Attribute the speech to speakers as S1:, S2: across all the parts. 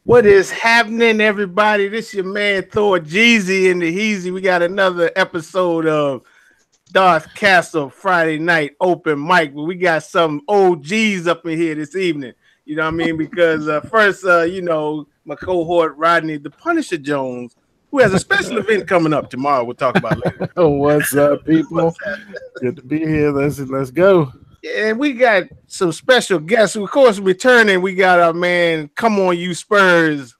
S1: What is happening, everybody? This your man Thor Jeezy in the Heezy. We got another episode of Darth Castle Friday night open mic. But we got some OGs up in here this evening. You know what I mean? Because first, my cohort Rodney, the Punisher Jones, who has a special event coming up tomorrow. We'll talk about later.
S2: What's up, people? Good to be here. Let's go.
S1: And we got some special guests. Of course, returning, we got our man, Come On You Spurs,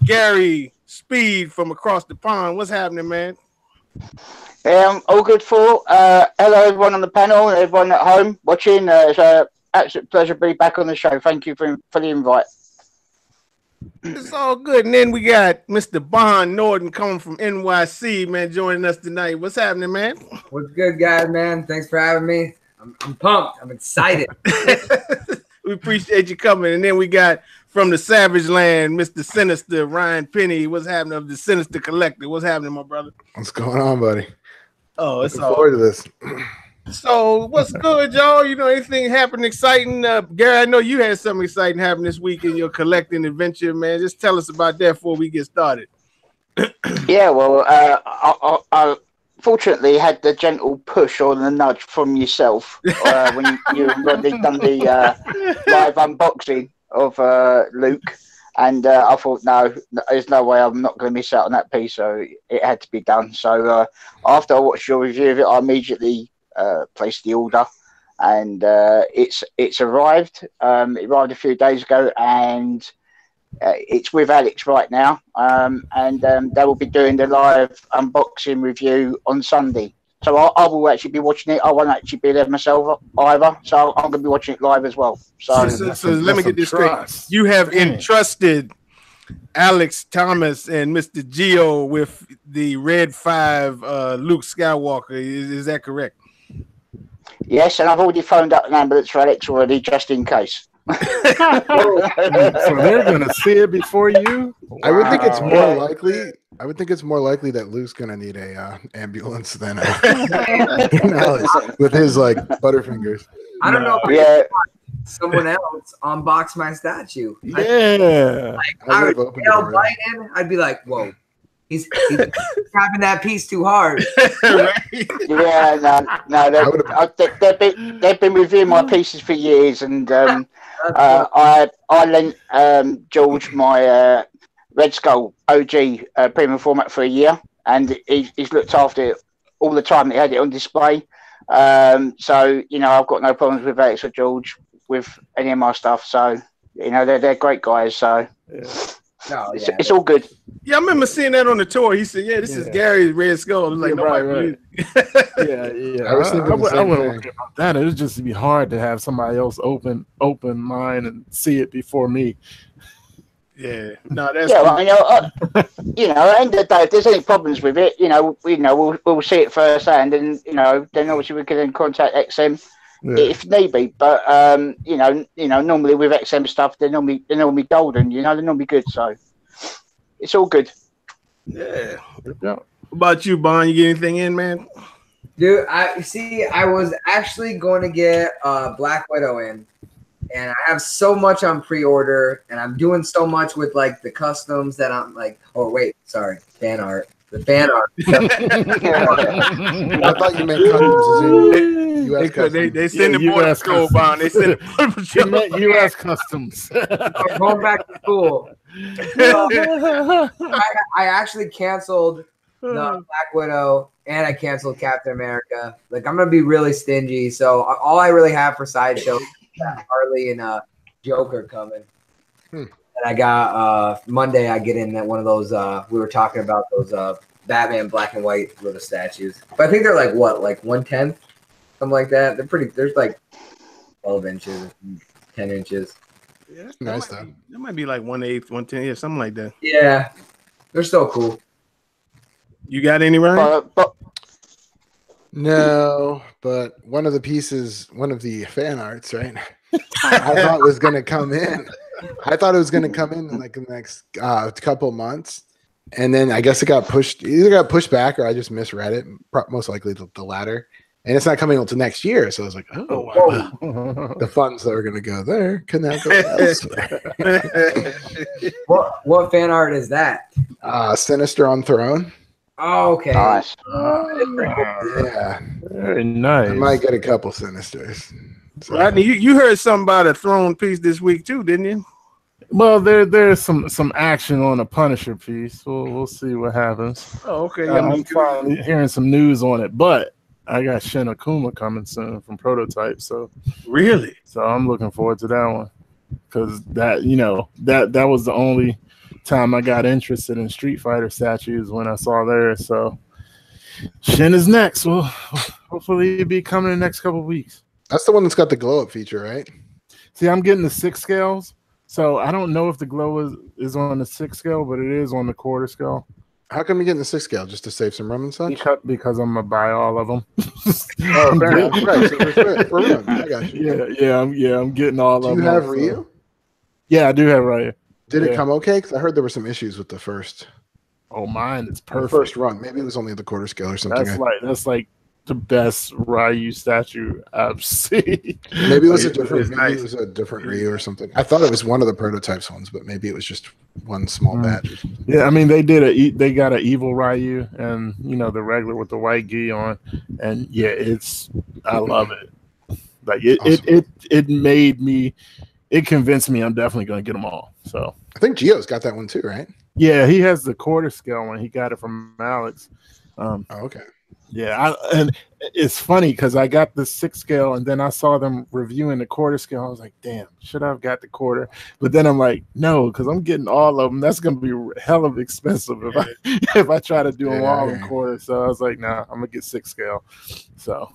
S1: Gary Speed from across the pond. What's happening, man?
S3: All good for. Hello, everyone on the panel and everyone at home watching. It's an absolute pleasure to be back on the show. Thank you for the invite.
S1: It's all good. And then we got Mr. Bond Norton coming from NYC, man, joining us tonight. What's happening, man?
S4: What's good, guys, man? Thanks for having me. I'm pumped. I'm excited.
S1: We appreciate you coming. And then we got from the Savage Land, Mr. Sinister, Ryan Penny. What's happening of the Sinister Collective? What's happening, my brother?
S2: What's going on, buddy?
S1: Oh, it's
S2: looking forward to this.
S1: So what's good, y'all? You know, anything happening exciting? Gary, I know you had something exciting happen this week in your collecting adventure, man. Just tell us about that before we get started.
S3: Yeah, well, I fortunately had the gentle push or the nudge from yourself when you already done the live unboxing of Luke, and I thought, no, there's no way I'm not going to miss out on that piece, so it had to be done. So after I watched your review of it, I immediately placed the order, and it's arrived. It arrived a few days ago, and it's with Alex right now, and they will be doing the live unboxing review on Sunday. So I will actually be watching it. I won't actually be there myself either, so I'm going to be watching it live as well. So
S1: let me get this straight. You have entrusted Alex Thomas and Mr. Geo with the Red 5 Luke Skywalker. Is that correct?
S3: Yes, and I've already phoned up an ambulance for Alex already, just in case.
S2: So they're gonna see it before you. Wow. I would think it's more likely. I would think it's more likely that Luke's gonna need a ambulance than Alex with his like butterfingers.
S4: I don't know. If someone else unbox my statue.
S1: Yeah,
S4: I would tell Biden. I'd be like, "Whoa, he's grabbing that piece too hard."
S3: Right? Yeah, no. They've been reviewing my pieces for years, and I lent George my Red Skull OG premium format for a year, and he's looked after it all the time. He had it on display, so I've got no problems with Alex or George with any of my stuff. So they're great guys. So. Yeah. No, it's all good.
S1: Yeah, I remember seeing that on the tour. He said, "Yeah, this is Gary's Red Skull." I was like,
S2: right. Yeah. I was thinking I wouldn't about that. It would just be hard to have somebody else open mine and see it before me.
S1: Yeah, no, that's
S3: cool. Well, at the end of the day, if there's any problems with it, we'll see it firsthand, and then obviously we can then contact XM. Yeah. If need be, but normally with XM stuff, they're normally golden. They're normally good, so it's all good.
S1: Yeah. What about you, Bond? You get anything in, man?
S4: Dude, I was actually going to get Black Widow in, and I have so much on pre-order, and I'm doing so much with like the customs that I'm like, oh wait, sorry, fan art. The fan art.
S2: I thought you meant customs.
S1: They send the border patrol, Bond. They send the border patrol.
S2: You meant U.S. Customs.
S4: I'm going back to school. I actually canceled the Black Widow, and I canceled Captain America. Like, I'm going to be really stingy. So all I really have for Sideshow is Harley and Joker coming. And I got Monday. I get in that one of those. We were talking about those Batman black and white little statues. But I think they're like what, like 1/10, something like that. They're pretty. There's like 12 inches, 10 inches.
S1: Yeah, nice though. That might be like 1/8, 1/10, yeah, something like that.
S4: Yeah, they're so cool.
S1: You got any, Ryan?
S2: No, but one of the pieces, one of the fan arts, right? I thought was going to come in. I thought it was going to come in like the next couple months, and then I guess it got pushed. Either got pushed back, or I just misread it. Most likely the latter. And it's not coming until next year. So I was like, oh, wow. The funds that are going to go there can now go elsewhere.
S4: What fan art is that?
S2: Sinister on Throne.
S4: Oh, okay.
S3: Nice.
S2: Yeah.
S5: Very nice.
S2: I might get a couple Sinisters. So.
S1: Rodney, you heard something about a Throne piece this week too, didn't you?
S5: Well, there's some action on a Punisher piece. We'll see what happens.
S1: Oh, okay.
S5: I'm finally hearing some news on it, but I got Shin Akuma coming soon from Prototype, so
S1: really,
S5: so I'm looking forward to that one because that that was the only time I got interested in Street Fighter statues when I saw theirs. So Shin is next. Well, hopefully it'll be coming in the next couple of weeks.
S2: That's the one that's got the glow up feature, right?
S5: See, I'm getting the 6 scales. So I don't know if the glow is on the 6 scale, but it is on the quarter scale.
S2: How come you getting the 6 scale? Just to save some room and such?
S5: Because I'm gonna buy all of them.
S2: Oh, fair enough. Right, so for room. I got you.
S5: I'm getting all of them.
S2: Do you have Ryu?
S5: Yeah, I do have Ryu.
S2: Did it come okay? Because I heard there were some issues with the first.
S5: Oh, mine is perfect.
S2: The first run. Maybe it was only the quarter scale or something.
S5: That's like the best Ryu statue I've seen.
S2: Maybe it was a different Ryu or something. I thought it was one of the prototypes ones, but maybe it was just one small batch.
S5: Yeah, I mean they got an evil Ryu and the regular with the white gi on, and I love it. Like it convinced me I'm definitely gonna get them all. So
S2: I think Gio's got that one too, right?
S5: Yeah, he has the quarter scale one. He got it from Alex.
S2: Okay.
S5: Yeah, and it's funny because I got the 6 scale and then I saw them reviewing the quarter scale. I was like, damn, should I have got the quarter? But then I'm like, no, because I'm getting all of them. That's going to be hell of expensive if I try to do them all in quarter. So I was like, nah, I'm going to get 6 scale. So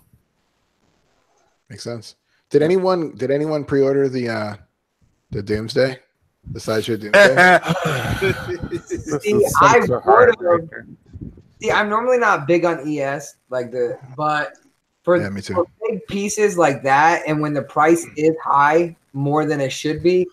S2: makes sense. Did anyone pre-order the Doomsday? The Sideshow Doomsday?
S4: See, I'm normally not big on ES but for big pieces like that, and when the price is high more than it should be,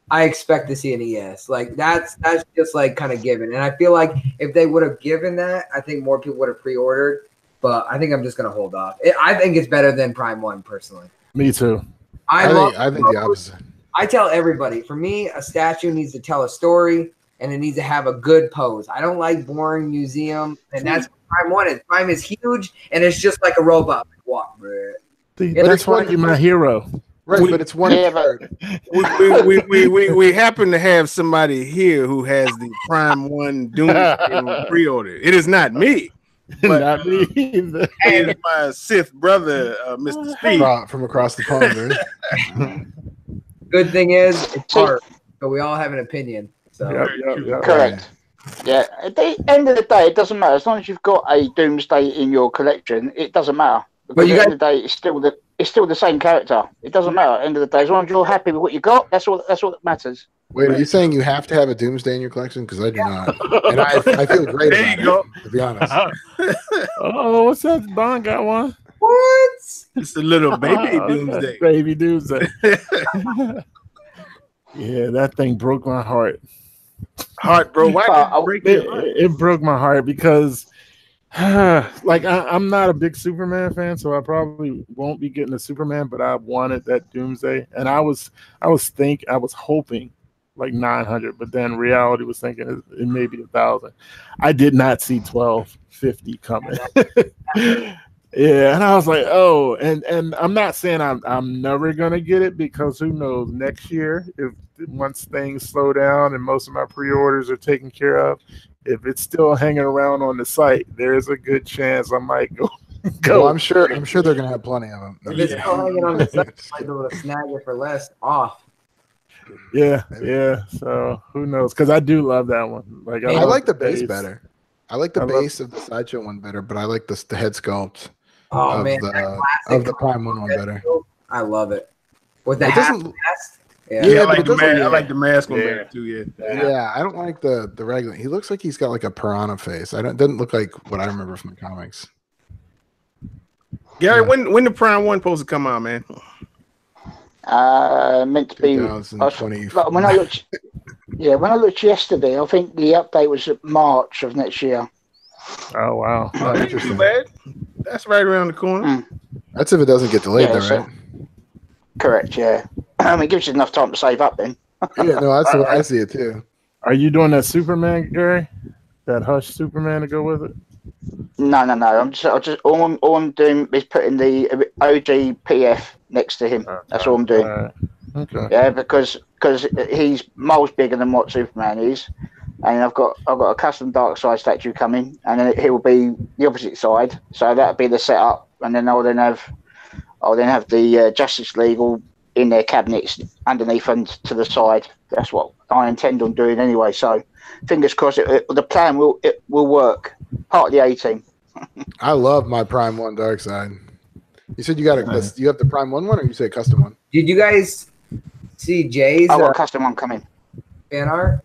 S4: I expect to see an ES. Like that's just like kind of given. And I feel like if they would have given that, I think more people would have pre-ordered. But I think I'm just gonna hold off. I think it's better than Prime 1 personally.
S5: Me too.
S2: I think the opposite.
S4: I tell everybody, for me, a statue needs to tell a story. And it needs to have a good pose. I don't like boring museum, and that's what Prime 1 is. Prime is huge, and it's just like a robot. Walk, bro.
S5: That's why you're my hero.
S2: Right, but it's one card.
S1: We happen to have somebody here who has the Prime 1 Doomsday pre-order. It is not me.
S5: Not me either.
S1: It is my Sith brother, Mr. Steve.
S2: From across the pond.
S4: Good thing is, it's hard, but we all have an opinion. So.
S3: Yep. Correct. Yeah. At the end of the day, it doesn't matter. As long as you've got a Doomsday in your collection, it doesn't matter. But at the end of the day, it's still the same character. It doesn't matter. At the end of the day, as long as you're happy with what you got, that's all that matters.
S2: Wait, are you saying you have to have a Doomsday in your collection? Because I do not, and I feel great about it. To be honest.
S5: Oh, what's that? Bond got one.
S4: What?
S1: It's a little baby Doomsday.
S5: Baby Doomsday. Yeah, that thing broke my heart.
S1: Bro. Why did it break your heart?
S5: It broke my heart because, I'm not a big Superman fan, so I probably won't be getting a Superman. But I wanted that Doomsday, and I was hoping like 900, but then reality was thinking it may be 1,000. I did not see 1,250 coming. Yeah, and I was like, oh, and I'm not saying I'm never gonna get it because who knows, next year once things slow down and most of my pre-orders are taken care of, if it's still hanging around on the site, there's a good chance I might go.
S2: Well, I'm sure they're gonna have plenty of them.
S4: If it's still hanging on the site, I might be able to snag it for less off.
S5: Yeah. So who knows? Because I do love that one. Like
S2: I like the base better. I like the base of the Sideshow one better, but I like the head sculpt.
S4: Oh,
S2: of
S4: man,
S2: the Prime 1 better.
S4: I love it. With the half mask.
S1: Yeah, I like the mask one better too.
S2: Yeah, I don't like the regular. He looks like he's got like a piranha face. It doesn't look like what I remember from the comics.
S1: Gary, when the Prime 1 supposed to come out, man?
S3: Meant to be
S2: 2020.
S3: When I looked yesterday, I think the update was March of next year.
S5: Oh wow!
S1: Interesting. Too bad. That's right around the corner.
S2: That's if it doesn't get delayed, though, right?
S3: Correct. Yeah. I mean, it gives you enough time to save up then.
S2: Yeah, no, that's the way I see it too.
S5: Are you doing that Superman, Gary? That Hush Superman to go with it?
S3: No. I'm just all I'm doing is putting the OGPF next to him. That's all I'm doing.
S5: Okay.
S3: Yeah, because he's miles bigger than what Superman is, and I've got a custom Dark Side statue coming, and then he will be the opposite side. So that'll be the setup, and then I'll then have the Justice League all in their cabinets underneath and to the side. That's what I intend on doing anyway. So fingers crossed, the plan will work. Part of the A-team.
S2: I love my Prime 1 Dark Side. You said you got you have the Prime 1 or you say custom one?
S4: Did you guys see Jay's
S3: I've got a custom one coming.
S4: fan art?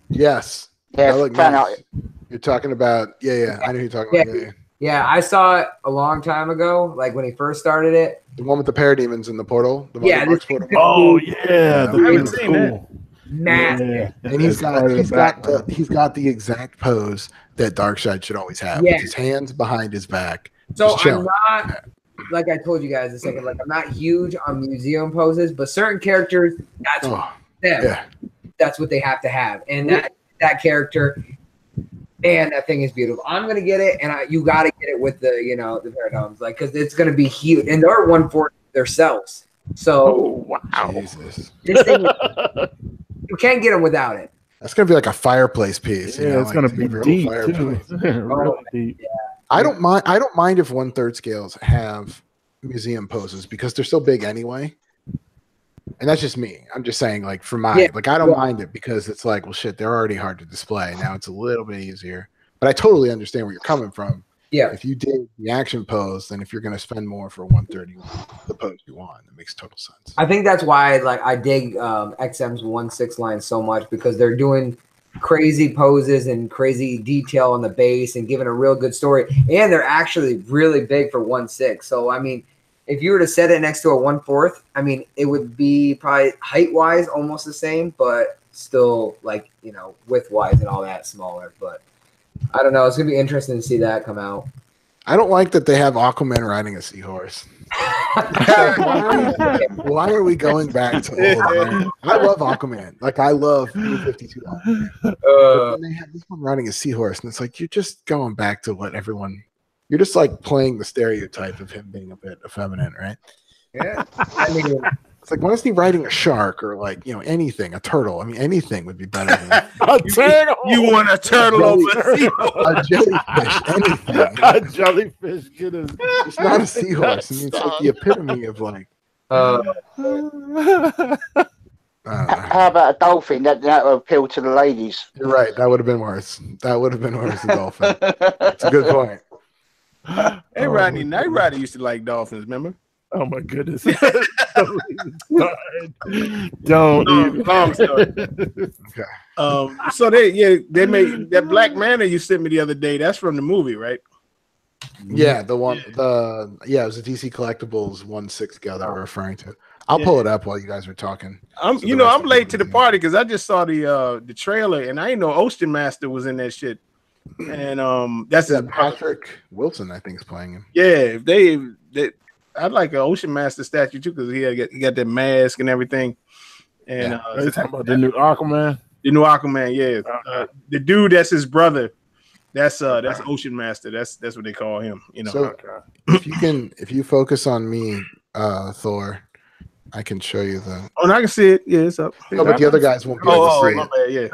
S2: Yes.
S3: Yeah, fan art.
S2: You're talking about I know who you're talking about.
S4: Yeah, I saw it a long time ago, like when he first started it.
S2: The one with the parademons in the portal. The portal.
S5: Oh yeah,
S1: I haven't seen that.
S4: Massive.
S5: Yeah.
S2: And he's got the exact pose that Darkseid should always have, with his hands behind his back.
S4: So I'm not, like I told you guys a second, like I'm not huge on museum poses, but certain characters, that's them. Yeah. That's what they have to have, and that character. Man, that thing is beautiful. I'm gonna get it, and you got to get it with the the paradigms, like because it's gonna be huge, and they're 1/4 themselves. So
S5: wow,
S2: Jesus.
S4: This thing, you can't get them without it.
S2: That's gonna be like a fireplace piece.
S5: Yeah, it's gonna be deep too. Real deep.
S4: Yeah.
S2: I don't mind if 1/3 scales have museum poses because they're so big anyway. And that's just me. I'm just saying, like, for my I don't mind it because it's like, well, shit, they're already hard to display. Now it's a little bit easier. But I totally understand where you're coming from.
S4: Yeah.
S2: If you did the action pose, then if you're going to spend more for 130, the pose you want, it makes total sense.
S4: I think that's why, I dig XM's 1/6 line so much because they're doing crazy poses and crazy detail on the base and giving a real good story. And they're actually really big for 1/6. So, I mean, if you were to set it next to a 1/4, I mean, it would be probably height-wise almost the same, but still, width-wise and all that smaller. But I don't know. It's going to be interesting to see that come out.
S2: I don't like that they have Aquaman riding a seahorse. Why are we going back to old man? I love Aquaman. Like, I love New 52. But then they have this one riding a seahorse, and it's like, you're just going back to what everyone... You're just like playing the stereotype of him being a bit effeminate, right?
S4: Yeah. I mean,
S2: it's like, why isn't he riding a shark or anything, a turtle? I mean, anything would be better than
S5: a turtle.
S1: You want a turtle over
S2: a jellyfish, anything.
S5: A jellyfish.
S2: It's not a seahorse. I mean, it's like the epitome of like.
S3: How about a dolphin? That would appeal to the ladies.
S2: You're right. That would have been worse. That would have been worse. A dolphin. That's a good point.
S1: Hey, Rodney, Knight Rider used to like dolphins, remember?
S5: Oh my goodness. Don't even.
S1: Long story.
S2: Okay.
S1: So they made that Black Manta you sent me the other day. That's from the movie, right?
S2: Yeah, it was a DC Collectibles 1/6 scale that we're referring to. I'll pull it up while you guys are talking.
S1: I'm late to the party because I just saw the trailer and I didn't know Ocean Master was in that shit. And that's
S2: Patrick Wilson, I think, is playing him.
S1: Yeah, if they I'd like an Ocean Master statue too because he got that mask and everything. And
S5: are you talking about the new Aquaman?
S1: The new Aquaman, yeah. The dude that's his brother, that's Ocean Master. That's what they call him.
S2: So if you focus on me, Thor, I can show you the.
S1: Oh, and I can see it. Yeah, it's up.
S2: No, but the other guys won't be able to see it.
S1: My bad, yeah.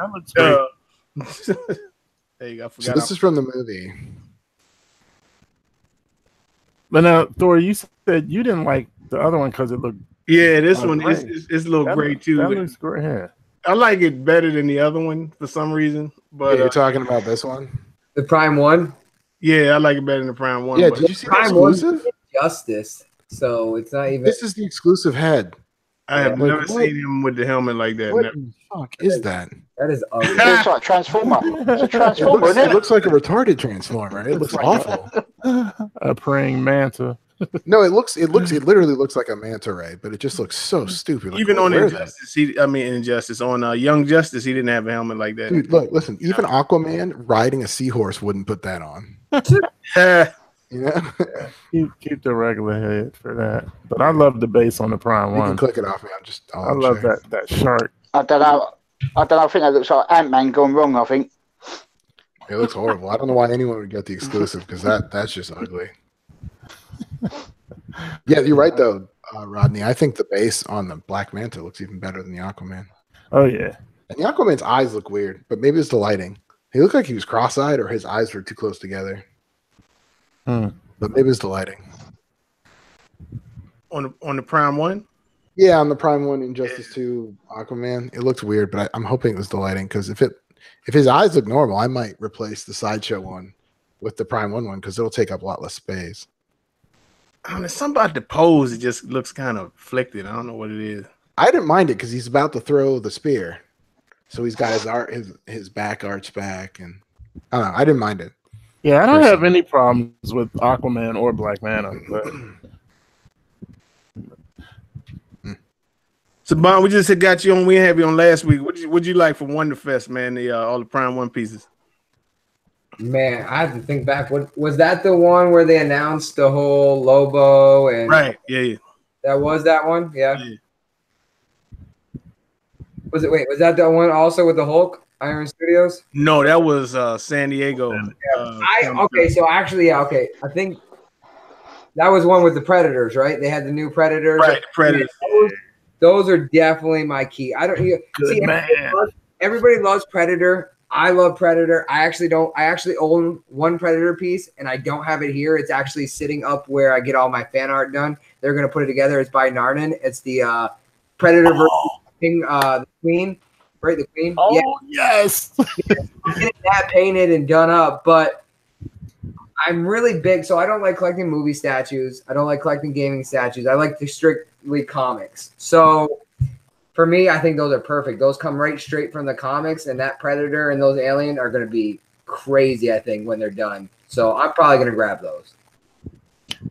S1: There you go. I forgot.
S2: So this is from the movie.
S5: But now, Thor, you said you didn't like the other one because it looked.
S1: Yeah, this one is a little gray too.
S5: That looks great. Yeah.
S1: I like it better than the other one for some reason. But
S2: you're talking about this one,
S4: the Prime 1.
S1: Yeah, I like it better than the Prime 1.
S2: Yeah, did you see the exclusive?
S4: Justice. So it's not even.
S2: This is the exclusive head.
S1: I have never seen him with the helmet like that.
S2: What the fuck is that?
S4: That is ugly.
S3: It looks like a Transformer. It's a Transformer, isn't it?
S2: It looks like a retarded Transformer. It looks awful.
S5: A praying manta.
S2: No, it literally looks like a manta ray, but it just looks so stupid. Like,
S1: even on Injustice, Injustice on Young Justice, he didn't have a helmet like that.
S2: Dude, look, listen. Even Aquaman riding a seahorse wouldn't put that on. You know,
S5: Keep the regular head for that. But I love the base on the Prime
S2: you can
S5: one.
S2: click it off me.
S5: I love that shark.
S3: I don't know. I think that looks like Ant-Man gone wrong. I think.
S2: It looks horrible. I don't know why anyone would get the exclusive because that's just ugly. Yeah, you're right though, Rodney. I think the base on the Black Manta looks even better than the Aquaman.
S5: Oh yeah.
S2: And the Aquaman's eyes look weird, but maybe it's the lighting. He looked like he was cross-eyed or his eyes were too close together. But maybe it's the lighting.
S1: On the Prime one?
S2: Yeah, on the Prime one, Injustice 2, Aquaman. It looks weird, but I'm hoping it was the lighting because if his eyes look normal, I might replace the Sideshow one with the Prime one because it'll take up a lot less space.
S1: I don't know, something about the pose, it just looks kind of afflicted. I don't know what it is.
S2: I didn't mind it because he's about to throw the spear. So he's got his back arched back, and I don't know. I didn't mind it.
S5: Yeah, I don't have any problems with Aquaman or Black Manta. But...
S1: So, Bon, we just had got you on. We had you on last week. What'd you like from Wonderfest, man? All the Prime One pieces.
S4: Man, I have to think back. What was that? The one where they announced the whole Lobo and
S1: right? Yeah.
S4: That was that one. Yeah. Was it? Wait, was that the one also with the Hulk? Iron Studios?
S1: No, that was San Diego.
S4: So actually, okay. I think that was one with the Predators, right? They had the new Predators.
S1: Right, Predators.
S4: Those are definitely my key. I don't see everybody loves Predator. I love Predator. I actually own one Predator piece, and I don't have it here. It's actually sitting up where I get all my fan art done. They're gonna put it together. It's by Narnan. It's the Predator versus the Queen. Right, the Queen.
S5: Oh yes.
S4: That painted and done up, but I'm really big. So I don't like collecting movie statues. I don't like collecting gaming statues. I like the strictly comics. So for me, I think those are perfect. Those come right straight from the comics, and that Predator and those Alien are going to be crazy. I think when they're done. So I'm probably going to grab those.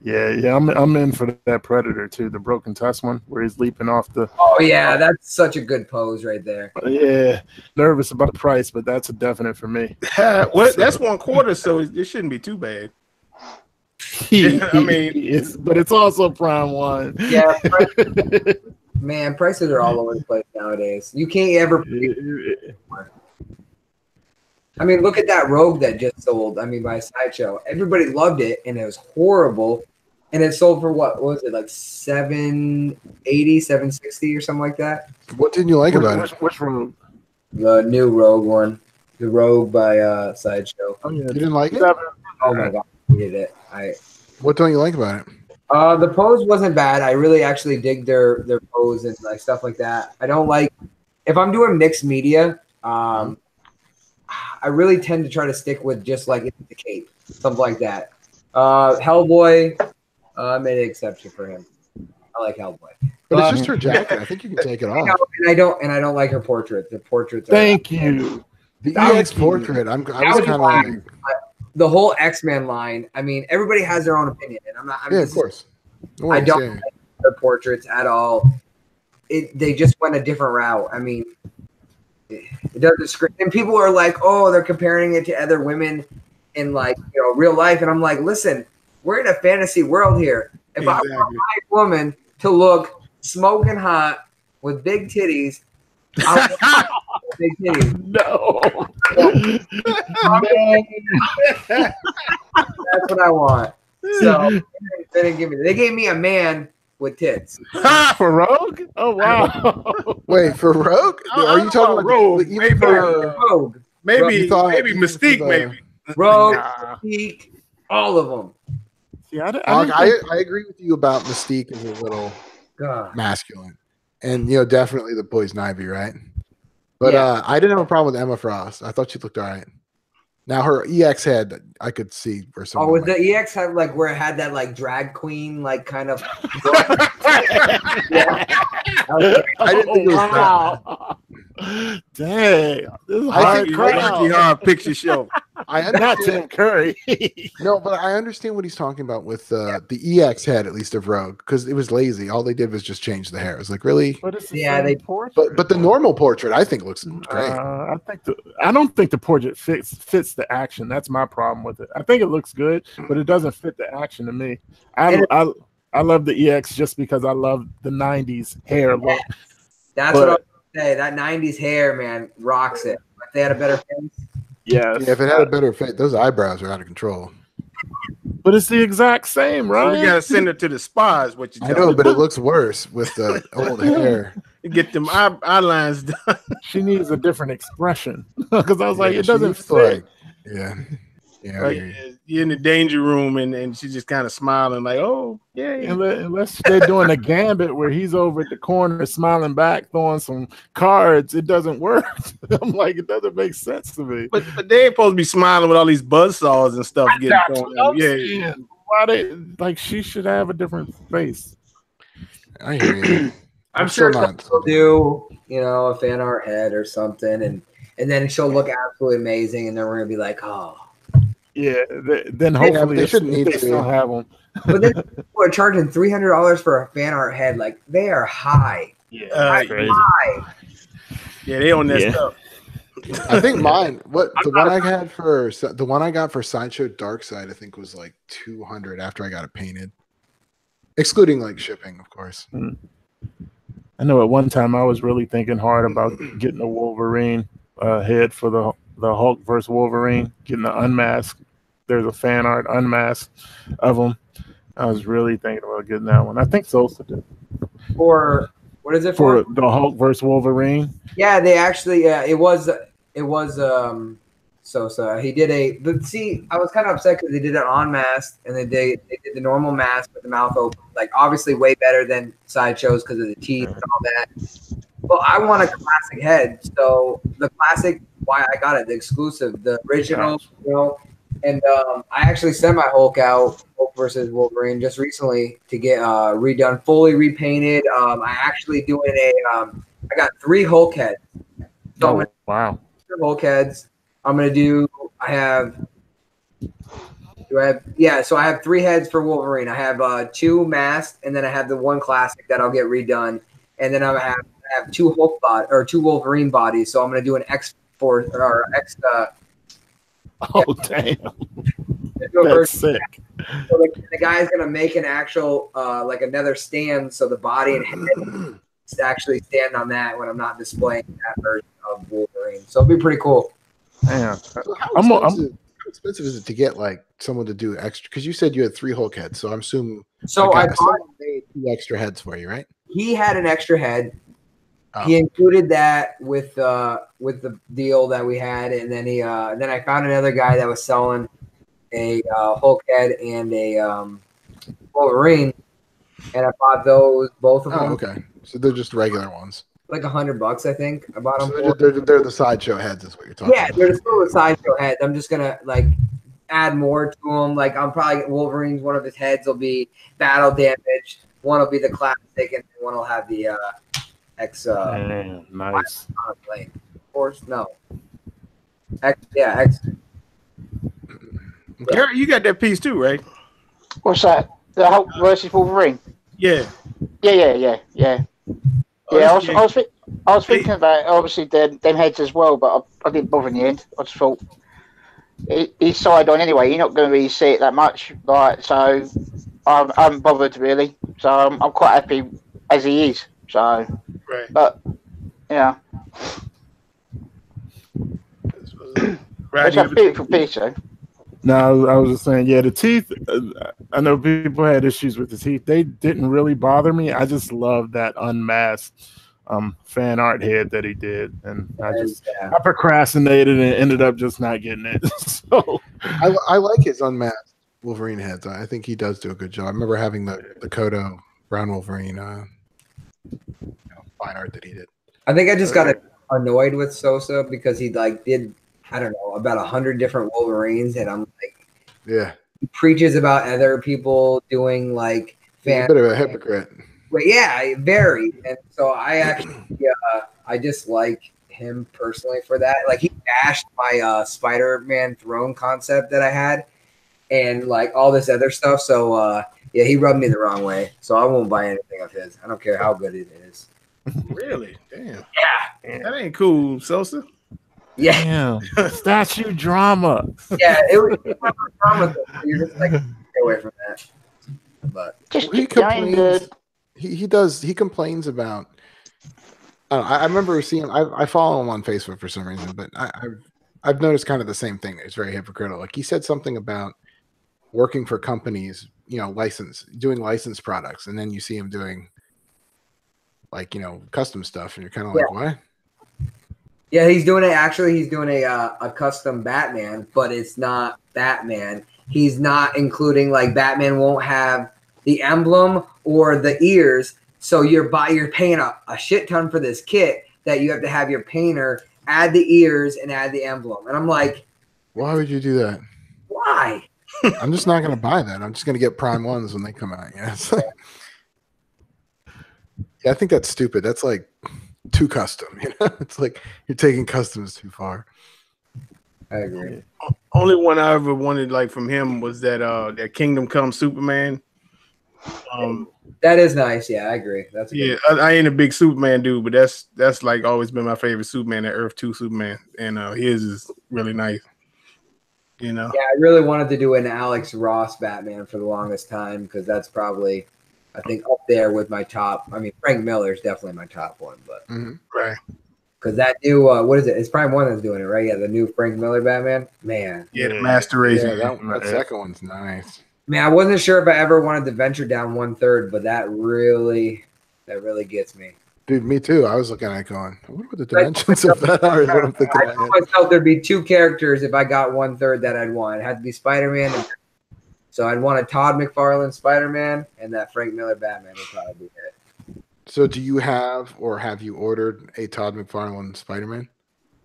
S5: Yeah, I'm in for that Predator too, the Broken Tusk one where he's leaping off the.
S4: Oh yeah, that's such a good pose right there.
S5: Yeah, nervous about the price, but that's a definite for me.
S1: Well, that's $1/4, so it shouldn't be too bad. I mean,
S5: but it's also Prime One.
S4: Yeah, man, prices are all over the place nowadays. You can't ever. I mean, look at that Rogue that just sold. I mean, by Sideshow, everybody loved it, and it was horrible, and it sold for what was it, like $780, $760, or something like that?
S2: What didn't you like about it?
S5: Which Rogue?
S4: The new Rogue one, the Rogue by Sideshow.
S2: Oh, yeah. You didn't like it?
S4: Oh my god, I hated it.
S2: What don't you like about it?
S4: The pose wasn't bad. I really actually dig their pose and like stuff like that. I don't like if I'm doing mixed media. I really tend to try to stick with just like the cape, something like that. Hellboy, I made an exception for him. I like Hellboy,
S2: but it's just her jacket. I think you can take it off.
S4: And I don't like her portrait. The portraits.
S5: Thank you.
S2: The EX portrait. I was kind of like
S4: the whole X-Men line. I mean, everybody has their own opinion, and I'm not.
S2: Of course.
S4: I don't like their portraits at all. They just went a different route. I mean. It doesn't scream. And people are like, oh, they're comparing it to other women in like, real life. And I'm like, listen, we're in a fantasy world here. If I want my woman to look smoking hot with big titties, I want big titties.
S5: No.
S4: That's what I want. So they didn't give me. They gave me a man with tits.
S5: For Rogue? Oh wow!
S2: Wait, for Rogue? Are you talking about
S1: Rogue?
S4: Rogue.
S1: Maybe Mystique. Maybe
S4: Rogue, Mystique, all of them.
S2: Yeah, I agree with you about Mystique is a little masculine, and definitely the Poison Ivy, right? But I didn't have a problem with Emma Frost. I thought she looked all right. Now her EX head, I could see where some.
S4: Oh, was the EX head like where it had that like drag queen like kind of?
S2: I didn't think it was that.
S5: Dang, this is hard
S1: picture show.
S2: I
S5: Not
S2: understand.
S5: Tim Curry.
S2: No, but I understand what he's talking about with the EX head, at least of Rogue, because it was lazy. All they did was just change the hair. It was like, really?
S5: But it's the
S4: Yeah,
S5: same
S4: they-
S5: portrait.
S2: But the normal portrait, I think, looks great.
S5: I don't think the portrait fits the action. That's my problem with it. I think it looks good, but it doesn't fit the action to me. I love the EX just because I love the '90s hair look.
S4: That's what I was gonna say. That '90s hair, man, rocks it. If they had a better face.
S5: Yes.
S2: Yeah, if it had a better fit, those eyebrows are out of control.
S5: But it's the exact same,
S1: So
S5: right?
S1: we gotta send her to the spa. Is what you
S2: I
S1: tell
S2: know,
S1: me.
S2: but it looks worse with the old hair.
S1: Get them eyelines done.
S5: She needs a different expression because I was like,
S2: Yeah,
S5: it
S2: she
S5: doesn't
S2: needs
S5: fit.
S2: to, like, yeah. I
S1: Like,
S2: hear you.
S1: you're in the danger room and she's just kind of smiling, like, "Oh, yeah."
S5: Unless they're doing a gambit where he's over at the corner smiling back, throwing some cards, it doesn't work. I'm like, it doesn't make sense to me.
S1: But they ain't supposed to be smiling with all these buzzsaws and stuff getting
S5: That's
S1: thrown
S5: what I'm
S1: at them. Yeah.
S5: saying. Why they like? She should have a different face.
S2: I hear you.
S4: I'm
S2: still
S4: sure
S2: not.
S4: she'll do, a fan art head or something, and then she'll look absolutely amazing, and then we're gonna be like, oh.
S5: Yeah, then hopefully
S2: they shouldn't need
S5: they
S2: to.
S5: still have them.
S4: But then people are charging $300 for a fan art head. Like, they are high.
S5: Yeah,
S1: Uh,
S5: crazy.
S4: High.
S1: Yeah, they on that
S5: Yeah.
S1: stuff.
S2: I think mine. The one I got for Sideshow Darkside, I think was like 200 after I got it painted, excluding like shipping, of course.
S5: I know at one time I was really thinking hard about getting a Wolverine head for the Hulk versus Wolverine, getting the unmasked. There's a fan art unmasked of them. I was really thinking about getting that one. I think Sosa did.
S4: For what is it
S5: For
S4: for?
S5: the Hulk versus Wolverine.
S4: Yeah, they actually. It was. Sosa. He did but see, I was kind of upset because they did it on mask and they did the normal mask with the mouth open. Like, obviously way better than Sideshows because of the teeth and all that. Well, I want a classic head, so the classic. Why I got it, the exclusive, the original, And I actually sent my Hulk out, Hulk versus Wolverine, just recently to get redone, fully repainted. I actually doing I got 3 Hulk heads. So
S5: wow.
S4: Hulk heads. I'm gonna do. I have 3 heads for Wolverine. I have 2 masked, and then I have the 1 classic that I'll get redone, and then I have 2 Hulk or 2 Wolverine bodies. So I'm gonna do an X Force or X.
S5: Oh damn! That's sick.
S4: So the guy's gonna make an actual like another stand, so the body and head actually stand on that when I'm not displaying that version of Wolverine. So it'll be pretty cool.
S5: Damn.
S2: So how expensive is it to get like someone to do extra? Because you said you had 3 Hulk heads, so I'm assuming.
S4: So I
S2: someone made 2 extra heads for you, right?
S4: He had an extra head.
S2: Oh.
S4: He included that with the deal that we had, and then then I found another guy that was selling a Hulk head and a Wolverine, and I bought both of them.
S2: Oh, okay. So they're just regular ones.
S4: Like $100, I think. I bought them.
S2: So they're the Sideshow heads, is what you're talking about.
S4: Yeah, they're still the Sideshow heads. I'm just gonna like add more to them. Like, I'm probably Wolverine's, one of his heads will be battle damaged. One will be the classic, and one will have the X.
S5: Nice.
S4: Of course, no. X. Yeah, X.
S1: Gary, you got that piece too, right?
S3: What's that? The Hulk versus Wolverine?
S1: Yeah.
S3: Yeah.
S1: Oh,
S3: I was thinking about obviously them heads as well, but I didn't bother in the end. I just thought he's side on anyway. You're not going to really see it that much, like, so I haven't bothered really. So I'm quite happy as he is. So,
S1: right.
S3: But yeah,
S1: Right.
S3: it's a beautiful piece, though.
S5: No, I was just saying, yeah, the teeth. I know people had issues with the teeth. They didn't really bother me. I just love that unmasked fan art head that he did, and I procrastinated and ended up just not getting it. So
S2: I like his unmasked Wolverine heads. I think he does do a good job. I remember having the Kodo Brown Wolverine fine art that he did.
S4: I think I just got annoyed with Sosa because he did, I don't know, about 100 different Wolverines, and I'm like,
S2: yeah,
S4: he preaches about other people doing like
S2: fan. He's a bit of a hypocrite.
S4: But yeah, very. And so I actually, I just like him personally for that. Like he bashed my Spider-Man throne concept that I had, and like all this other stuff. So yeah, he rubbed me the wrong way. So I won't buy anything of his. I don't care how good it is.
S1: Really? Damn.
S4: Yeah.
S1: That ain't cool, Sosa.
S4: Yeah.
S5: Damn. Statue drama.
S4: Yeah, it was drama. You're just like, stay away from that. But
S3: Just
S2: He complains. He complains about. I remember seeing. I follow him on Facebook for some reason, but I've noticed kind of the same thing. It's very hypocritical. Like he said something about working for companies, doing licensed products, and then you see him doing like custom stuff, and you're kind of like, what?
S4: yeah, he's doing it. Actually, he's doing a custom Batman, but it's not Batman. He's not including like Batman won't have the emblem or the ears. So you're paying a shit ton for this kit that you have to have your painter add the ears and add the emblem. And I'm like,
S2: why would you do that?
S4: Why?
S2: I'm just not going to buy that. I'm just going to get Prime ones when they come out. Yeah, it's like, I think that's stupid. That's like too custom. It's like you're taking customs too far.
S4: I agree.
S1: Only one I ever wanted like from him was that Kingdom Come Superman.
S4: That is nice. Yeah, I agree. That's
S1: I ain't a big Superman dude, but that's like always been my favorite Superman, that Earth 2 Superman, and his is really nice. Yeah,
S4: I really wanted to do an Alex Ross Batman for the longest time because that's probably, I think, up there with my top. I mean, Frank Miller is definitely my top one, but
S1: right.
S4: Because that new, what is it? It's Prime One that's doing it, right? Yeah, the new Frank Miller Batman. Man,
S1: yeah, the Master Race.
S2: Yeah, that second one's nice.
S4: Man, I wasn't sure if I ever wanted to venture down 1/3, but that really gets me.
S2: Dude, me too. I was looking at it going, I wonder what the dimensions of that are. Is what I'm thinking.
S4: I told myself there'd be two characters if I got 1/3 that I'd want. It had to be Spider-Man. So I'd want a Todd McFarlane Spider-Man, and that Frank Miller Batman would probably be it.
S2: So do you have or have you ordered a Todd McFarlane Spider-Man?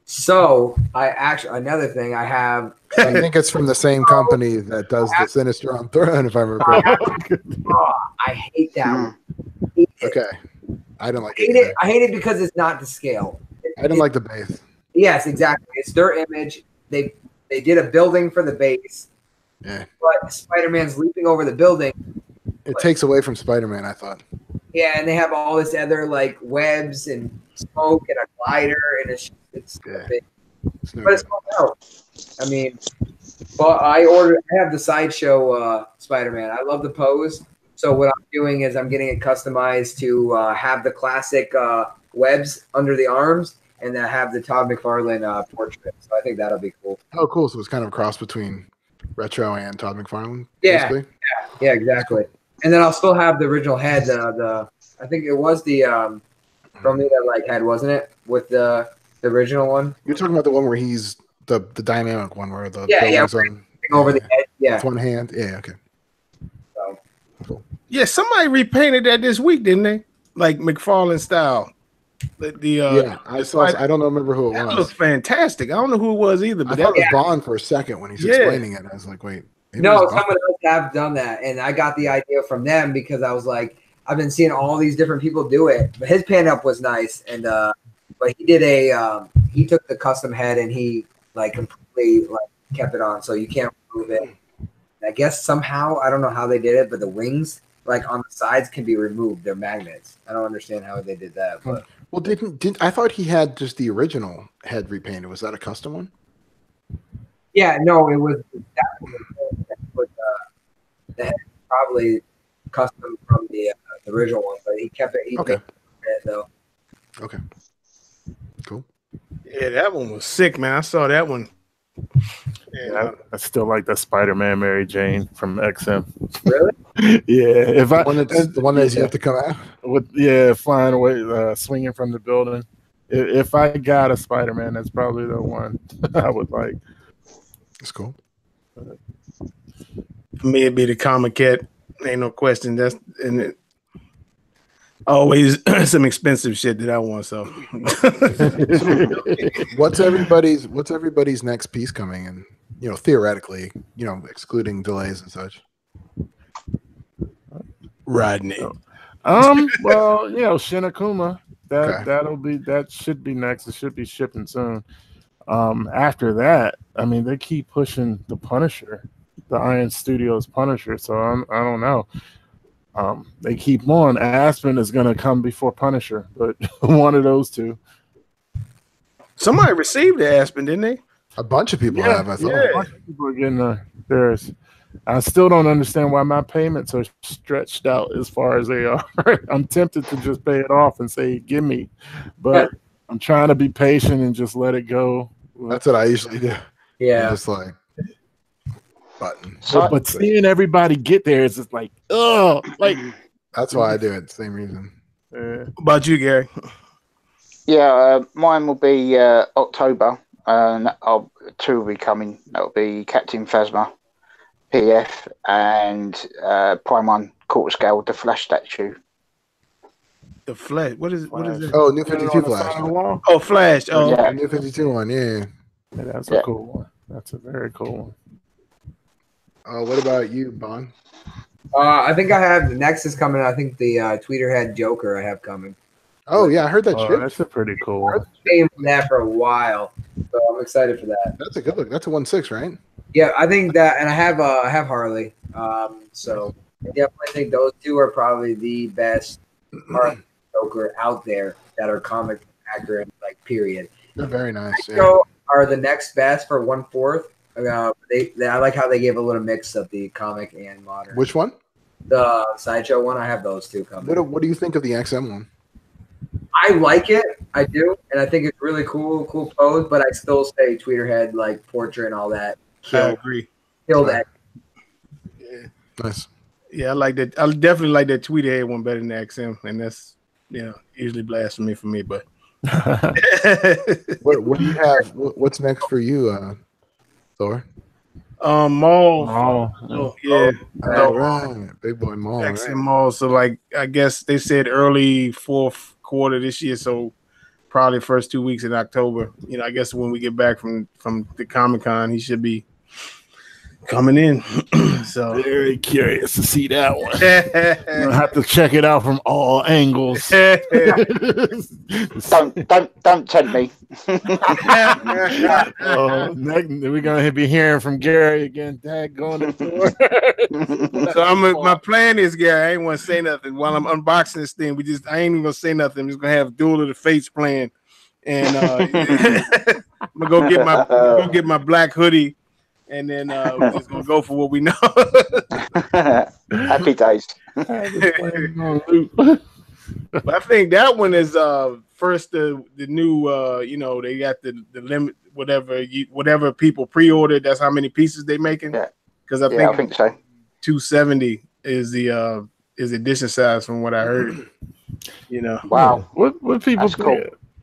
S4: So another thing I have.
S2: I think it's from the same company that does the Sinister on Throne, if I remember correctly.
S4: I hate that one.
S2: Okay. I don't like
S4: it. I hate it because it's not to scale.
S2: I don't like the base.
S4: Yes, exactly. It's their image. They did a building for the base.
S2: Yeah.
S4: But Spider-Man's leaping over the building.
S2: It takes away from Spider-Man, I thought.
S4: Yeah, and they have all this other like webs and smoke and a glider, and it's big. But it's cool out. I mean, but I have the Sideshow Spider-Man. I love the pose. So what I'm doing is I'm getting it customized to have the classic webs under the arms and then have the Todd McFarlane portrait. So I think that'll be cool.
S2: Oh, cool. So it's kind of a cross between retro and Todd McFarlane.
S4: Yeah, exactly. And then I'll still have the original head. I think it was the from the like head, wasn't it? With the original one.
S2: You're talking about the one where he's the dynamic one where the on
S4: over the head. Yeah,
S2: with one hand. Yeah, okay.
S4: So.
S2: Cool.
S1: Yeah, somebody repainted that this week, didn't they? Like McFarlane style.
S2: I saw. I don't remember who it was.
S1: That looks fantastic. I don't know who it was either. But
S2: I thought it was Bond for a second when he's explaining it. I was like, wait.
S4: No, someone else have done that, and I got the idea from them because I was like, I've been seeing all these different people do it. But his pan up was nice, and but he did he took the custom head and he like completely like kept it on, so you can't remove it. And I guess somehow I don't know how they did it, but the wings like on the sides can be removed. They're magnets. I don't understand how they did that. But
S2: well, didn't I thought he had just the original head repainted? Was that a custom one?
S4: Yeah, no, it was that one. The head probably custom from the original one, but he kept it.
S2: Okay.
S4: Though.
S2: Okay. Cool.
S1: Yeah, that one was sick, man. I saw that one.
S5: Yeah, I still like the Spider-Man Mary Jane from XM.
S4: Really?
S5: Yeah. If I
S2: the one that you have to come out
S5: with flying away, swinging from the building. If I got a Spider-Man, that's probably the one I would like.
S2: That's cool.
S1: For me, it'd be the Comic Cat. Ain't no question. That's and it always some expensive shit that I want. So,
S2: what's everybody's next piece coming in? Theoretically, excluding delays and such.
S1: Rodney.
S5: Well, Shin Akuma. that should be next. It should be shipping soon. After that, I mean, they keep pushing the Punisher, the Iron Studios Punisher. So I don't know. They keep on. Aspen is going to come before Punisher, but one of those two.
S1: Somebody received the Aspen, didn't they?
S2: A bunch of people have. I thought.
S5: A bunch of people are getting theirs. I still don't understand why my payments are stretched out as far as they are. I'm tempted to just pay it off and say, "Give me," but I'm trying to be patient and just let it go.
S2: That's what I usually do.
S4: Yeah,
S2: I'm just like button.
S5: But seeing everybody get there is just like, like
S2: that's why I do it. Same reason.
S1: What about you, Gary?
S3: Yeah, mine will be October, and two will be coming. That'll be Captain Phasma, PF, and Prime 1 quarter scale, the Flash statue.
S1: The Flash. What is that?
S2: Oh, New 52 Flash.
S1: Oh, Flash. Oh,
S3: yeah.
S2: New 52 one. Yeah.
S5: That's a cool one. That's a very cool one.
S2: What about you, Bon?
S4: I think I have the next is coming. I think the Tweeterhead Joker I have coming.
S2: Oh yeah, I heard that shit.
S5: That's a pretty cool one.
S4: I've been paying for that for a while, so I'm excited for that.
S2: That's a good look. That's a 1/6, right?
S4: Yeah, I think that, and I have Harley. So I definitely think those two are probably the best Harley Joker out there that are comic accurate, like period.
S2: They're very nice.
S4: So are the next best for 1/4. I like how they gave a little mix of the comic and modern.
S2: Which one?
S4: The Sideshow one. I have those two coming.
S2: What do you think of the XM one?
S4: I like it. I do, and I think it's really cool pose. But I still say Tweeterhead, like portrait and all that.
S1: I agree.
S4: Kill that.
S2: Yeah. Nice.
S1: Yeah, I like that. I definitely like that Tweeterhead one better than the XM, and that's usually blasphemy for me. But
S2: what do you have? What's next for you, Thor?
S1: Maul.
S5: Oh,
S1: yeah.
S2: All right, big boy Maul.
S1: XM
S2: Right?
S1: Maul. So like, I guess they said early fourth quarter this year. So probably first 2 weeks in October. I guess when we get back from the Comic-Con, he should be coming in. So
S5: very curious to see that one. I'll have to check it out from all angles.
S3: Don't tempt me.
S5: We're gonna be hearing from Gary again. Daggone it.
S1: So my plan is, Gary, I ain't want to say nothing while I'm unboxing this thing. I ain't even gonna say nothing. I'm just gonna have Duel of the Fates playing, and I'm gonna go get my black hoodie. And then we're just gonna go for what we know.
S3: Happy days.
S1: But I think that one is first the new they got the limit whatever people pre-ordered. That's how many pieces they making.
S3: Yeah.
S1: Because
S3: I think so.
S1: 270 is the edition size from what I heard.
S3: Wow.
S5: What people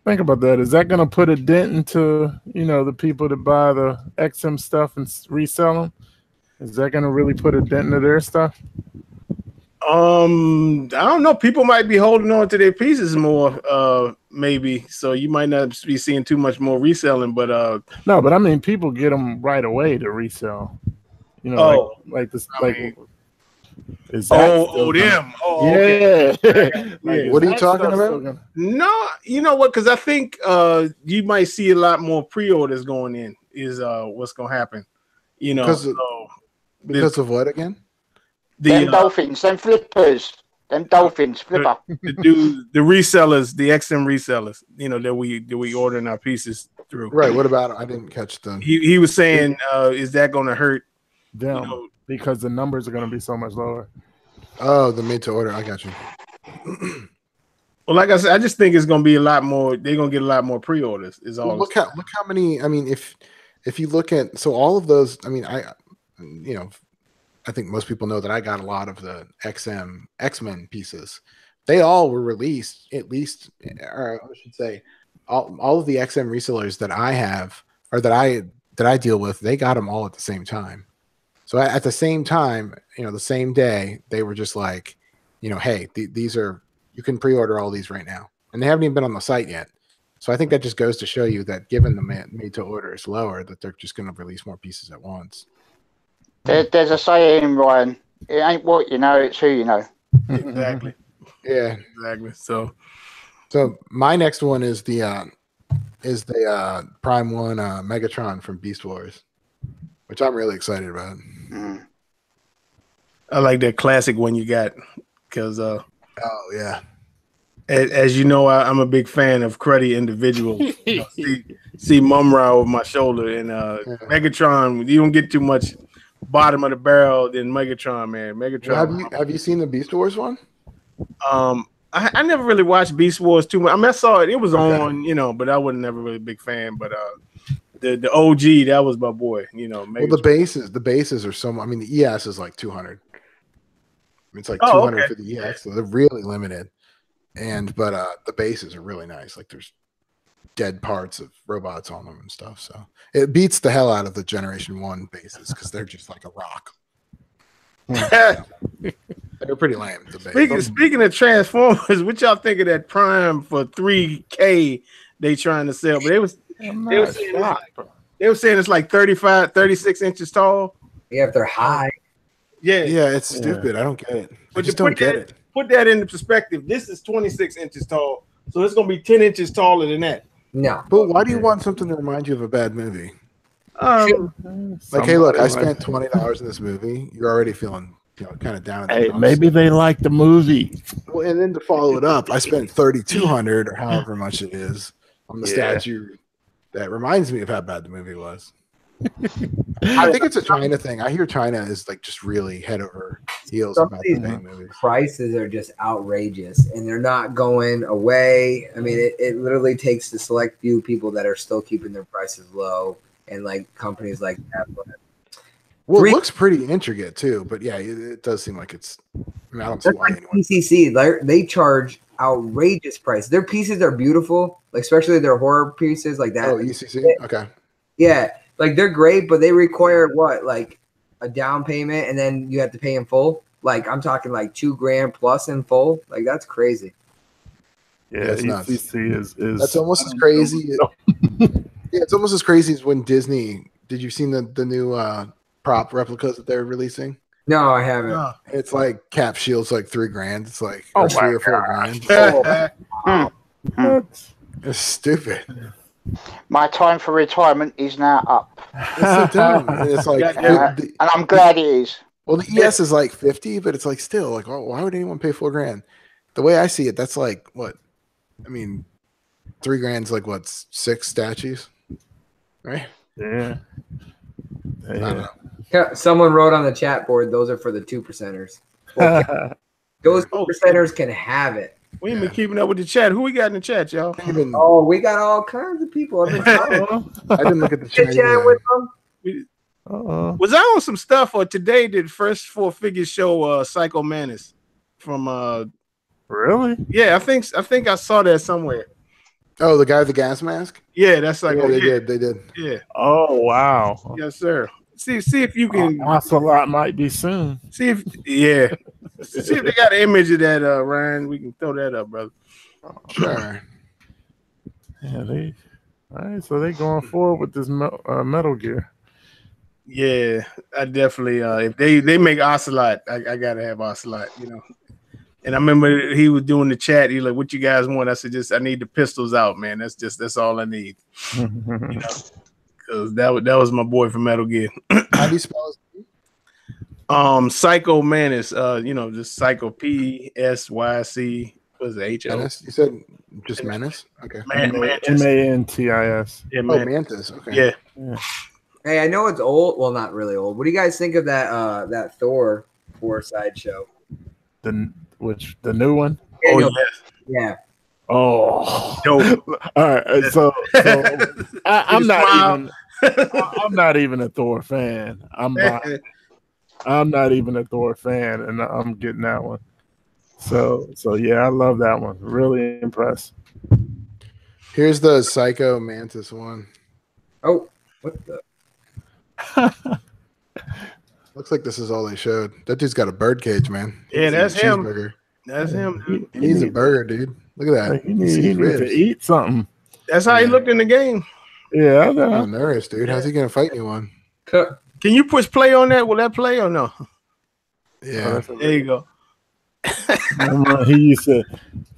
S5: think about that? Is that going to put a dent into the people that buy the XM stuff and resell them? Is that going to really put a dent into their stuff?
S1: I don't know. People might be holding on to their pieces more, maybe. So you might not be seeing too much more reselling. But
S5: no, but I mean, people get them right away to resell. Like this, like.
S1: Them. Oh,
S5: yeah.
S2: Like, what are you talking about?
S1: No, you know what? Because I think you might see a lot more pre-orders going in. Is what's going to happen? Because
S2: of what again?
S3: Them dolphins, them flippers, them dolphins, flipper.
S1: The resellers, the XM resellers. That we ordering our pieces through.
S2: Right. What about? I didn't catch them.
S1: He was saying, is that going to hurt
S5: them? Because the numbers are going to be so much lower.
S2: Oh, the made to order. I got you.
S1: Well, like I said, I just think it's going to be a lot more. They're going to get a lot more pre-orders. Is all.
S2: Well, look how many. I mean, if you look at all of those. I mean, I think most people know that I got a lot of the X-Men pieces. They all were released at least, or I should say, all of the XM resellers that I have or that I deal with, they got them all at the same time. So at the same time, the same day, they were just like, hey, these are, you can pre-order all these right now. And they haven't even been on the site yet. So I think that just goes to show you that given the made to order is lower, that they're just going to release more pieces at once.
S3: There's a saying, Ryan, it ain't what you know, it's who you know.
S1: Exactly.
S2: Yeah.
S1: Exactly. So
S2: So my next one is the Prime One Megatron from Beast Wars, which I'm really excited about.
S1: I like that classic one you got because
S2: oh yeah,
S1: as you know, I'm a big fan of cruddy individuals. See Mumra over my shoulder, and Megatron. You don't get too much bottom of the barrel than Megatron, man. Megatron.
S2: Well, have you seen the Beast Wars one?
S1: I never really watched Beast Wars too much. I mean, I saw it; it was on, but I wasn't never really a big fan. But the OG, that was my boy. Megatron.
S2: Well, the bases are so. I mean, the ES is like 200. It's like 200 for the EX, so they're really limited. But the bases are really nice. Like there's dead parts of robots on them and stuff. So it beats the hell out of the Generation 1 bases because they're just like a rock. They're pretty lame.
S1: Speaking of Transformers, what y'all think of that Prime for $3K they trying to sell? But they were saying it's like 36 inches tall.
S4: Yeah, if they're high.
S2: Yeah, it's stupid. I don't get it.
S1: But you don't get it. Put that into perspective. This is 26 inches tall, so it's gonna be 10 inches taller than that.
S4: No.
S2: But why do you want something to remind you of a bad movie? Like, hey, look, I spent $20 in this movie. You're already feeling, kind of down.
S5: Hey, maybe they like the movie.
S2: Well, and then to follow it up, I spent $3,200 or however much it is on the statue. That reminds me of how bad the movie was. I think it's a China thing. I hear China is like just really head over heels about the big movies.
S4: Prices are just outrageous, and they're not going away. I mean, it literally takes the select few people that are still keeping their prices low, and like companies like that.
S2: Well, it looks pretty intricate too, but yeah, it does seem like it's. I mean, I don't see why anyone.
S4: PCC, they charge outrageous price. Their pieces are beautiful, like especially their horror pieces like that.
S2: Oh, ECC, okay.
S4: Yeah. Like they're great, but they require what, like a down payment, and then you have to pay in full. Like I'm talking like $2,000 plus in full. Like that's crazy.
S5: Yeah, ECC is
S2: that's almost as crazy. Yeah, it's almost as crazy as when Disney. Did you see the new prop replicas that they're releasing?
S4: No, I haven't.
S2: No. It's like Cap Shield's like $3,000. It's like or $3 or $4,000. It's stupid.
S3: My time for retirement is now up.
S2: It's so dumb. It's like,
S3: and I'm glad it is.
S2: Well, the ES is like 50, but it's like still like, oh, why would anyone pay $4,000? The way I see it, that's like what? I mean, $3,000 is like what? 6 statues, right?
S5: Yeah.
S2: I don't know.
S4: Yeah, someone wrote on the chat board, those are for the 2%ers. Well, those 2%ers can have it.
S1: We ain't been keeping up with the chat. Who we got in the chat, y'all?
S4: Oh, we got all kinds of people.
S2: I didn't look at the chat.
S4: With them.
S1: Was I on some stuff, or today did First Four Figures show Psycho Manus from
S5: Really?
S1: Yeah, I think I saw that somewhere.
S2: Oh, the guy with the gas mask?
S1: Yeah, that's like
S2: they did.
S1: Yeah.
S5: Oh wow.
S1: Yes, sir. See if you can.
S5: Ocelot might be soon.
S1: See if they got an image of that, Ryan. We can throw that up, brother.
S2: Sure.
S5: Yeah, all right. So they going forward with this Metal Gear.
S1: Yeah, I definitely. If they make Ocelot, I gotta have Ocelot. And I remember he was doing the chat. He like, "What you guys want?" I said, "I need the pistols out, man. That's all I need." Because that was my boy from Metal Gear.
S2: How do you spell his name?
S1: Psycho Manus. Just Psycho PSYC. Was it HO?
S2: Menace? You said just Menace? Okay.
S5: MANTIS.
S1: Yeah,
S2: Mantis. Okay.
S1: Yeah.
S4: Hey, I know it's old. Well, not really old. What do you guys think of that Thor for Sideshow?
S5: The new one?
S1: Oh yes.
S4: Yeah.
S5: Oh,
S1: dope.
S5: All right. So I'm not even a Thor fan. I'm not even a Thor fan, and I'm getting that one. So yeah, I love that one. Really impressed.
S2: Here's the Psycho Mantis one.
S4: Oh, what the?
S2: Looks like this is all they showed. That dude's got a bird cage, man.
S1: Yeah, that's him.
S2: Cheeseburger.
S1: That's him, dude.
S2: He needs a burger, dude. Look at that.
S5: He needs to eat something.
S1: That's how he looked in the game.
S5: Yeah, I know.
S2: I'm nervous, dude. How's he gonna fight anyone?
S1: Can you push play on that? Will that play or no?
S2: Yeah.
S1: There you go.
S5: Remember, he used to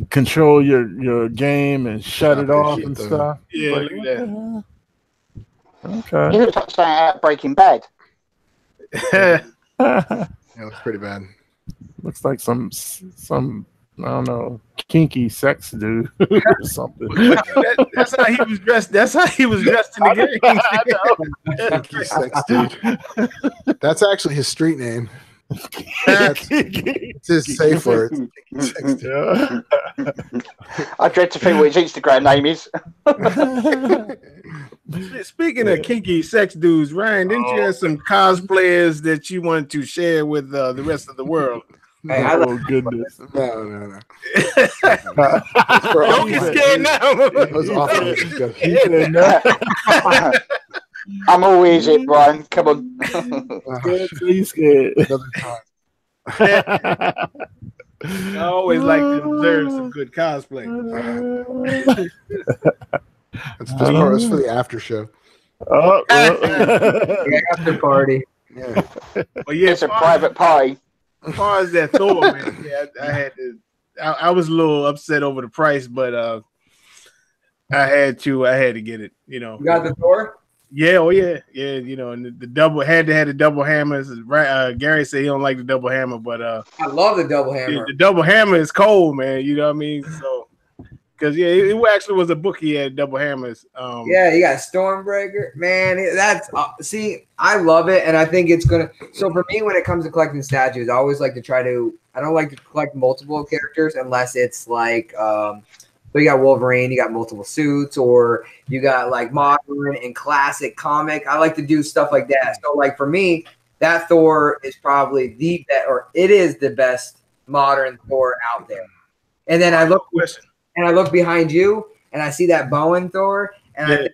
S5: control your game and shut it off and
S2: Shit,
S5: stuff.
S1: Yeah,
S5: Like,
S1: look
S5: what
S1: at
S5: the
S1: that.
S5: hell?
S3: He
S5: Okay.
S3: looks like something out of Breaking Bad.
S2: Yeah, looks pretty bad.
S5: Looks like some I don't know, kinky sex dude or something.
S1: That's how he was dressed. That's how he was dressed in the game.
S2: Kinky sex dude. That's actually his street name. It's his safe word. Kinky sex dude.
S3: I dread to think what his Instagram name is.
S1: Speaking of kinky sex dudes, Ryan, didn't you have some cosplayers that you wanted to share with the rest of the world?
S4: Hey,
S5: Oh goodness!
S2: No.
S1: Don't be scared now.
S2: It was awful.
S5: He said no.
S3: I'm always it, Brian. Come on.
S5: He's scared.
S2: Another time.
S1: I always like to observe some good cosplay.
S2: It's just for the after show.
S5: Oh,
S4: Yeah, after party.
S2: Yeah.
S1: But yeah,
S3: It's a private party.
S1: as far as that Thor, man, yeah, I had to. I was a little upset over the price, but I had to get it. You know,
S4: You got the Thor?
S1: yeah, oh yeah. You know, and the double had to have the double hammers. Right? Gary said he don't like the double hammer, but
S4: I love the double hammer.
S1: the double hammer is cold, man. You know what I mean? So, because it actually was a book he had double hammers.
S4: Yeah, you got Stormbreaker, man. That's see, I love it, and I think it's gonna. So for me, when it comes to collecting statues, I always like to try to. I don't like to collect multiple characters unless it's like, so you got Wolverine, you got multiple suits, or you got like modern and classic comic. I like to do stuff like that. So like for me, that Thor is probably the best, or it is the best modern Thor out there. And then I look behind you, and I see that Bowen Thor, and I think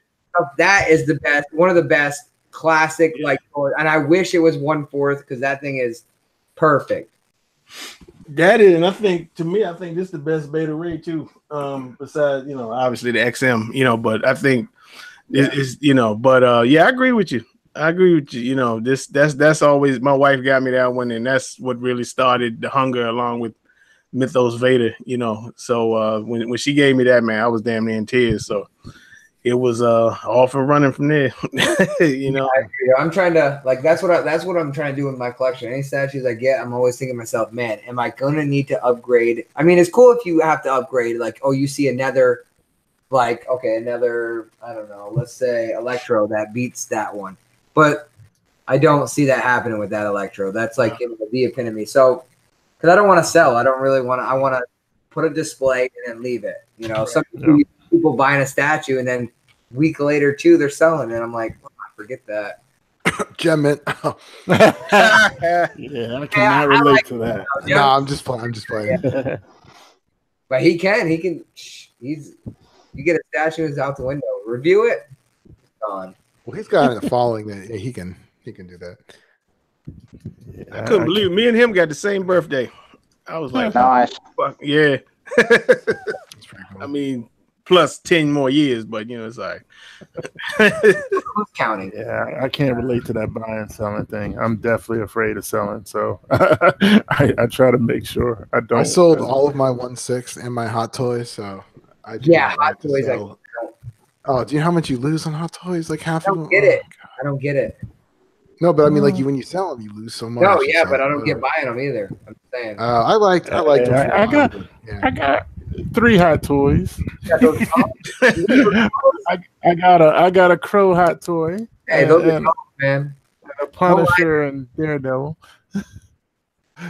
S4: that is the best, one of the best classic like Thor. And I wish it was 1/4 because that thing is perfect.
S1: That is, and I think this is the best Beta Ray too. Besides, obviously the XM, but I think it's yeah, I agree with you. That's always, my wife got me that one, and that's what really started the hunger along with Mythos Vader, So when she gave me that, man, I was damn near in tears. So it was off and running from there.
S4: I'm trying to that's what I'm trying to do with my collection. Any statues I get, I'm always thinking to myself, man, am I gonna need to upgrade? I mean, it's cool if you have to upgrade, like, oh, you see another, like, okay, another, I don't know, let's say Electro that beats that one. But I don't see that happening with that Electro. That's like the epitome. So because I don't want to sell. I don't really want to. I want to put a display and then leave it. Some people buying a statue and then a week later too, they're selling it. I'm like, forget that.
S2: Gem Mint.
S5: Yeah, I cannot relate to that.
S2: No, I'm just playing.
S4: Yeah. But he can. You get a statue, it's out the window. Review it. Gone.
S2: Well, he's got a following that he can do that.
S5: Yeah,
S1: I couldn't believe me and him got the same birthday. I was like,
S3: Nice.
S1: fuck, yeah.
S2: That's pretty cool.
S1: I mean, plus 10 more years, but it's like
S4: Who's counting?
S5: Yeah, I can't relate to that buying and selling thing. I'm definitely afraid of selling, so I try to make sure I don't.
S2: I sold all of my 1/6 and my Hot Toys, so I
S4: Hot Toys.
S2: Oh, do you know how much you lose on Hot Toys? Like half of them.
S4: I don't get it.
S2: No, but I mean, like when you sell them, you lose so much.
S4: No, yeah, but I don't get buying them either. I'm saying.
S2: I like.
S5: I got 3 Hot Toys. I got a Crow Hot Toy.
S4: Hey, those are dope, man.
S5: And a Punisher and Daredevil.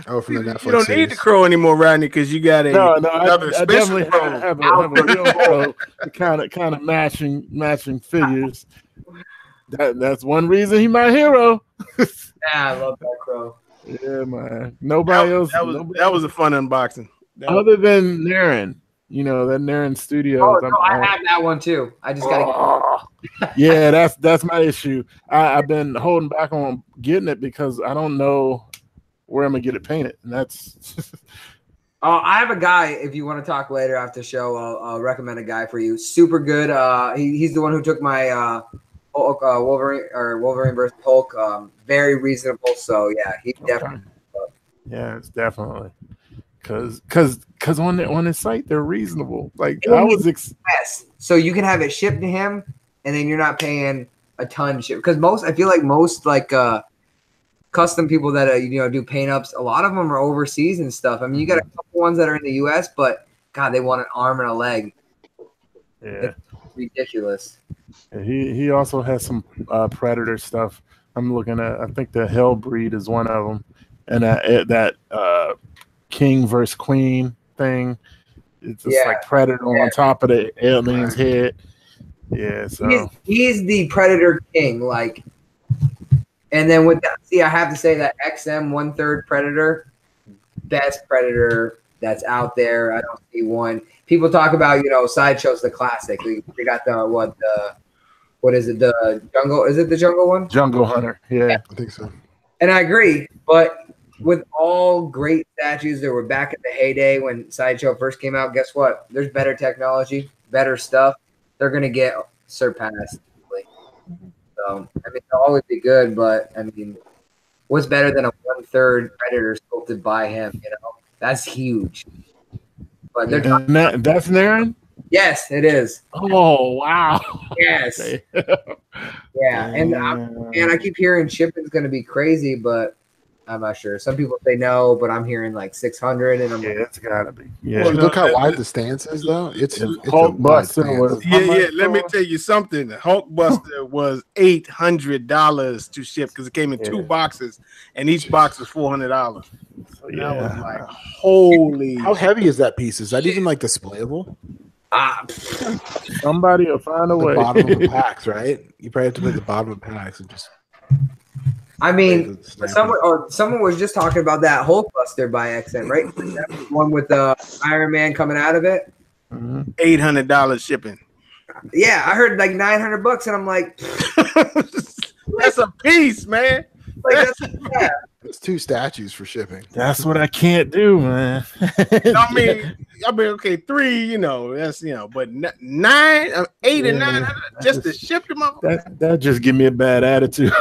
S2: Oh, from the Netflix.
S1: You don't
S2: series.
S1: need the Crow anymore, Rodney, because you got another
S5: I
S1: special
S5: definitely
S1: Crow.
S5: have a real Crow, kind of matching figures. That's one reason he my hero.
S4: Yeah, I love that Crow.
S5: Yeah, man. Nobody else.
S1: That was a fun unboxing.
S5: Other than Naren, that Naren Studios.
S4: Oh, no, I have that one too. I just gotta get it.
S5: Yeah, that's my issue. I've been holding back on getting it because I don't know where I'm gonna get it painted, and that's.
S4: I have a guy. If you want to talk later after the show, I'll recommend a guy for you. Super good. He's the one who took my Hulk, Wolverine versus Hulk. Very reasonable. So yeah, he definitely.
S5: Yeah, it's definitely. Because on the site they're reasonable. Like I was
S4: yes, so you can have it shipped to him, and then you're not paying a ton ship. Because I feel like most like custom people that do paint ups, a lot of them are overseas and stuff. I mean, you got a couple ones that are in the U.S., but God, they want an arm and a leg.
S5: Yeah,
S4: it's ridiculous.
S5: He also has some Predator stuff. I'm looking at. I think the Hellbreed is one of them, and that King versus Queen thing. It's just like Predator on top of the alien's head. Yeah, so
S4: he's the Predator King, like. And then with that, I have to say that XM 1/3 Predator, best Predator that's out there. I don't see one. People talk about Sideshow's the classic. We got what is it? The Jungle? Is it the Jungle one?
S5: Jungle Hunter. Yeah,
S2: I think so.
S4: And I agree, but with all great statues that were back in the heyday when Sideshow first came out, guess what? There's better technology, better stuff. They're gonna get surpassed. So I mean, they'll always be good, but I mean, what's better than a 1/3 Predator sculpted by him? That's huge. But they're
S5: that's Naren?
S4: Yes, it is.
S5: Oh wow!
S4: Yes. Yeah, and I keep hearing shipping's going to be crazy, but I'm not sure. Some people say no, but I'm hearing like 600, and I'm like,
S5: it's gotta be. Yeah,
S2: well, look how wide the stance is, though. It's
S5: Hulkbuster was.
S1: Yeah. Let me tell you something. Hulkbuster was $800 to ship because it came in 2 boxes, and each box was $400. So that was like, holy!
S2: How heavy is that piece? Is that even like displayable?
S5: Somebody will find a way.
S2: Bottom of the packs, right? You probably have to put the bottom of the packs and just.
S4: I mean, someone was just talking about that Hulkbuster by XM, right? That was one with the Iron Man coming out of it.
S1: $800 shipping.
S4: Yeah, I heard like $900, and I'm like,
S1: that's a piece, man.
S4: Like
S2: it's 2 statues for shipping.
S5: That's what I can't do, man.
S1: I mean, okay, 3, that's but 9, 8, and 9 just to ship them up.
S5: That just give me a bad attitude.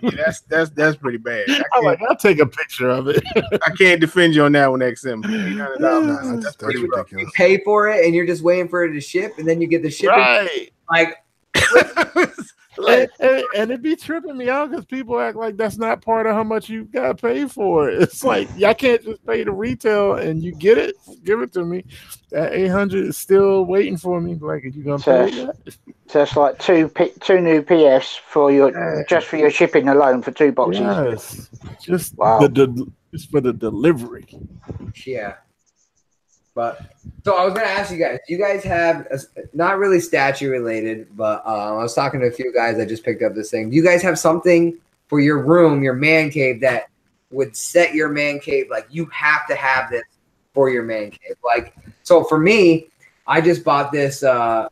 S1: Yeah, that's pretty bad.
S5: I'll take a picture of it.
S1: I can't defend you on that one, XM. $800. That's pretty
S2: ridiculous.
S4: You pay for it, and you're just waiting for it to ship, and then you get the shipping.
S5: Right.
S4: Like.
S5: And it be tripping me out because people act like that's not part of how much you gotta pay for it. It's like I can't just pay the retail and you get it, give it to me. That 800 is still waiting for me. Like, are you gonna pay that?
S3: So it's like two new PS for just for your shipping alone for 2 boxes.
S5: Yes, just just for the delivery.
S4: Yeah. But so I was going to ask you guys, do you guys have not really statue related, but I was talking to a few guys that just picked up this thing. Do you guys have something for your room, your man cave that would set your man cave? Like you have to have this for your man cave. Like, so for me, I just bought this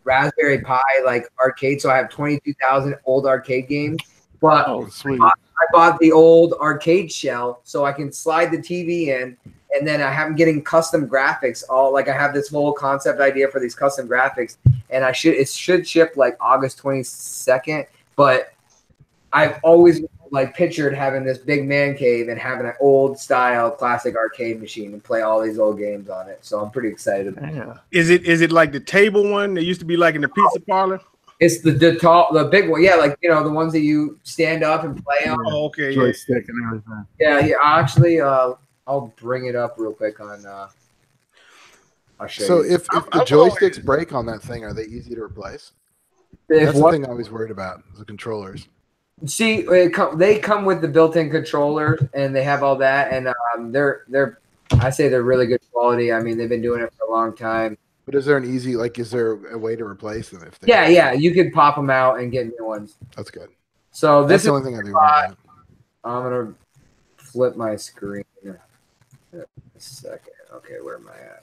S4: Raspberry Pi like arcade. So I have 22,000 old arcade games, but
S5: sweet.
S4: I bought the old arcade shell so I can slide the TV in. And then I have getting custom graphics. I have this whole concept idea for these custom graphics, and it should ship like August 22nd. But I've always like pictured having this big man cave and having an old style classic arcade machine and play all these old games on it. So I'm pretty excited.
S5: Yeah.
S1: Is it like the table one that used to be like in the pizza parlor?
S4: It's the big one, yeah, like the ones that you stand up and play on.
S1: Oh, okay,
S5: joystick and everything.
S4: Yeah. Actually, I'll bring it up real quick on. I'll show you.
S2: So if the joysticks break on that thing, are they easy to replace? That's the thing I was worried about, the controllers.
S4: See, they come with the built-in controller, and they have all that, and they're I say they're really good quality. I mean, they've been doing it for a long time.
S2: But is there is there a way to replace them?
S4: Yeah, you could pop them out and get new ones.
S2: That's good.
S4: So
S2: that's the only thing I do. I'm
S4: gonna flip my screen. A second. Okay, where am I at?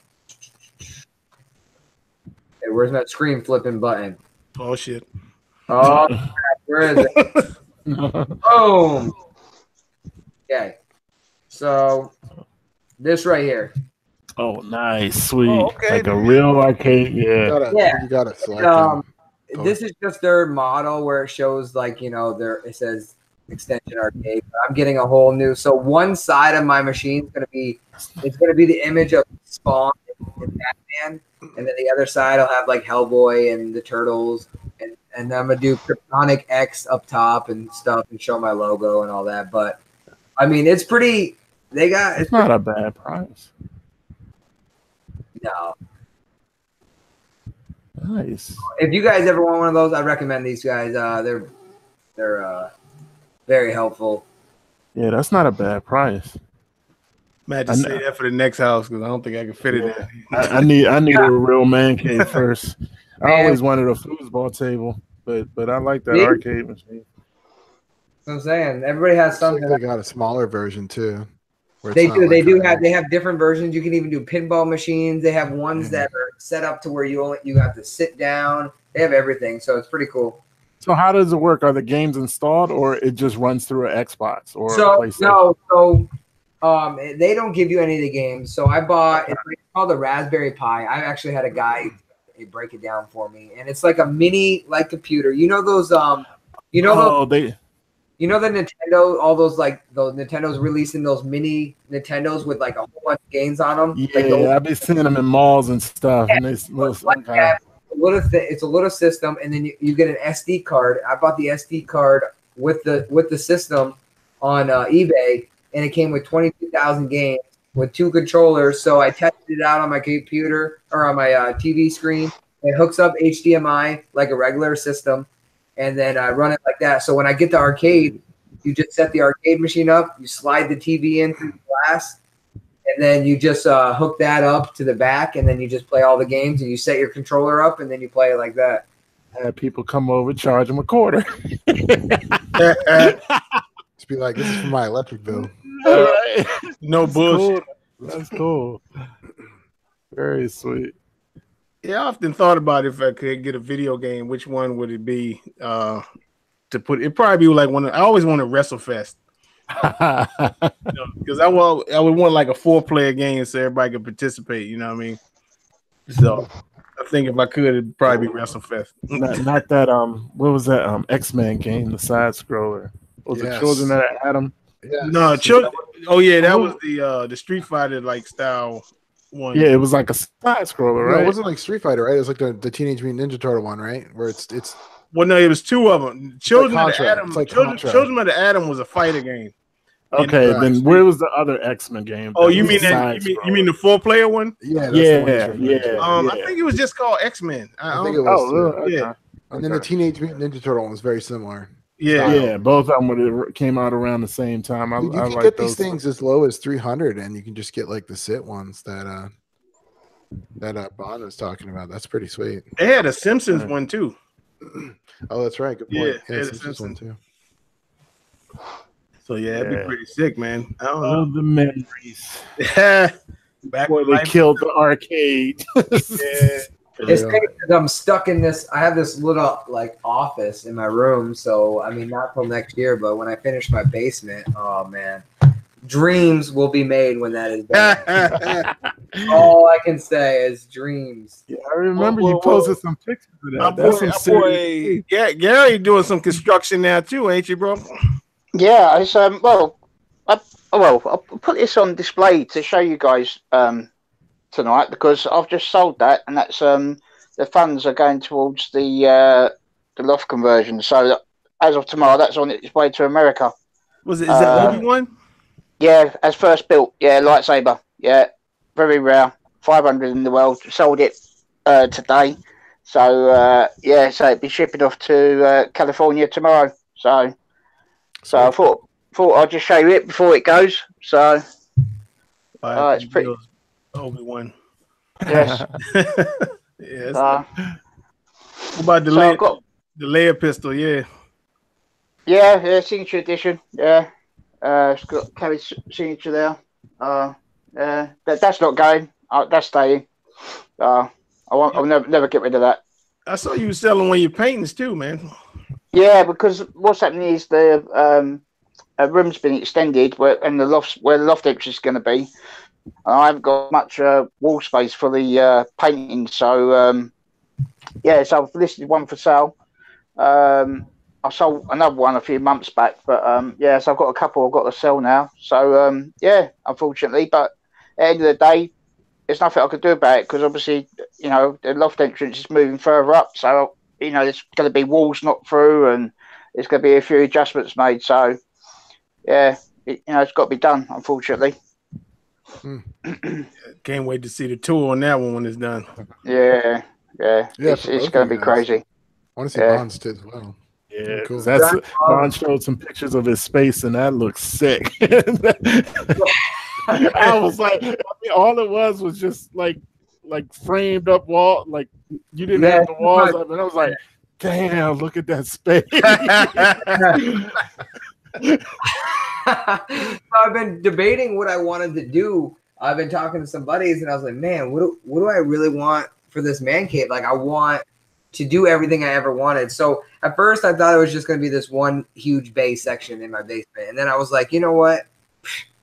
S4: Hey, where's that screen flipping button?
S1: Oh shit.
S4: Oh, where is it? Boom. Okay. So this right here.
S5: Oh, nice, sweet.
S1: Oh, okay.
S5: Like a real arcade. Yeah.
S2: You gotta select them.
S4: This is just their model where it shows like it says extension arcade. But I'm getting a whole new. So one side of my machine is going to be the image of Spawn and Batman, and then the other side will have like Hellboy and the Turtles, and I'm gonna do Kryptonic X up top and stuff, and show my logo and all that. But I mean, it's pretty.
S5: It's not a bad price.
S4: No.
S5: Nice.
S4: If you guys ever want one of those, I recommend these guys. They're very helpful.
S5: Yeah, that's not a bad price.
S1: Matt, just say that for the next house because I don't think I can fit it in.
S5: I need a real man cave first. I always wanted a foosball table, but I like that arcade machine.
S4: That's what I'm saying. Everybody has something.
S2: They got a smaller version too.
S4: They have different versions. You can even do pinball machines. They have ones that are set up to where you have to sit down. They have everything, so it's pretty cool.
S5: So how does it work? Are the games installed, or it just runs through an Xbox or a PlayStation?
S4: No, they don't give you any of the games. So I bought it's called the Raspberry Pi. I actually had a guy break it down for me, and it's like a mini computer. You know those You know the Nintendo, all those those Nintendos releasing those mini Nintendos with like a whole bunch of games on them.
S5: Yeah, I've been seeing them in malls and stuff.
S4: Yeah,
S5: and
S4: it's a little system, and then you get an SD card. I bought the SD card with the system on eBay, and it came with 22,000 games with 2 controllers. So I tested it out on my computer or on my TV screen. It hooks up HDMI like a regular system. And then I run it like that. So when I get to arcade, you just set the arcade machine up, you slide the TV in through the glass, and then you just hook that up to the back, and then you just play all the games, and you set your controller up, and then you play it like that.
S5: Have people come over, charge them a quarter.
S2: Just be like, this is for my electric bill.
S1: No bullshit.
S5: Cool. That's cool. Very sweet.
S1: Yeah, I often thought about if I could get a video game, which one would it be to put? It'd probably be like I always wanted WrestleFest. Because I would want like a 4-player game so everybody could participate. You know what I mean? So I think if I could, it'd probably be WrestleFest.
S5: not that what was that X-Men game, the side scroller? Was it Children of Adam?
S2: Yes.
S1: No, children. Oh yeah, that was the Street Fighter style one.
S5: Yeah, it was like a side scroller, right?
S2: No, it wasn't like Street Fighter, right? It was like the Teenage Mutant Ninja Turtle one, right? Where it's
S1: well, no, it was 2 of them. Children of the Atom.
S2: Children
S1: of the Atom was a fighter game.
S5: Okay, then where was the other X-Men game?
S1: Oh, you mean the 4-player one?
S2: Yeah.
S1: I think it was just called X-Men.
S2: I think it was.
S5: Really?
S1: Yeah.
S2: And then the Teenage Mutant Ninja Turtle one was very similar.
S5: Yeah, both of them came out around the same time.
S2: You can get these things as low as 300, and you can just get like the sit ones that Bond was talking about. That's pretty sweet.
S1: They had a Simpsons one too.
S2: Oh, that's right. Good point.
S1: Yeah,
S2: Simpsons one too.
S1: So yeah, it'd be pretty sick, man. I don't
S5: know
S1: the
S5: memories.
S1: Back
S5: when they killed the arcade.
S1: Yeah.
S4: It's crazy because I'm stuck in this. I have this little office in my room. So I mean, not till next year, but when I finish my basement, oh man, dreams will be made when that is done. All I can say is dreams.
S5: Yeah, I remember you posted some pictures of that.
S1: Gary doing some construction now too, ain't you, bro?
S3: Yeah, it's I'll put this on display to show you guys tonight because I've just sold that, and that's the funds are going towards the loft conversion. So as of tomorrow, that's on its way to America.
S1: Is that Obi-Wan?
S3: Yeah, as first built. Yeah, lightsaber. Yeah, very rare. 500 in the world. Sold it today. So so it'd be shipping off to California tomorrow. So I thought I'd just show you it before it goes. So it's pretty.
S1: Obi-Wan.
S3: Yes.
S1: Yes. What about the layer pistol? Yeah.
S3: Yeah, signature edition. Yeah. It's got Carrie's signature there. That's not going. That's staying. I'll never get rid of that.
S1: I saw you selling one of your paintings too, man.
S3: Yeah, because what's happening is the room's been extended where the loft entrance is going to be. I haven't got much wall space for the painting, so so I've listed one for sale. I sold another one a few months back, but yeah, so I've got a couple I've got to sell now. So yeah, unfortunately, but at the end of the day, there's nothing I could do about it because obviously, the loft entrance is moving further up, so there's going to be walls knocked through, and there's going to be a few adjustments made. So yeah, it's got to be done, unfortunately.
S1: Can't wait to see the tour on that one when it's done.
S3: Yeah. It's going to be crazy.
S2: I want to see Bonds too as well.
S5: Yeah,
S2: cool.
S5: Bond showed some pictures of his space, and that looks sick. I was like, all it was just like framed up wall, like you didn't have the walls up, and I was like, damn, look at that space.
S4: So I've been debating what I wanted to do. I've been talking to some buddies, and I was like, man, what do I really want for this man cave? Like, I want to do everything I ever wanted. So at first I thought it was just going to be this one huge bay section in my basement. And then I was like, you know what?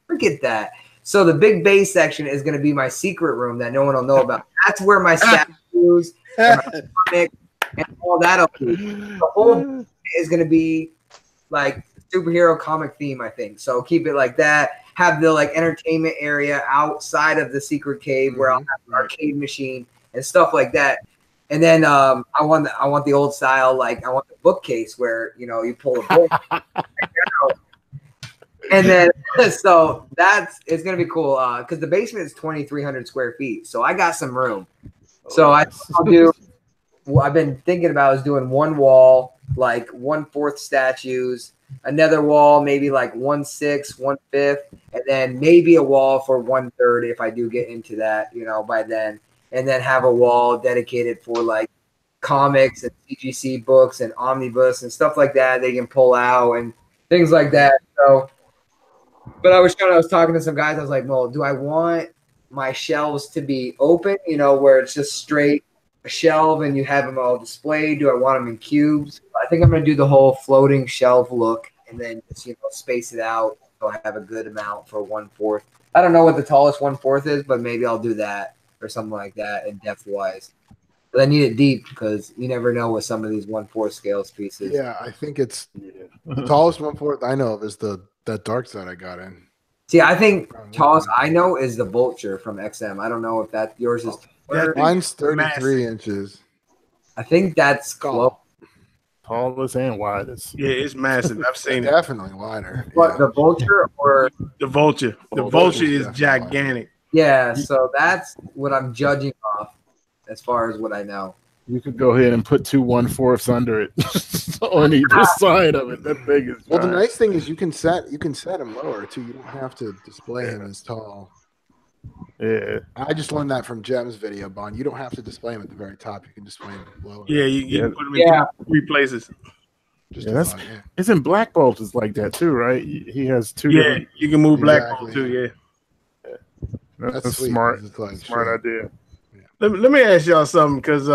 S4: Forget that. So the big bay section is going to be my secret room that no one will know about. That's where my statues and my comic and all that'll be. The whole is going to be like superhero comic theme, I think. So keep it like that. Have the like entertainment area outside of the secret cave where I'll have an arcade machine and stuff like that. And then I want the old style, like I want the bookcase where you pull a book. And then so it's gonna be cool because the basement is 2,300 square feet, so I got some room. So I'll do. What I've been thinking about is doing one wall like 1/4 statues, another wall maybe like 1/6, 1/5, and then maybe a wall for 1/3 if I do get into that, by then. And then have a wall dedicated for like comics and CGC books and omnibus and stuff like that they can pull out and things like that. So, but I was talking to some guys. I was like, well, do I want my shelves to be open, where it's just straight a shelf and you have them all displayed? Do I want them in cubes? I think I'm going to do the whole floating shelf look and then just, space it out so I have a good amount for 1/4. I don't know what the tallest 1/4 is, but maybe I'll do that. Or something like that in depth wise. But I need it deep because you never know with some of these 1/4 scales pieces.
S2: Yeah, I think it's the tallest 1/4 I know of is that dark side I got in.
S4: See, I think tallest I know is the Vulture from XM. I don't know if that yours is.
S2: Mine's 33 inches.
S4: I think that's close.
S5: Tallest and widest.
S1: Yeah, it's massive. I've seen it.
S2: Definitely wider.
S4: What, the Vulture or
S1: the Vulture? The Vulture is gigantic.
S4: Yeah, so that's what I'm judging off as far as what I know.
S5: You could go ahead and put 2 1/4 under it on either side of it. That big is.
S2: Well, the nice thing is you can set him lower too. You don't have to display him as tall.
S5: Yeah,
S2: I just learned that from Jem's video, Bond. You don't have to display him at the very top. You can display him lower.
S1: Yeah, you can put him in 3 places.
S2: Just
S5: Isn't Black Bolt is like that too, right? He has 2.
S1: Yeah, you can move Black Bolt too. Yeah.
S5: That's
S2: sweet,
S5: smart.
S2: like
S5: Smart idea.
S1: Let me ask y'all something, because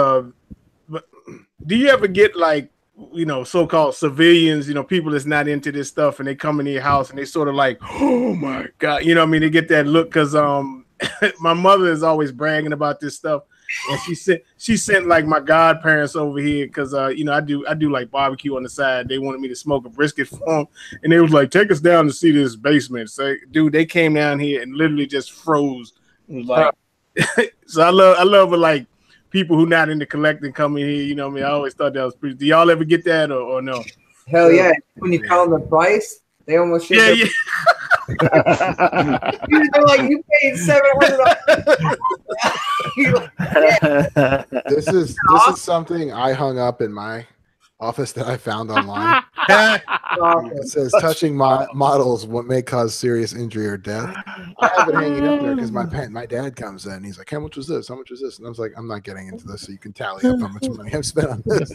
S1: do you ever get like so-called civilians, people that's not into this stuff, and they come into your house and they sort of like, oh my god, they get that look because my mother is always bragging about this stuff, and she sent like my godparents over here because I do like barbecue on the side. They wanted me to smoke a brisket for them, and they was like, take us down to see this basement. So dude, they came down here and literally just froze. It was like so I love like people who not into collecting coming here. I always thought that was pretty. Do y'all ever get that or no?
S4: Hell yeah! When you tell them the price, they almost shit.
S1: Yeah.
S4: They're like, you paid $700.
S2: This is something I hung up in my office that I found online. It says touching models what may cause serious injury or death. I have it hanging up there because my dad comes in. He's like, how much was this? How much was this? And I was like, I'm not getting into this, so you can tally up how much money I've spent on this.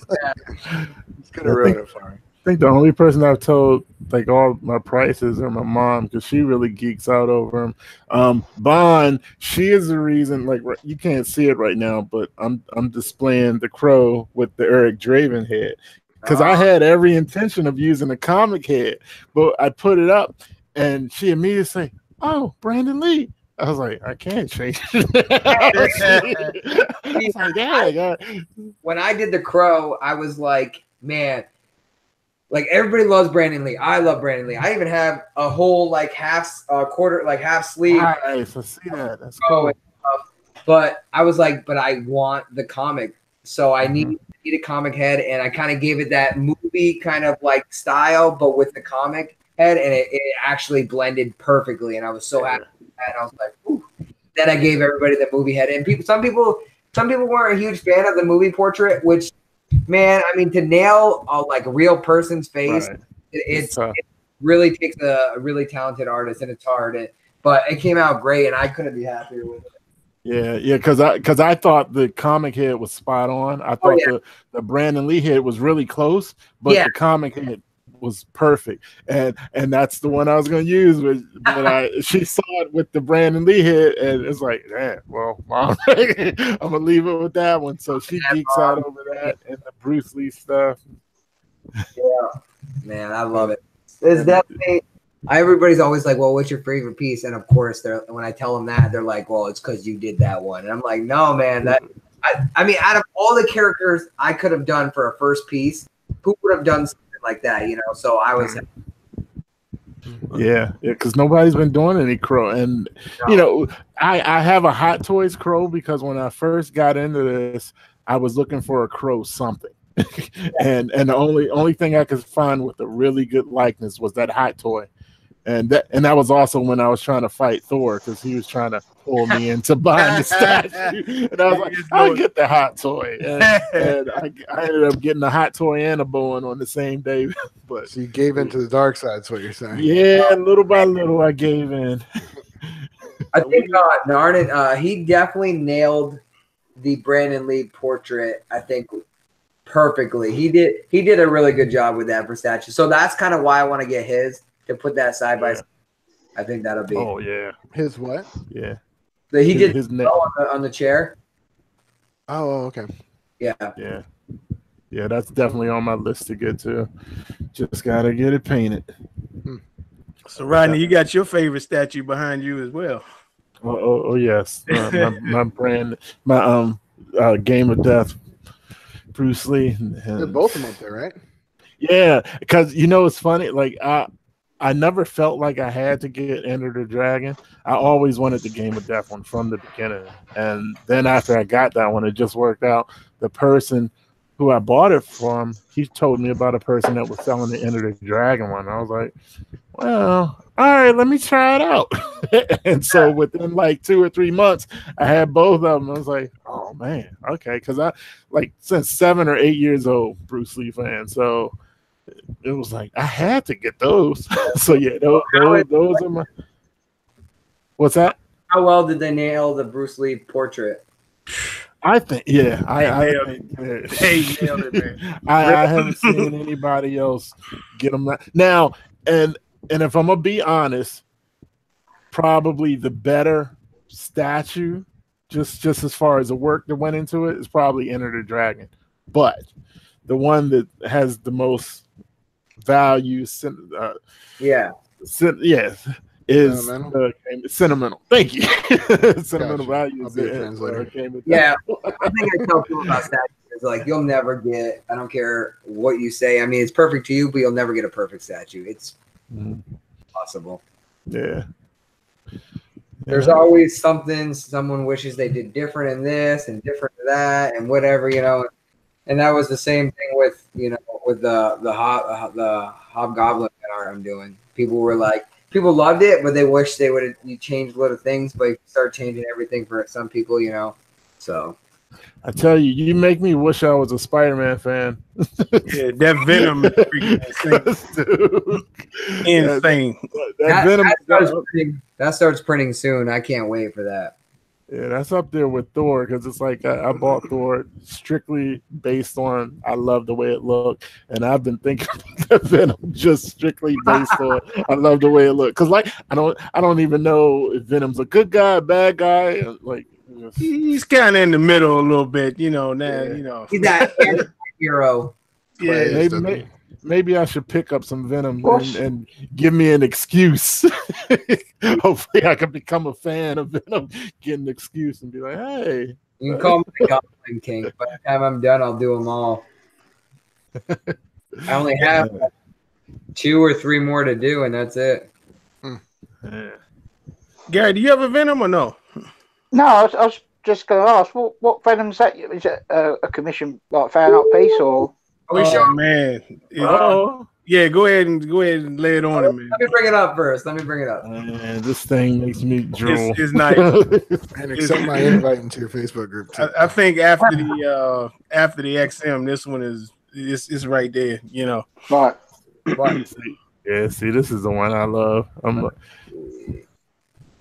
S2: It's gonna ruin it for me.
S5: I think the only person I've told like all my prices are my mom, because she really geeks out over them. Bond, she is the reason. Like, you can't see it right now, but I'm displaying the crow with the Eric Draven head, because I had every intention of using a comic head, but I put it up, and she immediately say, "Oh, Brandon Lee." I was like, I can't change it.
S4: When I did the crow, I was like, man, Like everybody loves Brandon Lee. I love Brandon Lee. I even have a whole like half sleeve.
S5: Nice. I see that. That's cool.
S4: But I was like, but I want the comic, so I need a comic head, and I kind of gave it that movie kind of like style, but with the comic head, and it actually blended perfectly, and I was so happy with that. And I was like, ooh. Then I gave everybody the movie head, and some people weren't a huge fan of the movie portrait, which, man, I mean, to nail a like real person's face, it really takes a really talented artist, and it's hard. But it came out great, and I couldn't be happier with it.
S5: Yeah, because I thought the comic head was spot on. I thought the Brandon Lee head was really close, but the comic head was perfect, and that's the one I was going to use. But she saw it with the Brandon Lee head, and it's like, well, Mom, I'm gonna leave it with that one. So she geeks out over that and the Bruce Lee stuff.
S4: Yeah, man, I love it. It's definitely. Everybody's always like, well, what's your favorite piece? And of course, when I tell them that, they're like, well, it's because you did that one. And I'm like, no, man. I mean, out of all the characters I could have done for a first piece, who would have done something like that? So I was.
S5: Yeah, because nobody's been doing any crow. And, I have a Hot Toys crow because when I first got into this, I was looking for a crow something. and the only thing I could find with a really good likeness was that Hot Toy. And that was also when I was trying to fight Thor because he was trying to pull me into buying the statue. And I was like, I'll get the Hot Toy. And I ended up getting the Hot Toy and a Bowen on the same day. But
S2: so you gave in to the dark side, is what you're saying.
S5: Yeah, little by little I gave in.
S4: I think Narnan, he definitely nailed the Brandon Lee portrait, I think, perfectly. He did a really good job with that for statue. So that's kind of why I want to get his. To put that side by side, I think that'll be.
S5: Oh yeah,
S2: his what?
S5: Yeah,
S4: he did his neck on the chair.
S2: Oh, okay.
S4: Yeah.
S5: That's definitely on my list to get to. Just gotta get it painted.
S1: So Rodney, you got your favorite statue behind you as well.
S5: Oh yes, my brand, my Game of Death, Bruce Lee.
S2: They're both of them up there, right?
S5: Yeah, because it's funny. Like I never felt like I had to get Enter the Dragon. I always wanted the Game of Death one from the beginning. And then after I got that one, it just worked out. The person who I bought it from, he told me about a person that was selling the Enter the Dragon one. I was like, well, all right, let me try it out. And so within like 2 or 3 months, I had both of them. I was like, oh, man, okay. Because I, since 7 or 8 years old, Bruce Lee fan. So it was like I had to get those. So yeah, those are my. What's that?
S4: How well did they nail the Bruce Lee portrait?
S5: I think, yeah, I nailed it, man. I haven't seen anybody else get them right now. And if I'm gonna be honest, probably the better statue, just as far as the work that went into it, is probably Enter the Dragon. But the one that has the most value, is
S2: Sentimental.
S5: Thank you. Sentimental value.
S4: Yeah, I think I tell people about statues. It's like you'll never get. I don't care what you say. I mean, it's perfect to you, but you'll never get a perfect statue. It's possible.
S5: Yeah.
S4: There's always something someone wishes they did different in this and different in that and whatever, And that was the same thing with with the Hobgoblin art I'm doing. People loved it, but they wish they would have changed little things. But you start changing everything for some people, So
S5: I tell you, you make me wish I was a Spider-Man fan.
S1: Yeah, that Venom is freaking insane.
S5: That
S4: Venom that starts printing soon. I can't wait for that.
S5: Yeah, that's up there with Thor because it's like I bought Thor strictly based on I love the way it looked, and I've been thinking about that Venom just strictly based on I love the way it looked. Because I don't even know if Venom's a good guy, a bad guy.
S1: He's kind of in the middle a little bit, now.
S4: He's that hero.
S5: Yeah, maybe I should pick up some Venom and give me an excuse. Hopefully I can become a fan of Venom, get an excuse and be like, hey.
S4: You can call me the Goblin King. By the time I'm done, I'll do them all. I only have 2 or 3 more to do, and that's it.
S5: Yeah.
S1: Gary, do you have a Venom or no?
S3: No, I was just going to ask, what Venom's that? Is it a commission like fan art piece or?
S4: Are we sure?
S1: Man.
S5: Oh,
S1: Yeah, go ahead and lay it on him, man.
S4: Let me bring it up first. Let me bring it up.
S5: man, this thing makes me drool.
S1: It's nice.
S2: And accept my invite into your Facebook group too.
S1: I think after the XM, this one is right there, you know.
S3: Right.
S5: Yeah, see, this is the one I love.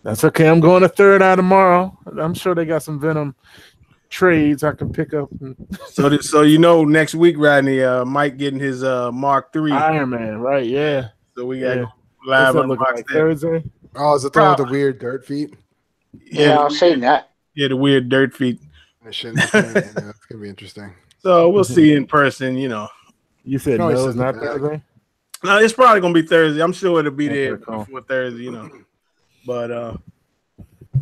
S5: That's okay. I'm going to Third Eye tomorrow. I'm sure they got some Venom trades I can pick up.
S1: So you know, next week, Rodney, Mike getting his Mark III
S5: Iron Man, right? Yeah.
S1: So we got
S5: Yeah.
S1: live
S5: What's that looking
S1: unbox
S5: like,
S1: that.
S5: Thursday?
S2: Oh, is it the one with the weird dirt feet?
S3: Yeah, I've seen that.
S1: Yeah, the weird dirt feet.
S2: It's gonna be interesting.
S1: So we'll see in person, you know.
S5: You said
S2: No, he
S5: no,
S2: said
S5: it's not
S2: the bag.
S5: Thursday?
S1: No, it's probably gonna be Thursday. I'm sure it'll be there
S5: Okay, cool.
S1: before Thursday, you know. But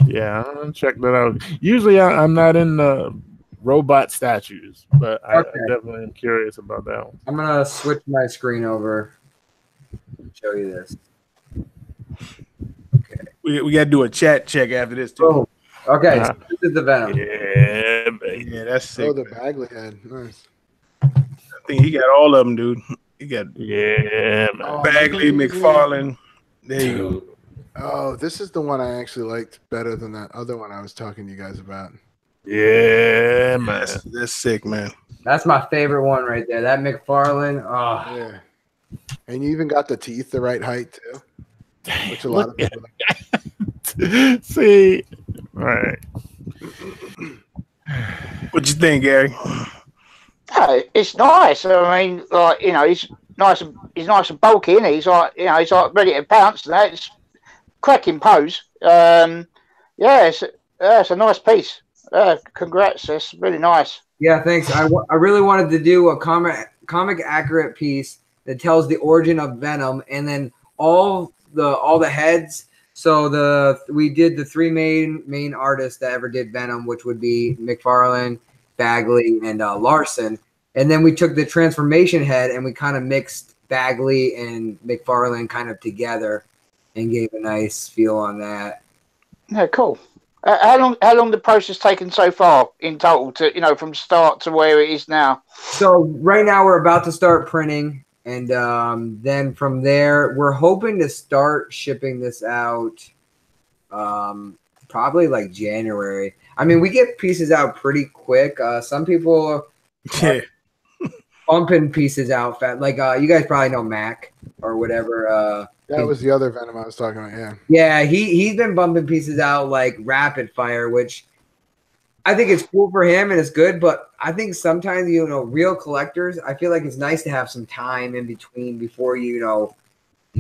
S5: Yeah, I'll check that out. Usually I'm not in the robot statues, but I definitely am curious about that one.
S4: I'm gonna switch my screen over and show you this.
S1: we gotta do a chat check after this too.
S4: Oh, okay. So this is the Venom.
S5: Yeah, baby.
S1: Yeah, that's sick.
S2: Oh, the
S1: man.
S2: Bagley head. Nice.
S1: I think he got all of them, dude. He got
S5: Yeah, man.
S2: Oh,
S1: Bagley, McFarlane. There you go.
S2: Oh, this is the one I actually liked better than that other one I was talking to you guys about.
S5: Yeah, man.
S1: That's sick, man.
S4: That's my favorite one right there. That McFarlane. Oh,
S2: Yeah. And you even got the teeth the right height too. Which a lot of people like.
S5: See, all right.
S1: What you think, Gary?
S3: Yeah, it's nice. I mean, like, you know, he's nice and bulky, and he's like ready to pounce. And that's cracking pose. It's a nice piece. Congrats, it's really nice.
S4: yeah. Thanks. I really wanted to do a comic accurate piece that tells the origin of Venom, and then all the heads. So we did the 3 main artists that ever did Venom, which would be McFarlane, Bagley, and Larson. And then we took the transformation head and we kind of mixed Bagley and McFarlane kind of together and gave a nice feel on that.
S3: Yeah, cool. How long the process taken so far in total to from start to where it is now?
S4: So right now we're about to start printing, and then from there we're hoping to start shipping this out probably like January. I mean, we get pieces out pretty quick. Some people are bumping pieces out fast. Like you guys probably know Mac or whatever.
S2: That was the other Venom I was talking about, yeah.
S4: Yeah, he's been bumping pieces out like rapid fire, which I think it's cool for him and it's good, but I think sometimes, real collectors, I feel like it's nice to have some time in between before you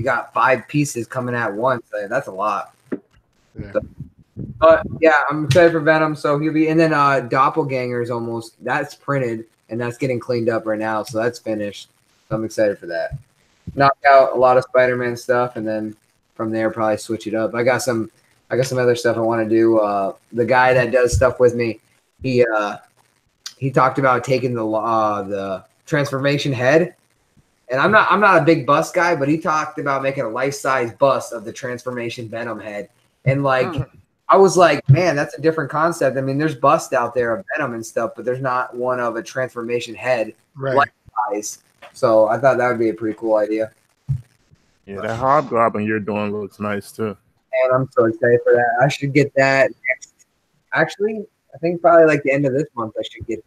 S4: got 5 pieces coming at once. That's a lot.
S2: Yeah.
S4: So, but yeah, I'm excited for Venom, so he'll be, and then Doppelganger's that's printed and that's getting cleaned up right now, so that's finished. So I'm excited for that. Knock out a lot of Spider-Man stuff, and then from there probably switch it up. I got some other stuff I want to do. The guy that does stuff with me, he talked about taking the transformation head, and I'm not a big bust guy, but he talked about making a life-size bust of the transformation Venom head, and I was like, man, that's a different concept. I mean, there's busts out there of Venom and stuff, but there's not one of a transformation head life-size. So I thought that would be a pretty cool idea.
S5: Yeah, that Hobgoblin you're doing looks nice too.
S4: And I'm so excited for that. I should get that next. Actually, I think probably like the end of this month I should get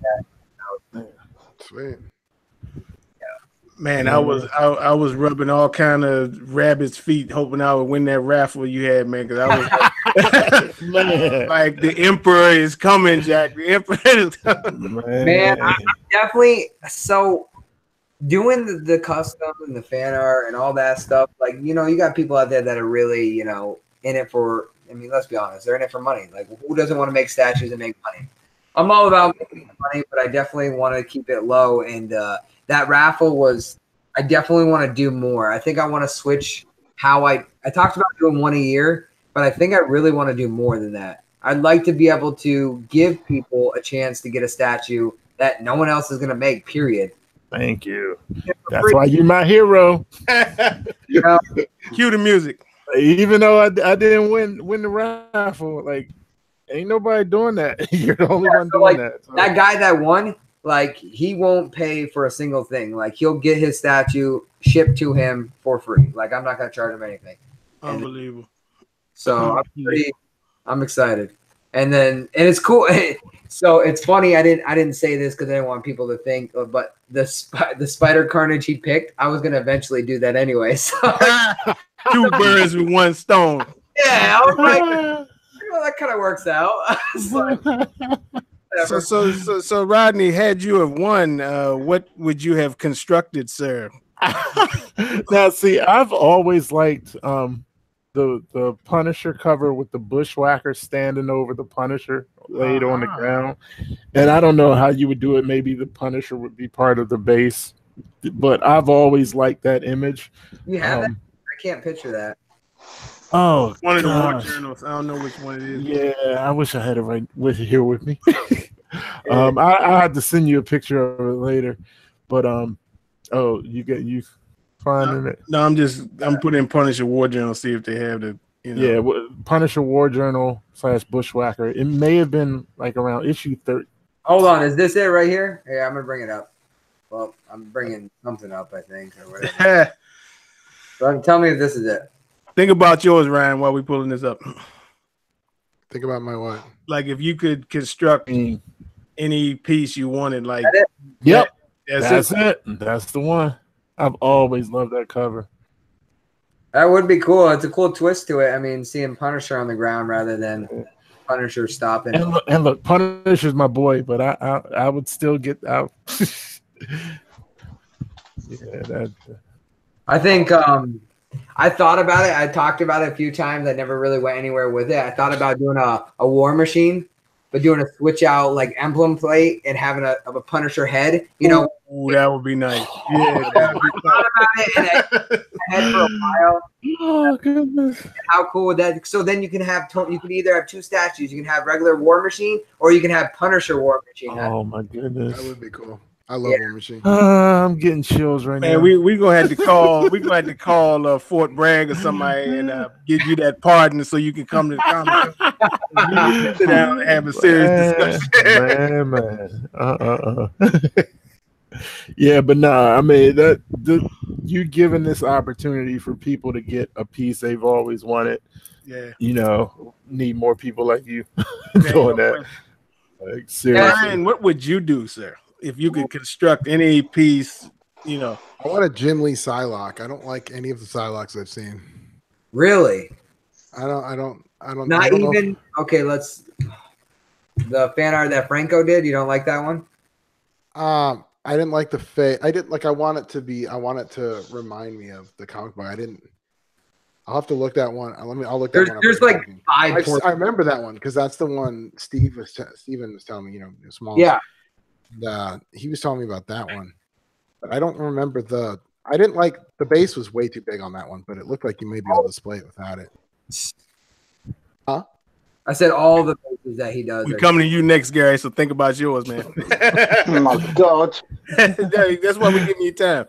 S4: that.
S2: Sweet.
S1: Man, I was rubbing all kind of rabbits' feet, hoping I would win that raffle you had, man. Because I was like, the Emperor is coming, Jack. The Emperor is coming.
S4: Man, I'm definitely so doing the custom and the fan art and all that stuff. Like, you got people out there that are really, in it for. I mean, let's be honest, they're in it for money. Like, who doesn't want to make statues and make money? I'm all about making money, but I definitely want to keep it low. And that raffle I definitely want to do more. I think I want to switch how I talked about doing one a year, but I think I really want to do more than that. I'd like to be able to give people a chance to get a statue that no one else is going to make, period.
S5: Thank you. That's why you're my hero.
S4: Yeah.
S1: Cue the music.
S5: Even though I didn't win the raffle, like ain't nobody doing that. You're the only one doing
S4: like,
S5: that. So.
S4: That guy that won, like he won't pay for a single thing. Like he'll get his statue shipped to him for free. Like I'm not gonna charge him anything.
S1: Unbelievable.
S4: So I'm excited. And it's cool. So it's funny. I didn't say this because I didn't want people to think. But the Spider Carnage he picked, I was gonna eventually do that anyway. So
S1: 2 birds with 1 stone.
S4: yeah, I was like, well, that kind of works out.
S1: So Rodney, had you have won, what would you have constructed, sir?
S5: Now, see, I've always liked the Punisher cover with the Bushwhacker standing over the Punisher laid on the ground. And I don't know how you would do it. Maybe the Punisher would be part of the base, but I've always liked that image.
S4: You have that? I can't picture that.
S5: Oh,
S1: one of the war journals. I don't know which one it is.
S5: Yeah, I wish I had it right here with me. I had to send you a picture of it later, but you finding it?
S1: No, I'm putting in Punisher War Journal, see if they have the
S5: Yeah, Punisher War Journal / Bushwhacker. It may have been like around issue 30.
S4: Hold on, is this it right here? Yeah, I'm gonna bring it up. Well, I'm bringing something up, I think, or whatever. So tell me if this is it.
S1: Think about yours, Ryan, while we pulling this up.
S2: Think about my what?
S1: Like if you could construct any piece you wanted, like
S5: yep, that's it. That's the one. I've always loved that cover.
S4: That would be cool. It's a cool twist to it. I mean, seeing Punisher on the ground rather than Punisher stopping.
S5: And look, Punisher's my boy, but I would still get out.
S4: I think I thought about it. I talked about it a few times. I never really went anywhere with it. I thought about doing a war machine, but doing a switch out like emblem plate and having a Punisher head. You know,
S1: ooh, that would be nice. Yeah,
S4: I thought about it and I had for a while.
S5: Oh goodness!
S4: How cool would that? So then you can either have 2 statues. You can have regular War Machine, or you can have Punisher War Machine.
S5: Oh my goodness,
S2: that would be cool. I love War Machine.
S5: I'm getting chills right now.
S1: Man, we gonna have to call Fort Bragg or somebody and give you that pardon so you can come to the comic. Sit down and have a serious discussion.
S5: Man. Yeah, but I mean you giving this opportunity for people to get a piece they've always wanted.
S1: Yeah,
S5: need more people like you doing that. Like, seriously.
S1: Ryan, what would you do, sir, if you could construct any piece? I
S2: want a Jim Lee Psylocke. I don't like any of the Psylocks I've seen.
S4: Really?
S2: I don't.
S4: Not even. Okay, let's. The fan art that Franco did. You don't like that one?
S2: I didn't like the face. I didn't like. I want it to remind me of the comic book. I didn't. I'll have to look that one. I'll look that one up.
S4: There's like 5.
S2: I remember that one because that's the one Steven was telling me. Small.
S4: Yeah.
S2: He was telling me about that one, but I don't remember I didn't like the base was way too big on that one, but it looked like you may be able to display it without it. Huh?
S4: I said all the faces that he does.
S1: We're coming to you next, Gary. So think about yours, man.
S3: Oh my God.
S1: That's why we're giving you time.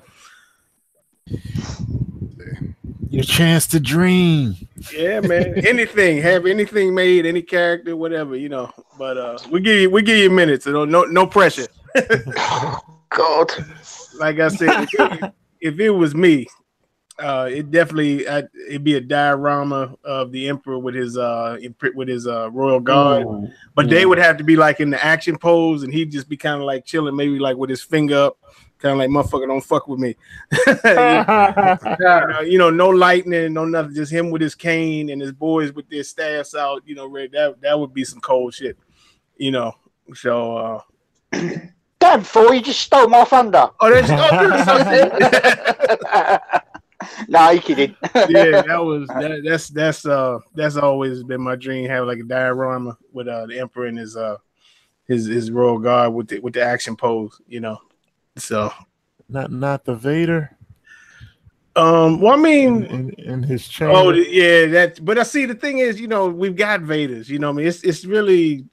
S5: Your chance to dream.
S1: Yeah, man. Have anything made, any character, whatever, But we give you minutes. So no pressure.
S3: God.
S1: Like I said, if it was me, it definitely it'd be a diorama of the Emperor with his royal guard.
S5: Ooh.
S1: But they would have to be like in the action pose, and he'd just be kind of like chilling, maybe like with his finger up. Kind of like, motherfucker, don't fuck with me. No lightning, no nothing. Just him with his cane and his boys with their staffs out. That would be some cold shit. So.
S3: Damn fool! You just stole my thunder.
S1: Oh, that's
S3: No, you kidding?
S1: Yeah, that's always been my dream. Have like a diorama with the Emperor and his royal guard with the action pose. So
S5: not the Vader.
S1: Well, I mean,
S5: in his
S1: But
S5: chamber.
S1: I see the thing is, we've got Vaders. It's really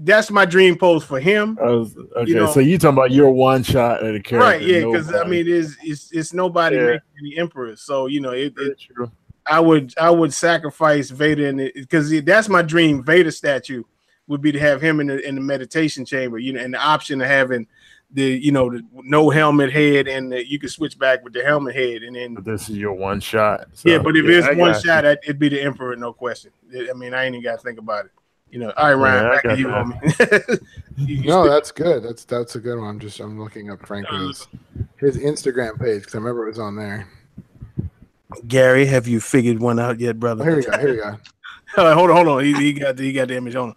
S1: that's my dream pose for him.
S5: Okay, so you talking about your one shot at a character,
S1: right? Yeah, because I mean, it's nobody making any emperors, so
S5: true.
S1: I would sacrifice Vader because that's my dream. Vader statue would be to have him in the meditation chamber, and the option of having the no helmet head, and you can switch back with the helmet head, and then.
S5: But this is your one shot. So,
S1: yeah, but if it's one shot, it'd be the Emperor, no question. I mean, I ain't even got to think about it. All right, Ryan, back to you, homie.
S2: No, that's good. That's a good one. I'm looking up Franco's his Instagram page because I remember it was on there.
S1: Gary, have you figured one out yet, brother?
S2: Here we go.
S1: All right, hold on. He got the image on.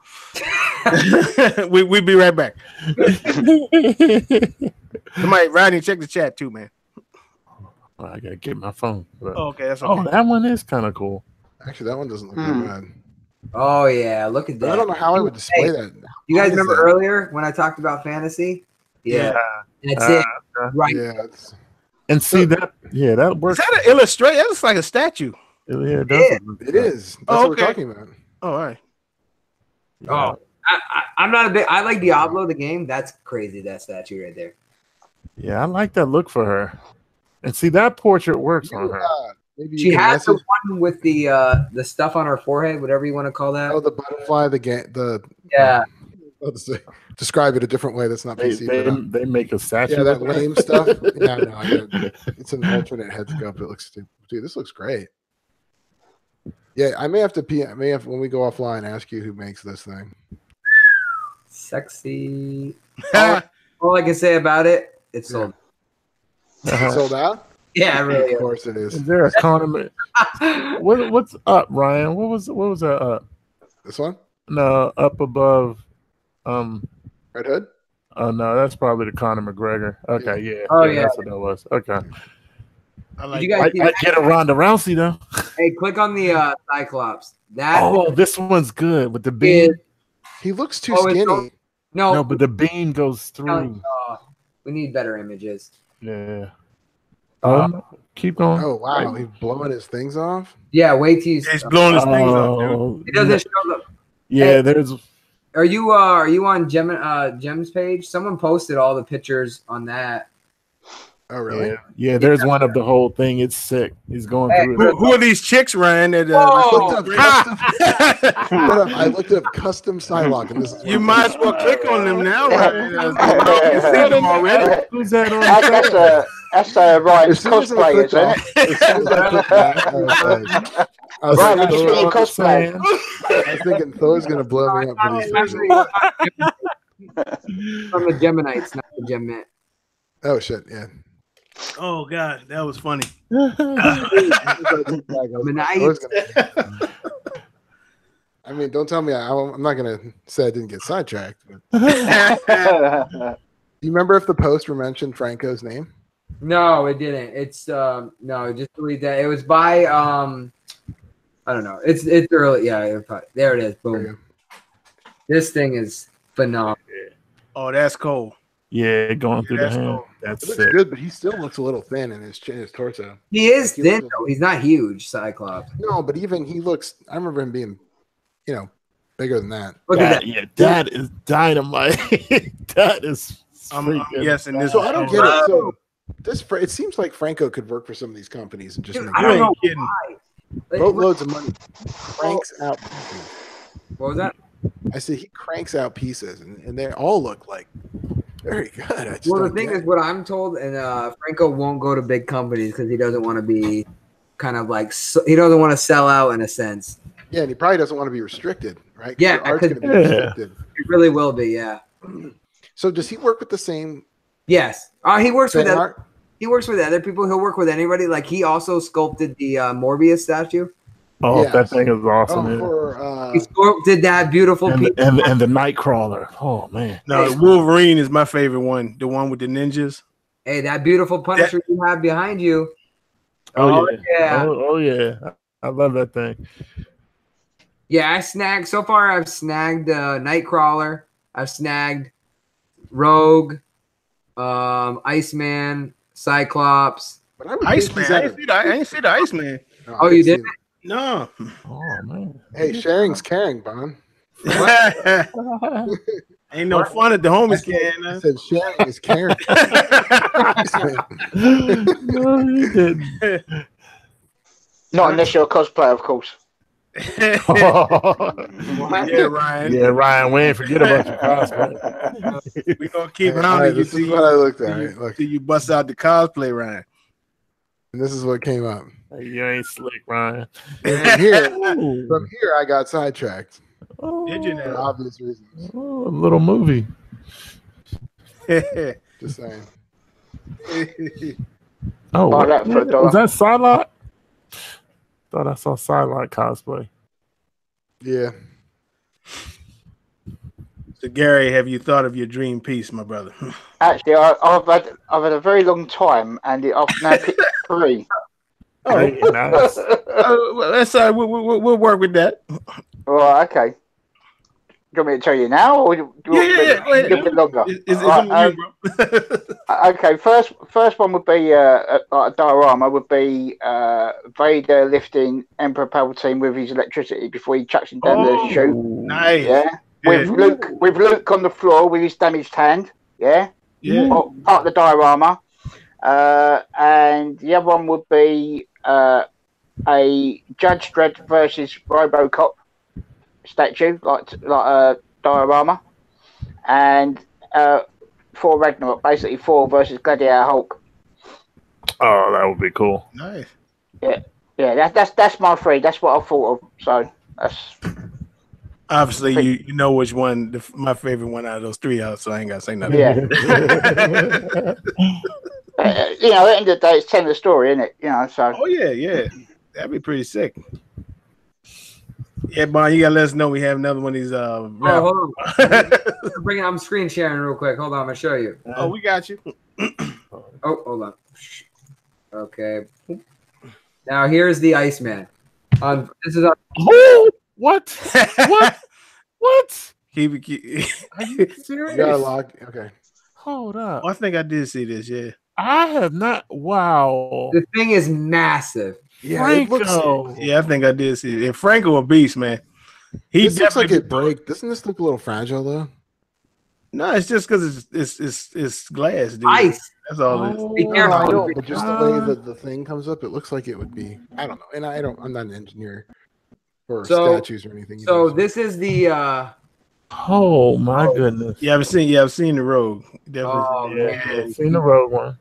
S1: We'll be right back. Somebody, Rodney, check the chat too, man.
S5: Well, I gotta get my phone.
S1: Okay, that's okay.
S5: Oh, that one is kind of cool.
S2: Actually, that one doesn't look that bad.
S4: Oh yeah, look at that.
S2: I don't know how I would display that.
S4: You guys remember earlier when I talked about fantasy? Yeah. That's it. Right.
S2: Yeah.
S5: And see that? Yeah, that works.
S1: Is that an illustration? That looks like a statue.
S5: Yeah, it does.
S2: It is. That's what we're talking about.
S1: Oh, all right.
S4: Oh, I'm not a big. I like Diablo the game. That's crazy. That statue right there.
S5: Yeah, I like that look for her. And see that portrait works on her.
S4: She has the one with the stuff on her forehead, whatever you want to call that.
S2: Oh, the butterfly.
S4: Yeah.
S2: Let's describe it a different way. That's not PC.
S5: They make a statue.
S2: Yeah, that lame stuff. Yeah, no, it's an alternate head sculpt. It looks stupid. Dude, this looks great. Yeah, I may have to when we go offline ask you who makes this thing.
S4: Sexy. All I can say about it, it's sold.
S2: Sold out?
S4: Yeah, really.
S2: Of course it is.
S5: Is there a condiment? What's up, Ryan? What was that up?
S2: This one?
S5: No, up above.
S2: Red Hood?
S5: Oh no, that's probably the Conor McGregor. Okay, yeah.
S4: Oh yeah,
S5: that's what that was. Okay.
S1: I
S5: get a Ronda Rousey though.
S4: Hey, click on the Cyclops.
S5: This one's good with the beam.
S2: He looks too skinny.
S4: No,
S5: but the beam goes through.
S4: We need better images.
S5: Yeah. Keep going.
S2: Oh wow, he's blowing his things off.
S4: Yeah, wait till
S1: he's blowing his things off, dude.
S4: It doesn't show them.
S5: Yeah,
S4: hey,
S5: there's.
S4: Are you on Gem's page? Someone posted all the pictures on that.
S2: Oh really?
S5: Yeah, there's one of the whole thing. It's sick. He's going through it.
S1: Who are these chicks, Ryan? That,
S2: I looked up custom Psylocke, and this is
S1: you might as well click on them now, Ryan. You see them already.
S5: Who's that on?
S3: That's Ryan's cosplay, isn't it?
S2: I
S3: was
S2: thinking Thor's gonna blow me up for these pictures.
S4: From the Geminites, not the Gemnet.
S2: Oh shit! Yeah.
S1: Oh god, that was funny.
S2: I mean, don't tell me I'm not gonna say I didn't get sidetracked. But... Do you remember if the poster mentioned Franco's name?
S4: No, it didn't. It's no, just delete that. It was by I don't know. It's early. Yeah, there it is. Boom. This thing is phenomenal.
S1: Oh, that's cool.
S5: Yeah, going through the hand.
S1: Cool.
S5: That's
S2: it
S5: sick.
S2: Good, but he still looks a little thin in his torso.
S4: He is thin though. He's not huge, Cyclops.
S2: No, but even he looks. I remember him being, bigger than that.
S4: Look at that.
S5: Yeah, that is dynamite. That is.
S1: Yes, and this.
S2: So I don't get it. So it seems like Franco could work for some of these companies and just make.
S4: I don't know why.
S2: Boatloads of money. Cranks out pieces.
S4: What was that?
S2: I said he cranks out pieces, and they all look like very good.
S4: The thing is, what I'm told, and Franco won't go to big companies because he doesn't want to be kind of like he doesn't want to sell out in a sense.
S2: Yeah, and he probably doesn't want to be restricted, right?
S4: Yeah,
S2: art's going to be restricted.
S4: It really will be. Yeah.
S2: So does he work with the same?
S4: Yes. He works with
S2: art?
S4: He works with other people. He'll work with anybody. Like he also sculpted the Morbius statue.
S5: Oh, yes. That thing is awesome.
S4: He sculpted that beautiful
S5: and the Nightcrawler. Oh man.
S1: No, Wolverine is my favorite one. The one with the ninjas.
S4: Hey, that beautiful Punisher you have behind you.
S5: Oh yeah. Oh yeah. I love that thing.
S4: Yeah, I've snagged Nightcrawler. I've snagged Rogue, Iceman, Cyclops.
S1: Iceman. I didn't see the Iceman.
S4: No, you didn't?
S1: No.
S5: Oh man.
S2: Hey, sharing's caring, Bon.
S1: Ain't no fun at the homies
S2: I
S1: can.
S2: said sharing is caring.
S5: No, you didn't.
S3: Not unless you're a cosplayer, of course.
S1: Yeah, Ryan.
S5: Yeah, Ryan, we ain't forget about your cosplay.
S1: We gonna keep
S2: All
S1: hounding
S2: right,
S1: you
S2: this is what I looked at. Right? Look,
S1: till you bust out the cosplay, Ryan.
S2: and this is what came up.
S5: Hey, you ain't slick, Ryan.
S2: And from here, I got sidetracked
S5: Oh,
S1: Did you
S2: for
S1: now?
S2: obvious reasons.
S5: oh, a little movie.
S2: Just saying.
S5: Oh,
S3: Buy
S5: what,
S3: that for $1.
S5: was that Psylocke? Thought I saw Psylocke cosplay.
S2: Yeah.
S1: So Gary, have you thought of your dream piece, my brother?
S3: Actually, I've had a very long time, and I've now picked 3.
S5: Hey, nice.
S1: Well, that's we'll work with that.
S3: Right, okay. Do you want me to tell you now, or do you want me
S1: Go ahead.
S3: a bit longer?
S1: It's
S3: Right,
S1: on you, bro.
S3: Okay, first one would be a diorama would be Vader lifting Emperor Palpatine with his electricity before he chucks him down the chute.
S1: Nice.
S3: Yeah, with Luke on the floor with his damaged hand. Yeah,
S1: Yeah.
S3: part of the diorama. And the other one would be a Judge Dredd versus RoboCop statue, like a diorama, and Thor Ragnarok, basically Thor versus Gladiator Hulk.
S5: Oh, that would be cool.
S1: Nice.
S3: Yeah, that's my 3. That's what I thought of. So that's
S1: Obviously, you know which one my favorite one out of those 3 out, so I ain't gotta say nothing.
S3: yeah. At the end of the day, it's telling the story, isn't it? So.
S1: Oh yeah, that'd be pretty sick. Yeah, Bon, you gotta let us know we have another one of these.
S4: Hold on. I'm screen sharing real quick. Hold on, I'm gonna show you.
S1: Oh, we got you.
S4: Oh, hold on. Okay. Now here's the Iceman. This is
S5: Oh, what? What?
S1: Keep.
S5: Are you
S2: You
S5: serious?
S2: gotta log. Okay.
S5: Hold up.
S1: Oh, I think I did see this. Yeah.
S5: I have not. Wow.
S4: the thing is massive.
S2: Yeah, it looks.
S5: Franco.
S1: Yeah, I think I did see it. And Franco a beast, man. He
S2: This looks like
S1: definitely
S2: it break. Doesn't this look a little fragile though?
S1: No, it's just because it's glass, dude.
S4: Ice.
S1: That's all it is.
S4: Be
S2: No,
S4: careful.
S2: I know, but just the way that the thing comes up, it looks like it would be. I don't know, and I'm not an engineer for statues or anything.
S4: So this is the.
S5: Oh my goodness.
S1: Yeah, I've seen the Rogue.
S4: Oh,
S1: Definitely.
S5: Yeah, I've seen the road one.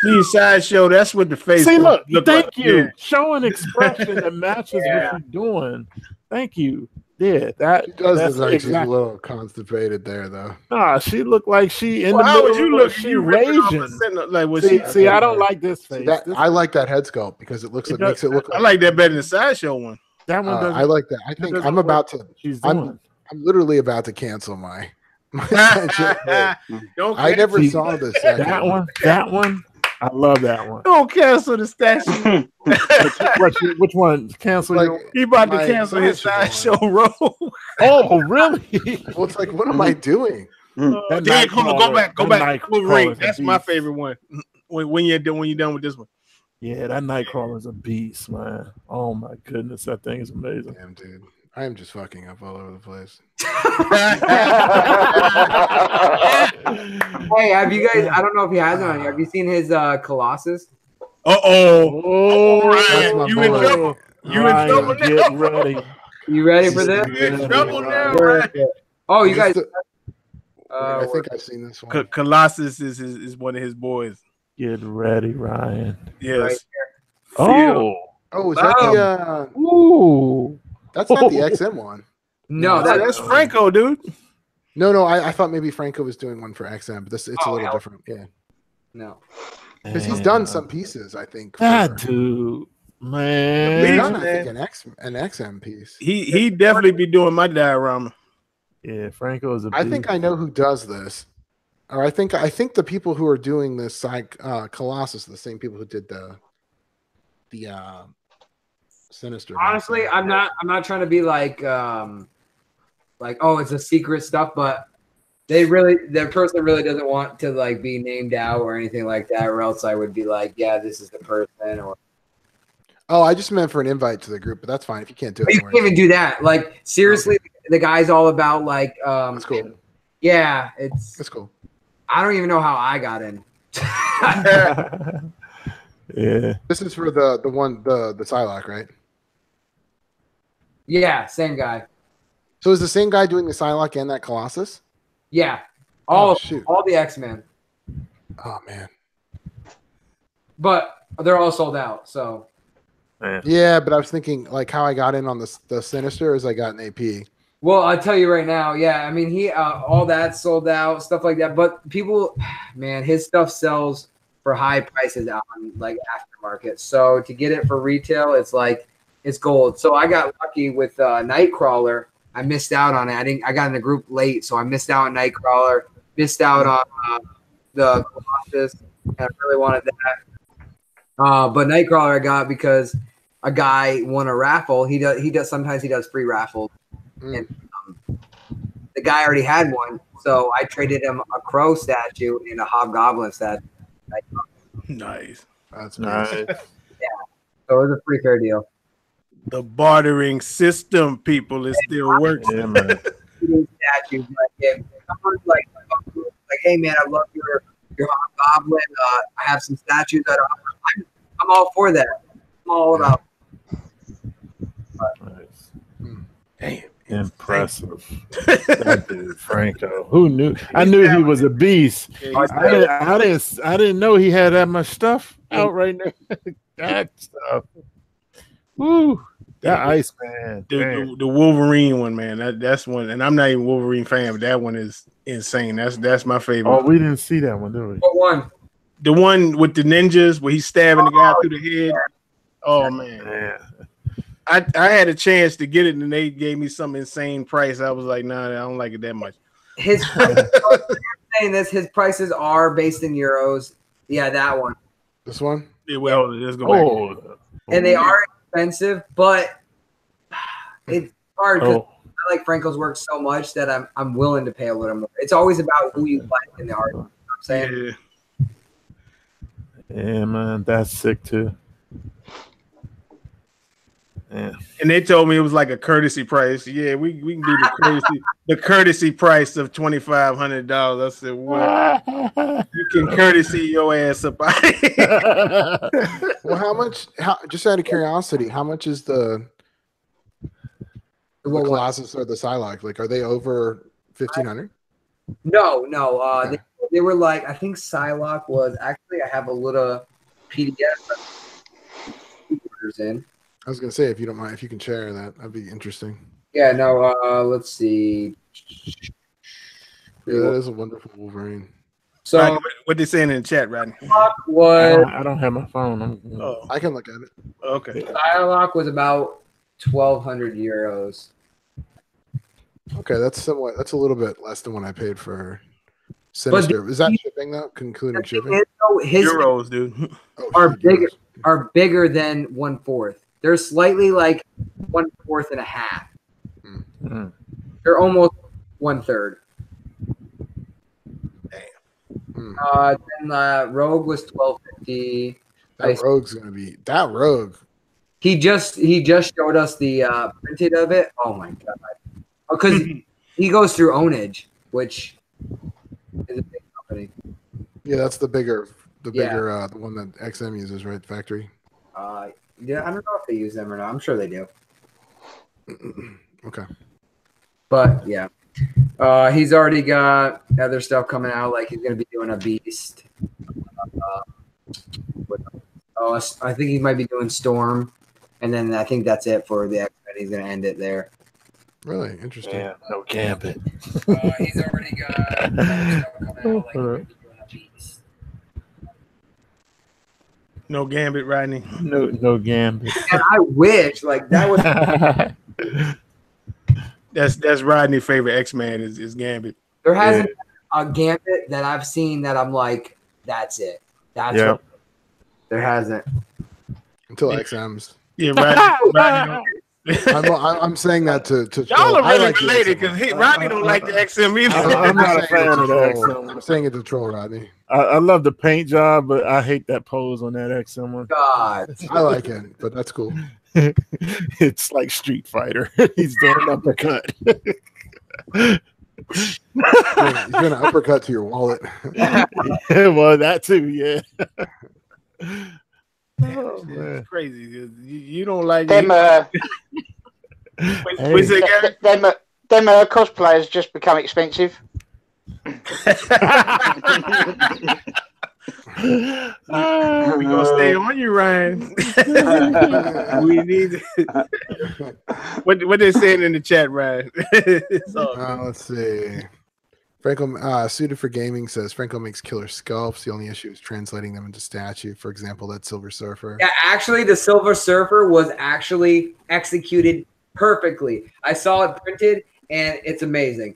S1: See Sideshow, that's what the face
S5: See, look,
S1: look
S5: thank
S1: like.
S5: you.
S1: Yeah.
S5: Show an expression that matches what you're doing. Thank you. Yeah,
S2: she does
S5: that's
S2: look like she's a
S5: exactly.
S2: little constipated there, though.
S5: Nah, she looked like she in
S1: Well,
S5: the
S1: how would
S5: middle.
S1: you look?
S5: She
S1: You ripping off
S5: raging.
S1: a center, like what
S5: See, I don't like this face.
S2: See, that,
S5: This-
S2: I like that head sculpt because it looks
S5: It
S2: like
S5: does-
S2: makes it look
S1: I
S2: like.
S1: like that better than the Sideshow one.
S5: that one doesn't.
S2: I like that. I think
S5: doesn't
S2: I'm
S5: work.
S2: about to.
S5: She's doing.
S2: I'm literally about to cancel my.
S1: Don't
S2: I never
S5: See,
S2: saw this.
S5: That one. I love that one.
S1: Don't cancel the statue.
S5: Which one? Cancel.
S2: Like,
S5: your-
S1: He about to
S2: My
S1: cancel his
S2: Sideshow
S1: Sideshow Rogue.
S5: Oh, really?
S2: well, it's like, what am I doing?
S5: That
S1: Then hold on, go back.
S5: that
S1: Wolverine.
S5: Nightcrawler's a
S1: That's my
S5: beast.
S1: favorite one. When you're done with this one.
S5: Yeah, that Nightcrawler's a beast, man. Oh my goodness, that thing is amazing.
S2: Damn, dude. I am just fucking up all over the place.
S4: Hey, have you guys? I don't know if he has it on here. Have you seen his Colossus?
S1: Oh,
S2: That's my
S1: Ryan, you in
S2: boy.
S1: trouble. You in
S5: Ryan,
S1: trouble
S5: get
S1: now.
S5: ready.
S4: You ready for this?
S1: You in trouble now,
S4: Where
S1: Ryan.
S4: is it? Oh, you guys.
S2: I think I've seen this one.
S1: Colossus is one of his boys.
S5: Get ready, Ryan.
S1: Yes.
S5: Oh,
S2: Oh, is that the?
S5: ooh.
S2: That's not the XM one.
S4: No,
S1: That's Franco, dude.
S2: No. I thought maybe Franco was doing one for XM, but it's a little
S4: hell.
S2: different. Yeah,
S4: no.
S2: because he's done some pieces. I think
S5: That
S2: for-
S5: dude,
S2: He's
S5: man.
S2: done, I think, an XM piece.
S1: He definitely be doing my diorama.
S5: Yeah, Franco is a
S2: I
S5: beast.
S2: think I know who does this, or I think the people who are doing this Colossus are the same people who did the Sinister.
S4: Honestly, I'm not trying to be like oh, it's a secret stuff, but the person really doesn't want to like be named out or anything like that, or else I would be like, yeah, this is the person. Or
S2: Oh, I just meant for an invite to the group, but that's fine if you can't do it.
S4: you
S2: no
S4: can't even do that. Like seriously, the guy's all about like
S2: That's cool.
S4: Yeah,
S2: That's cool.
S4: I don't even know how I got in.
S5: Yeah.
S2: This is for the Psylocke, right?
S4: Yeah, same guy.
S2: So is the same guy doing the Psylocke and that Colossus?
S4: Yeah,
S2: Oh,
S4: all the X-Men.
S2: Oh man.
S4: But they're all sold out. So
S2: yeah, but I was thinking like how I got in on the Sinister is I got an AP.
S4: Well, I'll tell you right now. Yeah, I mean he all that sold out, stuff like that. But people, man, his stuff sells for high prices on like aftermarket. So to get it for retail, it's like it's gold. So I got lucky with Nightcrawler. I missed out on it. I got in the group late, so I missed out on Nightcrawler. Missed out on the Colossus, and I really wanted that. But Nightcrawler I got because a guy won a raffle. He does sometimes he does free raffles, and the guy already had one, so I traded him a crow statue and a hobgoblin statue.
S1: Nice.
S2: That's
S5: Nice.
S2: nice.
S4: Yeah, so it was a pretty fair deal.
S1: The bartering system, people, is still working.
S5: Yeah, man.
S4: Statues, like if someone's like, hey man, I love your hobgoblin. I have some statues that I'm all for that. I'm all about.
S5: Nice.
S1: Damn.
S5: Impressive. That dude, Franco. Who knew? I knew he was a beast. I didn't know he had that much stuff out right now. That stuff. Woo. That Iceman.
S1: The Wolverine one, man. That's one, and I'm not even a Wolverine fan, but that one is insane. That's my favorite.
S5: Oh, we didn't see that one, did we?
S4: What one?
S1: The one with the ninjas where he's stabbing the guy through the head. Oh man.
S5: Yeah.
S1: I had a chance to get it, and they gave me some insane price. I was like, nah, I don't like it that much.
S4: His saying this, his prices are based in euros. Yeah, that one.
S2: This one?
S1: Yeah, well, let's go back.
S4: And they are expensive, but it's hard because I like Franco's work so much that I'm willing to pay a little more. It's always about who you like in the art. You know what I'm saying?
S5: Yeah, man, that's sick too. Yeah.
S1: And they told me it was like a courtesy price. Yeah, we can do the courtesy price of $2,500. I said, well, you can courtesy your ass up.
S2: Well, how much? Just out of curiosity, how much is the Colossus or the Psylocke? Like, are they over 1,500?
S4: No. They were like, I think Psylocke was actually. I have a little PDF orders in.
S2: I was gonna say, if you don't mind, if you can share that'd be interesting.
S4: Yeah, no. Let's see.
S2: Yeah, that is a wonderful Wolverine.
S4: So,
S1: Rodney, what they saying in the chat, Rodney?
S5: I don't have my phone.
S2: I can look at it.
S1: Okay.
S4: Psylocke was about 1,200 euros.
S2: Okay, that's a little bit less than what I paid for Sinister. Is that shipping though? Including shipping?
S4: His
S1: Euros, dude.
S4: Are bigger than 1/4. They're slightly like 1/4 and a half.
S5: Mm-hmm.
S4: They're almost 1/3.
S2: Damn.
S4: Then Rogue was 1,250.
S2: Rogue's gonna be that Rogue.
S4: He just showed us the printed of it. Oh my god! Because he goes through Ownage, which is a big company.
S2: Yeah, that's the bigger, the one that XM uses, right? Factory.
S4: Yeah, I don't know if they use them or not. I'm sure they do.
S2: Okay. But
S4: yeah, he's already got other stuff coming out. Like he's gonna be doing a Beast. I think he might be doing Storm, and then I think that's it for the X-Men. He's gonna end it there.
S2: Really interesting.
S5: Yeah, no Gambit.
S4: He's already got other stuff coming out. Like he's gonna be doing a Beast.
S1: No Gambit, Rodney.
S5: No Gambit.
S4: And I wish like that was.
S1: That's Rodney's favorite X-Man is Gambit.
S4: There hasn't been a Gambit that I've seen that I'm like, that's it. That's what there hasn't.
S2: Until XM's.
S1: Yeah, Rodney
S2: I'm saying that to
S1: Y'all are
S2: I
S1: really
S2: like the
S1: related
S2: XM.
S1: because Rodney don't like the XM either.
S5: I'm not a
S2: saying
S5: fan
S2: it
S5: of
S2: to
S5: the
S2: troll.
S5: XM.
S2: I'm saying it to troll, Rodney.
S5: I love the paint job, but I hate that pose on that XM one.
S4: God.
S2: I like it, but that's cool.
S5: It's like Street Fighter. He's doing an uppercut.
S2: He's doing an uppercut to your wallet.
S5: Well, that too, yeah. Oh, man.
S1: It's crazy. You don't like
S3: Them
S1: it.
S5: Hey.
S1: What's it, Gary?
S3: them cosplayers just become expensive.
S1: We gonna stay on you, Ryan. We need what they're saying in the chat, Ryan.
S2: Let's see. Franco suited for gaming says Franco makes killer sculpts. The only issue is translating them into statue. For example, that Silver Surfer.
S4: Yeah, actually, the Silver Surfer was actually executed perfectly. I saw it printed, and it's amazing.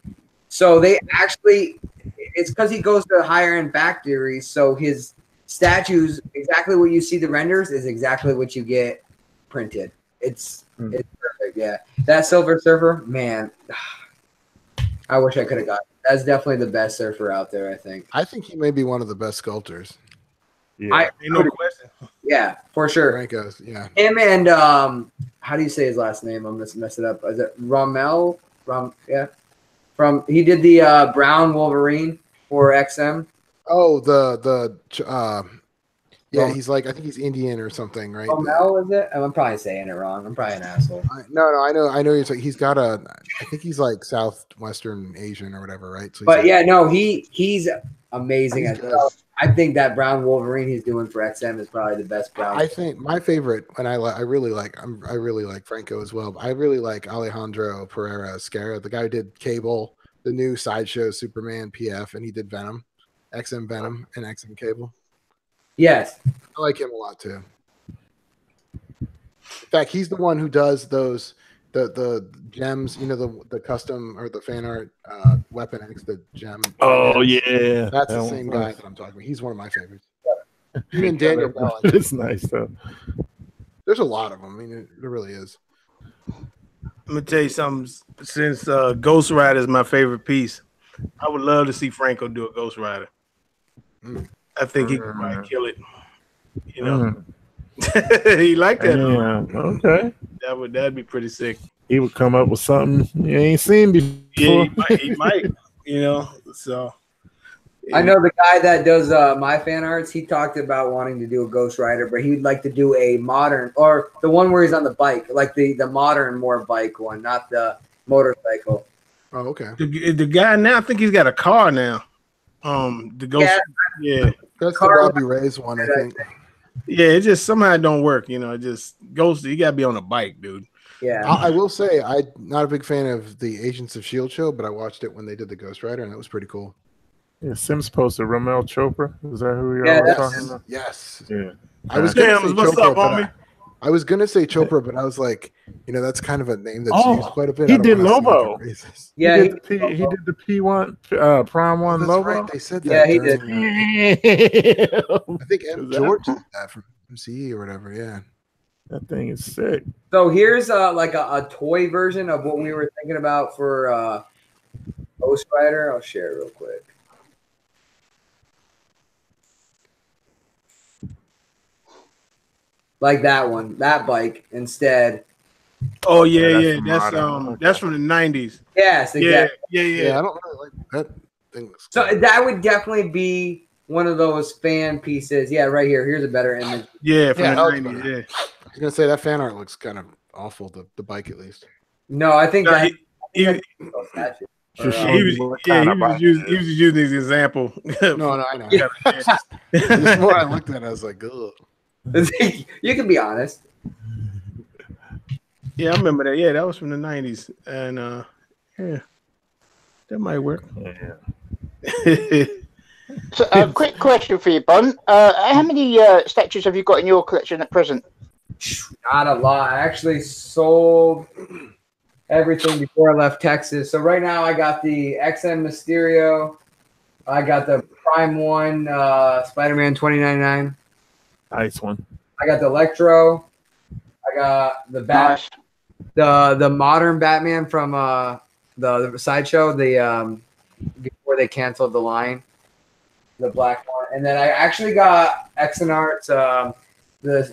S4: So they actually, it's because he goes to higher end factories, so his statues, exactly what you see the renders, is exactly what you get printed. It's perfect. Yeah, that Silver Surfer, man, I wish I could have got it. That's definitely the best surfer out there, I think.
S2: I think he may be one of the best sculptors.
S5: Yeah.
S1: Ain't no question.
S4: Yeah, for sure.
S2: Franco's, yeah.
S4: Him and how do you say his last name? I'm gonna mess it up. Is it Rommel? Yeah. He did the Brown Wolverine for XM.
S2: Oh, yeah, he's like, I think he's Indian or something, right?
S4: Rommel, is it? I'm probably saying it wrong. I'm probably an asshole.
S2: No, I know. He's like, he's got I think he's like Southwestern Asian or whatever, right? So
S4: But
S2: like,
S4: yeah, no, he's amazing
S2: He's
S4: as
S2: good.
S4: well. I think that Brown Wolverine he's doing for XM is probably the best Brown.
S2: I think my favorite, and I really like Franco as well. But I really like Alejandro Pereira Esquerra, the guy who did Cable, the new Sideshow Superman PF, and he did Venom, XM Venom, and XM Cable.
S4: Yes.
S2: I like him a lot too. In fact, he's the one who does those the gems, the custom or the fan art Weapon X, the gem.
S5: Oh yeah,
S2: That's the same guy that I'm talking about. He's one of my favorites. Him and
S5: Yeah,
S2: Daniel Bell.
S5: it's nice though.
S2: There's a lot of them. I mean, there really is.
S1: I'm gonna tell you something. Since Ghost Rider is my favorite piece, I would love to see Franco do a Ghost Rider. I think he could probably kill it. He liked that.
S5: Yeah, okay.
S1: That'd be pretty sick.
S5: He would come up with something you ain't seen before.
S1: Yeah, he might. So.
S4: I know the guy that does my fan arts. He talked about wanting to do a Ghost Rider, but he'd like to do a modern, or the one where he's on the bike, like the modern, more bike one, not the motorcycle.
S2: Oh, okay.
S1: The guy now, I think he's got a car now. The Ghost. Yeah.
S2: That's the Robbie Ray's one, I think.
S1: Yeah, it just somehow don't work. It just goes. You gotta be on a bike, dude.
S4: Yeah.
S2: I will say I'm not a big fan of the Agents of S.H.I.E.L.D. show, but I watched it when they did the Ghost Rider, and that was pretty cool.
S5: Yeah, Sims posted Ramel Chopra. Is that who you're
S4: Yeah,
S5: talking about?
S2: Yes.
S5: Yeah.
S2: I was gonna say
S1: what's
S2: Chopra,
S1: up,
S2: but
S1: homie?
S2: I was gonna say Chopra, but I was like, that's kind of a name that's
S5: Oh,
S2: used quite a bit.
S5: he
S2: I don't
S5: did
S2: wanna seem like
S5: Lobo.
S2: a racist.
S4: Yeah,
S5: he did the P1 Prime One
S2: That's
S5: Lobo.
S2: right. They said that.
S4: Yeah, he
S2: did. I think M.
S5: Is
S2: George did that from MCE or whatever. Yeah.
S5: That thing is sick.
S4: So here's like a toy version of what we were thinking about for Ghost Rider. I'll share it real quick. Like that one, that bike instead.
S1: Oh yeah,
S5: Yeah,
S1: yeah.
S5: that's
S1: That's from the '90s.
S4: Yes, exactly.
S2: Yeah, I don't really like that thing.
S4: So that would definitely be one of those fan pieces. Yeah, right here. Here's a better image.
S1: Yeah, from
S2: Yeah,
S1: the
S2: that was
S1: '90s.
S2: better.
S1: Yeah.
S2: I was gonna say that fan art looks kind of awful. The bike, at least.
S4: No, I think
S1: No,
S4: that.
S1: he was using his example.
S2: No, I know. The more I looked at it, I was like, ugh.
S4: You can be honest.
S1: Yeah, I remember that. Yeah, that was from the '90s, and yeah, that might work.
S5: Yeah.
S3: So, a quick question for you, Bon. How many statues have you got in your collection at present?
S4: Not a lot. I actually sold everything before I left Texas. So right now I got the XM Mysterio. I got the Prime 1 Spider-Man 2099.
S5: Nice one.
S4: I got the Electro. I got the Bat.
S3: Nice.
S4: the modern Batman from the Sideshow, before they canceled the line, the black one. And then I actually got X&Art's the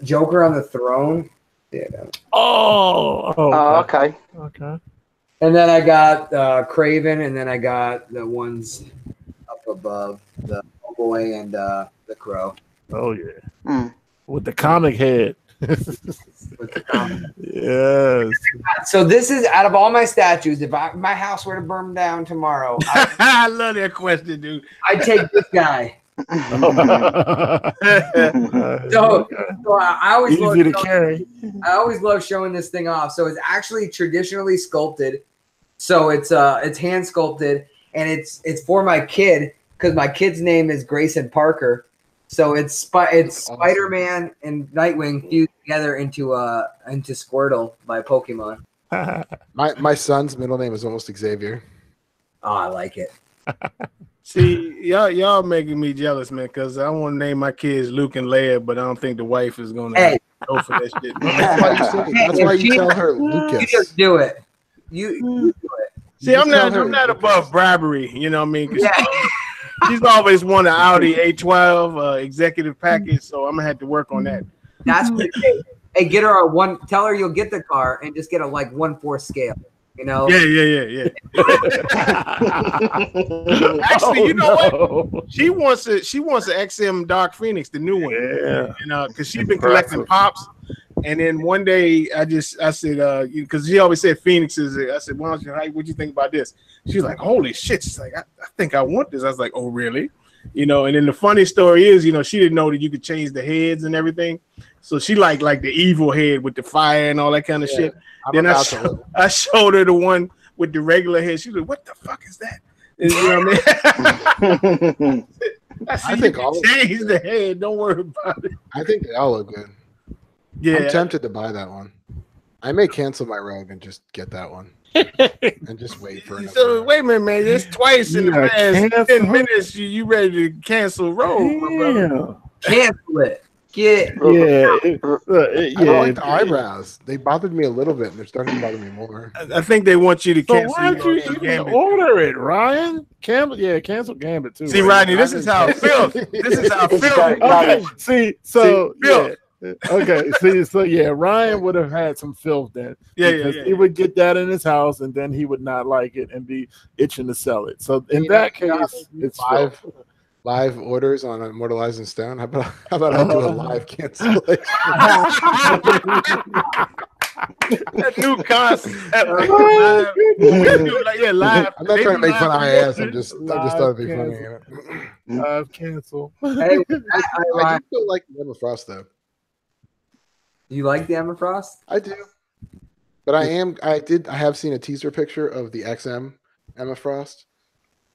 S4: Joker on the Throne. Yeah.
S3: Okay.
S5: Okay.
S4: And then I got Craven, and then I got the ones up above, the Boy and the Crow.
S5: Oh yeah.
S3: Mm.
S5: With the comic head. Yes.
S4: So this is out of all my statues. If my house were to burn down tomorrow,
S1: I love that question, dude.
S4: I'd take this guy. So I always
S5: easy to carry.
S4: I always love showing this thing off. So it's actually traditionally sculpted. So it's hand sculpted, and it's for my kid because my kid's name is Grayson Parker. So it's awesome. Spider-Man and Nightwing fused together into Squirtle by Pokemon.
S2: My son's middle name is almost Xavier.
S4: Oh, I like it.
S1: See, y'all making me jealous, man, because I want to name my kids Luke and Leia, but I don't think the wife is going to go for that shit.
S2: That's why you tell her Lucas.
S4: You just do it. You do it.
S1: See, I'm not above bribery, you know what I mean? 'Cause she's always wanted an Audi A12 executive package, so I'm gonna have to work on that.
S4: That's what it is. Hey, get her a one. Tell her you'll get the car and just get a 1/4 scale. You know?
S1: Yeah. Actually, you know what? She wants an XM Dark Phoenix, the new one.
S5: Yeah.
S1: You know, because she's been collecting pops. And then one day I said, because she always said Phoenixes. I said, why don't you, what you think about this? She's like, holy shit. She's like, I think I want this. I was like, oh, really? You know, and then the funny story is, you know, she didn't know that you could change the heads and everything. So she like the evil head with the fire and all that kind of shit. Then I showed her the one with the regular head. She was like, what the fuck is that? And, you know what I mean? I think all change the head. Don't worry about it.
S2: I think they all look good. Yeah, I'm tempted to buy that one. I may cancel my Rogue and just get that one, and just wait for it.
S1: So wait a minute, man. It's twice in the past 10 minutes. You ready to cancel Rogue, my brother?
S4: Cancel it.
S2: I don't like the eyebrows. They bothered me a little bit, and they're starting to bother me more.
S1: I think they want you to cancel.
S5: Why don't you even order it, Ryan? Cancel Gambit too.
S1: See, Rodney, this is how it feels. This is how it feels.
S5: Okay, Ryan would have had some filth then. Yeah. He would get that in his house, and then he would not like it and be itching to sell it. So in that case, it's
S2: live orders on Immortalized in Stone. How about I do a live cancellation?
S1: That new concept. Live.
S2: I'm not trying to make fun of IS. I just thought it'd be funny.
S5: Live cancel.
S4: Hey,
S2: I do still like the Emma Frost though.
S4: You like the Emma Frost?
S2: I do, but I have seen a teaser picture of the XM Emma Frost.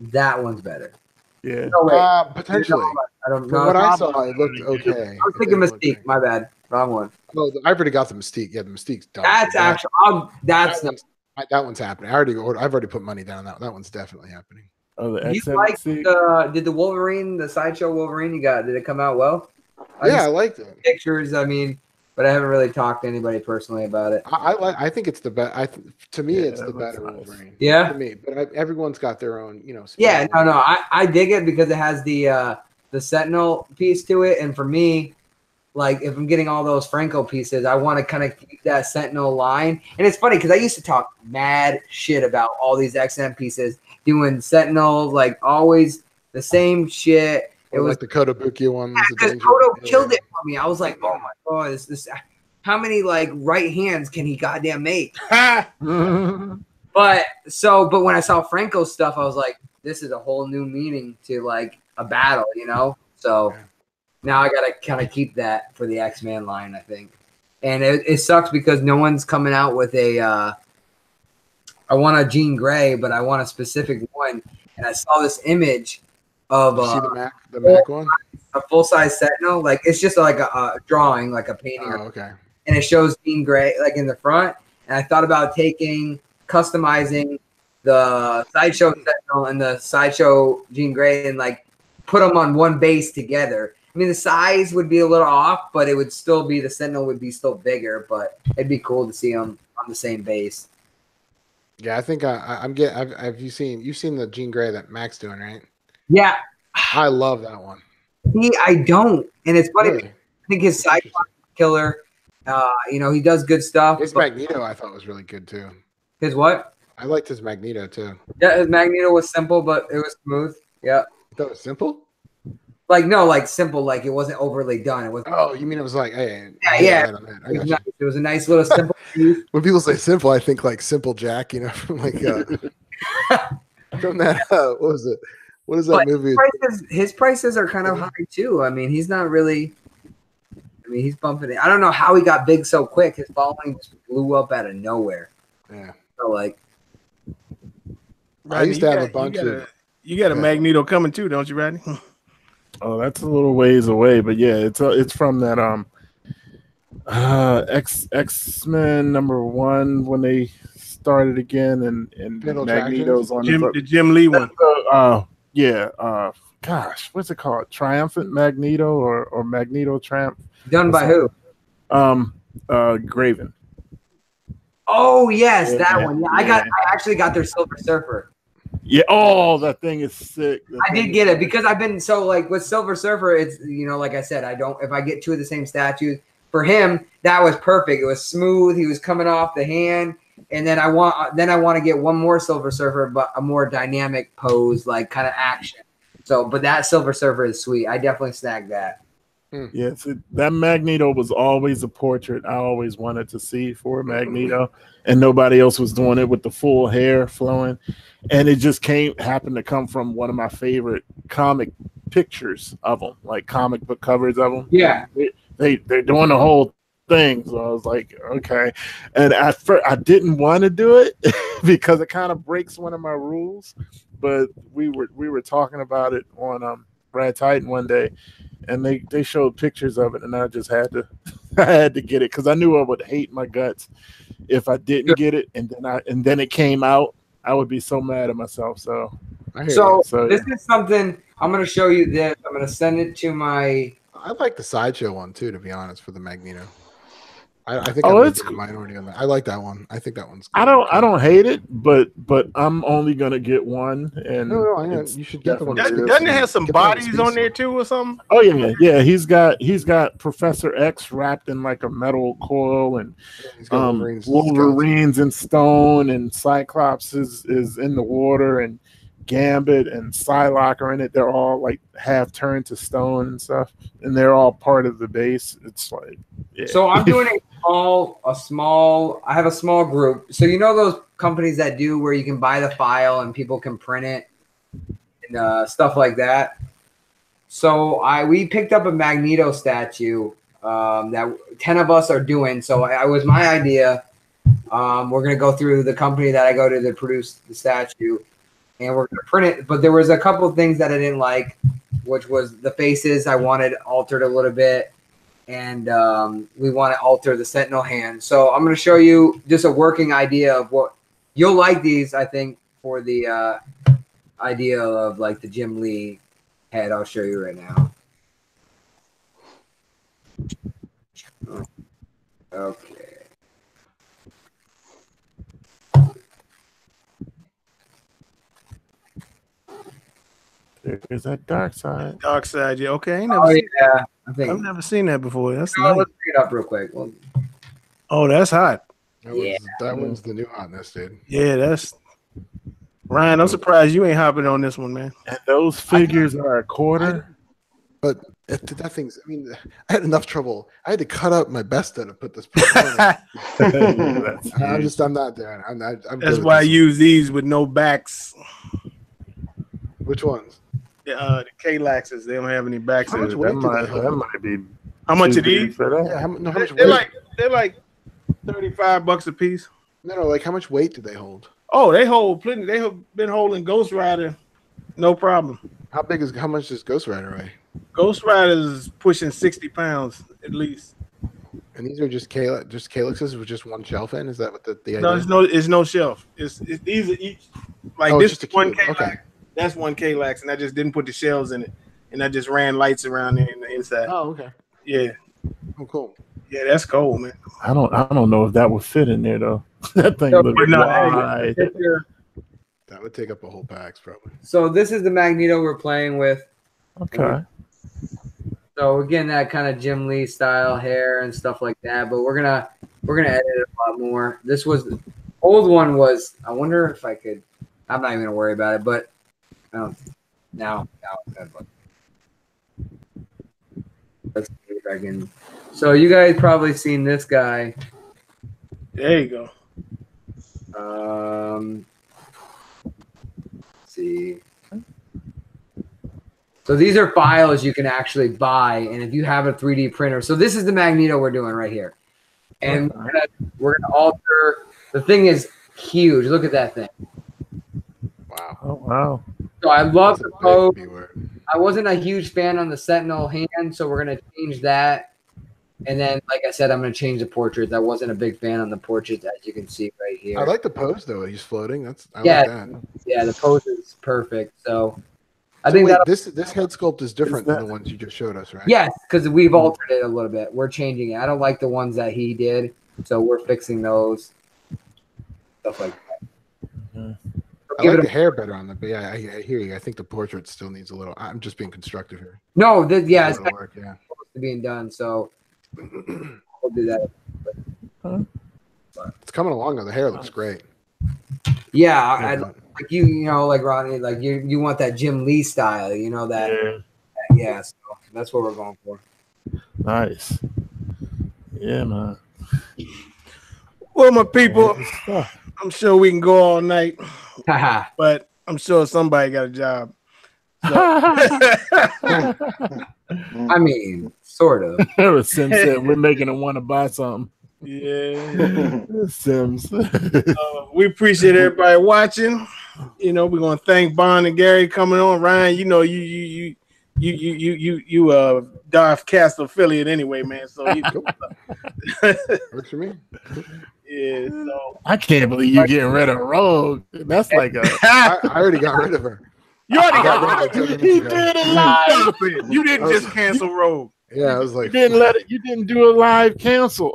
S4: That one's better.
S5: Yeah,
S2: potentially.
S4: I don't know.
S2: From what I saw, it looked okay.
S4: I was thinking Mystique. My bad. Wrong one.
S2: Oh, I already got the Mystique. Yeah, the Mystique's done.
S4: That's actually. That
S2: one's happening. I've already put money down on that. That one's definitely happening.
S5: Oh, the
S4: you
S5: XM
S4: like did the Wolverine, the Sideshow Wolverine you got? Did it come out well?
S2: I liked it.
S4: Pictures. I mean. But I haven't really talked to anybody personally about it.
S2: I think it's the best. To me, it's the better Wolverine.
S4: Yeah.
S2: To me, but everyone's got their own,
S4: Yeah, no. I dig it because it has the Sentinel piece to it, and for me, like if I'm getting all those Franco pieces, I want to kind of keep that Sentinel line. And it's funny because I used to talk mad shit about all these XM pieces, doing Sentinel like always the same shit. It was
S2: like the Kotobukiya ones.
S4: Because Koto killed it for me. I was like, oh my god, this how many like right hands can he goddamn make? But when I saw Franco's stuff, I was like, this is a whole new meaning to like a battle, So now I gotta kind of keep that for the X-Man line, I think. And it sucks because no one's coming out with a I want a Jean Grey, but I want a specific one. And I saw this image of
S2: see the Mac one,
S4: a full size Sentinel. Like it's just like a drawing, like a painting.
S2: Oh, okay.
S4: And it shows Jean Grey like in the front. And I thought about customizing the Sideshow Sentinel and the Sideshow Jean Grey and like put them on one base together. I I mean, the size would be a little off, but it would still be the Sentinel would be still bigger. But it'd be cool to see them on the same base.
S2: Yeah, I think I'm getting. Have you've seen the Jean Grey that Mac's doing, right?
S4: Yeah,
S2: I love that one.
S4: I don't, and it's funny.
S2: Really?
S4: I think his Cyclops killer. You know, he does good stuff.
S2: His Magneto, I thought was really good too.
S4: His what?
S2: I liked his Magneto too.
S4: Yeah, his Magneto was simple, but it was smooth. Yeah.
S2: That was simple.
S4: Like no, like simple, like it wasn't overly done. It was.
S2: Oh, you mean it was like, hey,
S4: yeah.
S2: I got you.
S4: It was a nice little simple piece.
S2: When people say simple, I think like Simple Jack, you know, from like from that. What was it? What is that movie?
S4: His prices are kind of high too. I mean, he's not really. I mean, he's bumping it. I don't know how he got big so quick. His following just blew up out of nowhere.
S2: Yeah.
S4: So like,
S2: I used to have a bunch of.
S1: You got a Magneto coming too, don't you, Rodney?
S5: Oh, that's a little ways away, but yeah, it's from that X-Men #1 when they started again, and Magneto's on
S1: the Jim Lee one.
S5: Gosh, what's it called? Triumphant Magneto or Magneto Triumph?
S4: Done by who?
S5: Graven.
S4: Oh yes, that one. Yeah, I actually got their Silver Surfer.
S5: Yeah. Oh, that thing is sick.
S4: I did get it because I've been so like with Silver Surfer. It's like I said, I don't. If I get two of the same statues for him, that was perfect. It was smooth. He was coming off the hand, and then I want to get one more Silver Surfer, but a more dynamic pose, like kind of action. So, but that Silver Surfer is sweet. I definitely snagged that.
S5: Yeah, that Magneto was always a portrait I always wanted to see for Magneto, and nobody else was doing it with the full hair flowing, and it just happened to come from one of my favorite comic pictures of them, like comic book covers of them.
S4: Yeah,
S5: they're doing the whole thing, so I was like, okay, and at first I didn't want to do it because it kind of breaks one of my rules, but we were talking about it on Brad Titan one day. And they showed pictures of it, and I just had to get it because I knew I would hate my guts if I didn't get it, and then it came out. I would be so mad at myself. So
S4: this is something I'm going to show you. This I'm going to send it to my.
S2: I like the Sideshow one too, to be honest, for the Magneto. I think
S5: it's
S2: a minority on that. I like that one. I think that one's good.
S5: I don't hate it, but I'm only gonna get one. And
S2: no, you should get the one.
S1: Doesn't it have some bodies on there too, or something?
S5: Oh yeah. He's got Professor X wrapped in like a metal coil, and Wolverine's in stone, and Cyclops is in the water, and Gambit and Psylocke are in it. They're all like half turned to stone and stuff, and they're all part of the base. It's like, yeah.
S4: So I'm doing a small. I have a small group. So you know those companies that do where you can buy the file and people can print it and stuff like that. So we picked up a Magneto statue that 10 of us are doing. So it was my idea. We're gonna go through the company that I go to produce the statue. And we're going to print it. But there was a couple of things that I didn't like, which was the faces I wanted altered a little bit. And we want to alter the Sentinel hand. So I'm going to show you just a working idea of what you'll like these, I think, for the idea of like the Jim Lee head. I'll show you right now. Okay.
S5: There's that dark side.
S1: Dark side, yeah. Okay,
S4: I've
S1: never seen that before. That's
S4: nice.
S1: nice.
S4: Let's bring it up real quick.
S1: Oh, that's hot.
S2: That one's the new hotness, dude.
S1: Yeah, that's Ryan. I'm surprised you ain't hopping on this one, man.
S5: And those figures are a quarter.
S2: But that thing's. I mean, I had enough trouble. I had to cut up my Besta to put this. I'm not there.
S1: That's why I use these with no backs.
S2: Which ones?
S1: The K-Laxes, they don't have any backs.
S2: How much weight do they hold?
S5: That might be.
S1: How much are these?
S2: Yeah, how much weight?
S1: They're like $35 a piece.
S2: No, like how much weight do they hold?
S1: Oh, they hold plenty. They have been holding Ghost Rider, no problem.
S2: How much does Ghost Rider weigh?
S1: Ghost Rider is pushing 60 pounds at least.
S2: And these are just calyxes with just one shelf in. Is that what the idea?
S1: No, it's no shelf. These are each like this
S2: just
S1: one
S2: K-Lax.
S1: Okay. That's one K-Lax, and I just didn't put the shells in it. and I just ran lights around there in the inside.
S2: Oh, okay.
S1: Yeah.
S2: Oh, cool.
S1: Yeah, that's cool, man.
S5: I don't know if that would fit in there though. That thing
S4: So,
S5: looks wide.
S2: That would take up a whole PAX probably.
S4: So this is the Magneto we're playing with.
S5: Okay.
S4: So we're getting that kind of Jim Lee style hair and stuff like that, but we're gonna edit it a lot more. This was the old one was. I wonder if I could. I'm not even gonna worry about it, but now let's see if I can. So you guys probably seen this guy.
S1: There you
S4: Let's see. So these are files you can actually buy, and if you have a 3D printer, so this is the Magneto we're doing right here, and we're gonna alter. The thing is huge. Look at that thing.
S2: Wow.
S5: Oh wow.
S4: So I love the pose.
S2: Keyword.
S4: I wasn't a huge fan on the Sentinel hand, so we're gonna change that. And then, like I said, I'm gonna change the portraits. I wasn't a big fan on the portraits, as you can see right here.
S2: I like the pose though. He's floating. I like that.
S4: Yeah, the pose is perfect. So I
S2: So
S4: think
S2: wait,
S4: that
S2: this head sculpt is different than the ones you just showed us, right?
S4: yes, because we've altered it a little bit. We're changing it. I don't like the ones that he did, so we're fixing those. Stuff like that.
S5: Mm-hmm.
S2: I like the hair better on the. But yeah, I hear you. I think the portrait still needs a little. I'm just being constructive here.
S4: No, yeah, it's
S2: work, yeah.
S4: supposed to being done. So we'll do that.
S2: It's coming along though. The hair looks great.
S4: Yeah, I like you know, like Ronnie, like you want that Jim Lee style, you know that. Yeah, so that's what we're going for.
S5: Nice. Yeah, man.
S1: Well, my people, I'm sure we can go all night, but I'm sure somebody got a job. So.
S4: I mean, sort of.
S5: Sim said we're making him want to buy something.
S1: Yeah,
S5: Sims.
S1: we appreciate everybody watching. You know, we're gonna thank Bond and Gary coming on. Ryan, you know, you Darth Castle affiliate anyway, man. So you
S2: Works for me.
S1: Yeah, so
S5: I can't believe you're getting rid of Rogue. That's like a.
S2: I already got rid of her.
S1: You already got rid of her.
S5: He did it live.
S1: You didn't just cancel Rogue.
S2: Yeah, I was like,
S5: You didn't do a live cancel.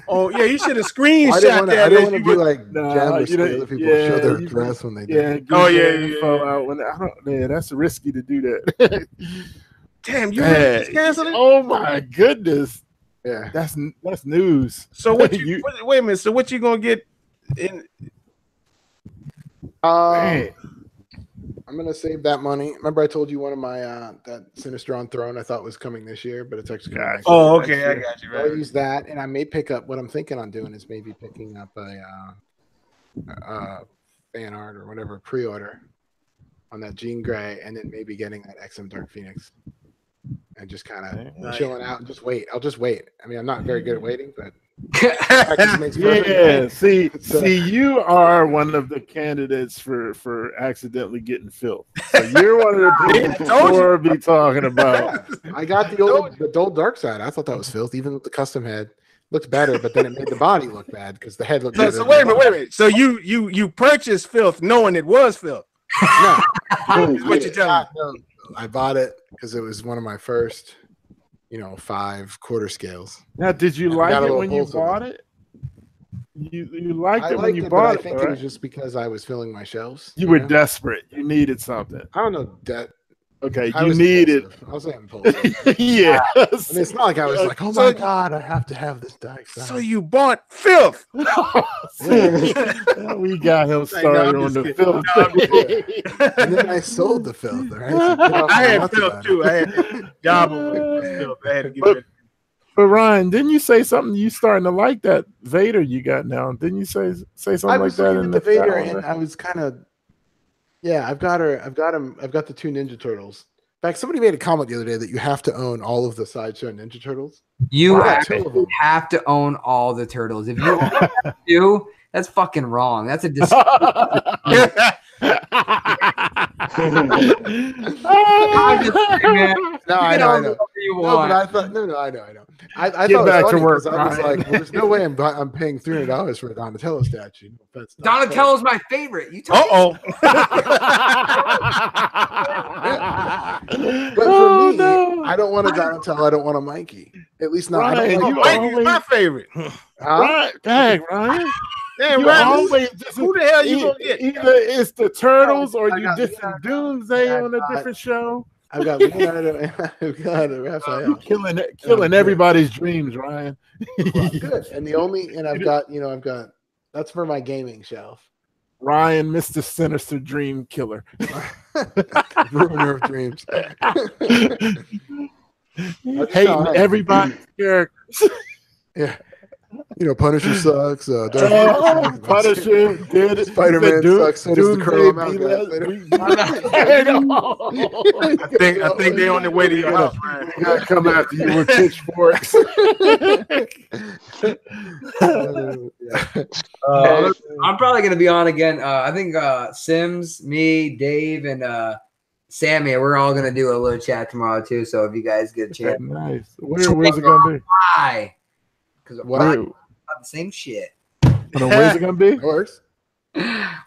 S1: Oh yeah, you should have screenshot
S2: I didn't want to be like
S5: Nah,
S2: jealous
S5: you
S2: that
S5: know,
S2: other people
S5: yeah,
S2: show their
S5: you-
S2: dress when they do.
S5: Yeah.
S1: Oh, yeah,
S5: Out when that's risky to do that.
S1: Damn, you really just canceled it?
S5: Oh my goodness,
S2: Yeah.
S5: that's news.
S1: So what you wait a minute? So what you gonna get in?
S5: Man.
S2: I'm gonna save that money. Remember, I told you one of my that Sinister on Throne I thought was coming this year, but it's actually coming next year.
S1: Oh, okay, I got you.
S2: So I'll
S1: Right.
S2: use that, and I may pick up. What I'm thinking on doing is maybe picking up a fan art or whatever pre-order on that Jean Grey, and then maybe getting that XM Dark Phoenix, and just kind of
S1: Nice.
S2: chilling out and just wait. I'll just wait. I mean, I'm not very good at waiting, but
S5: Yeah, see, you are one of the candidates for accidentally getting filth. So you're one of the people we'll be talking about.
S2: I got the old dark side. I thought that was filth, even with the custom head. Looked better, but then it made the body look bad because the head looked better.
S1: So wait a minute. So you purchased filth knowing it was filth.
S2: No,
S1: Is what you're telling me.
S2: no, I bought it because it was one of my first, 5 quarter scales.
S5: Now, did you
S2: I
S5: like
S2: got a
S5: it
S2: little
S5: when you
S2: pulse in
S5: bought it? You liked
S2: I
S5: it when
S2: liked
S5: you
S2: it,
S5: bought
S2: but
S5: it.
S2: I think
S5: right?
S2: it was just because I was filling my shelves.
S5: You were desperate. You needed something.
S2: I don't know that.
S5: Okay,
S2: I
S5: you
S2: was
S5: needed.
S2: impulsive. I was impulsive.
S5: Yes.
S2: I mean, it's not like I was like, oh my god, I have to have this dark side.
S1: So you bought filth.
S5: We got him started on the film.
S2: And then I sold the filth. Right? So get off
S1: I
S2: my
S1: had
S2: nuts
S1: filth
S2: about
S1: too.
S2: it.
S1: I had Jabba with filth. I had to get rid of it.
S5: But Ryan, didn't you say something? You starting to like that Vader you got now? Didn't you say something
S2: I
S5: like
S2: was
S5: that
S2: looking
S5: in
S2: at the Vader,
S5: shower?
S2: and I was kind of, I've got her. I've got him. I've got the 2 Ninja Turtles. In fact, somebody made a comment the other day that you have to own all of the Sideshow Ninja Turtles.
S4: You
S2: I got 2
S4: actually
S2: of them.
S4: have to own all the turtles. If you do, that's fucking wrong. That's a dis- I'm just saying, man.
S2: No, I
S4: You
S2: know.
S4: can own whatever you
S2: No,
S4: want.
S2: but I thought no, I know. I
S5: Get
S2: thought
S5: back
S2: it was
S5: to
S2: funny
S5: work,
S2: 'cause I was
S5: Ryan.
S2: like, well, there's no way I'm paying $300 for a Donatello statue. That's not fair.
S4: Donatello's my favorite. You told me.
S1: Uh-oh.
S2: But for
S5: Oh,
S2: me,
S5: no.
S2: I don't want a Donatello. I don't want a Mikey. At least not. I
S5: Ryan,
S2: don't
S5: you
S2: like
S1: Mikey's
S5: always-
S1: my favorite.
S2: Huh?
S5: Ryan, dang, Ryan.
S1: Damn,
S5: You
S1: Ryan,
S5: always just
S1: who the hell you gonna get?
S5: Either it's the Turtles or
S2: I
S5: you
S2: got
S5: dissing
S2: Leonardo,
S5: Doomsday
S2: and I
S5: on a
S2: got-
S5: different show.
S2: I've got Leonardo and I've got Raphael.
S5: Killing everybody's dreams, Ryan.
S2: Good. And I've got that's for my gaming shelf.
S5: Ryan, Mr. Sinister Dream Killer.
S2: Ruiner of dreams.
S5: Hating everybody's characters.
S2: Yeah. Punisher sucks.
S5: Punisher did
S2: Spider-Man sucks. So does the curl him out guy.
S1: I think they're on their way to your house, man.
S5: We gotta come after you with pitchforks.
S4: I'm probably gonna be on again. I think Sims, me, Dave, and Sammy, we're all gonna do a little chat tomorrow too. So if you guys get a chance,
S5: Nice. Where's it gonna be?
S4: why? Because
S2: What?
S4: we're about the same shit.
S5: Where's it gonna be?
S2: Of course.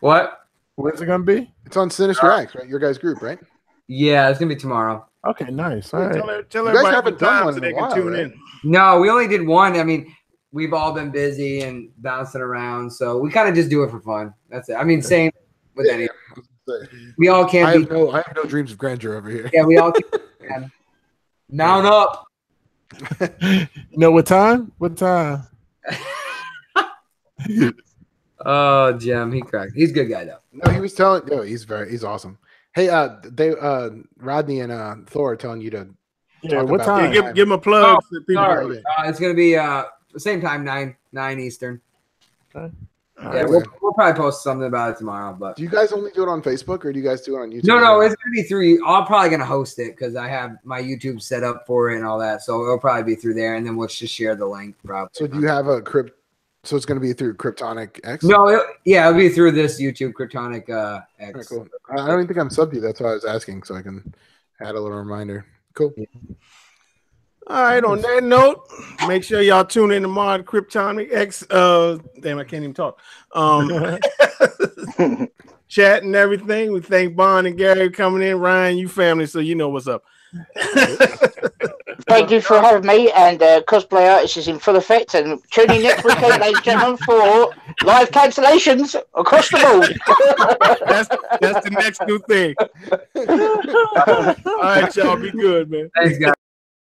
S4: What?
S5: Where's it gonna be?
S2: It's on Sinister X, right? Your guys' group, right?
S4: Yeah, it's gonna be tomorrow.
S5: Okay, nice. All right.
S1: Tell
S2: You guys
S1: everybody
S2: haven't
S1: what
S2: done
S1: time
S2: one
S1: so
S2: in
S1: they
S2: a
S1: can
S2: while,
S1: tune
S2: right?
S1: in.
S4: No, we only did one. I mean, we've all been busy and bouncing around, so we kind of just do it for fun. That's it. I mean, same with any. We all
S2: I
S4: can't be.
S2: have no dreams of grandeur over here.
S4: Yeah, we all can. Mount up.
S5: No, what time? What time?
S4: Oh, Jim, he cracked. He's a good guy though.
S2: No, he was telling. No, he's awesome. Hey, Rodney and Thor are telling you to.
S5: Yeah,
S2: talk
S5: what
S2: about
S5: time?
S1: Give him a plug. So people
S4: Sorry.
S2: Okay.
S4: It's gonna be same time, 9 Eastern.
S5: Okay.
S4: Yeah, we'll probably post something about it tomorrow. But
S2: Do you guys only do it on Facebook or do you guys do it on YouTube?
S4: no, it's gonna be through. I'm probably gonna host it because I have my YouTube set up for it and all that. So it'll probably be through there, and then we'll just share the link. Probably.
S2: So do you have a crypt? So it's going to be through Kryptonic X.
S4: No, it'll be through this YouTube Kryptonic X.
S2: Right, cool. I don't even think I'm subbed to you. That's why I was asking, so I can add a little reminder. Cool.
S1: All right, on that note, make sure y'all tune in tomorrow to Kryptonic X. Damn, I can't even talk. Chat and everything. We thank Bond and Gary for coming in. Ryan, you family, so you know what's up.
S3: Thank you for having me, and cosplay artist is in full effect. And tune in next weekend, ladies and gentlemen, for live cancellations across the board.
S1: That's the next new thing. All right, y'all, be good, man.
S4: Thanks, guys.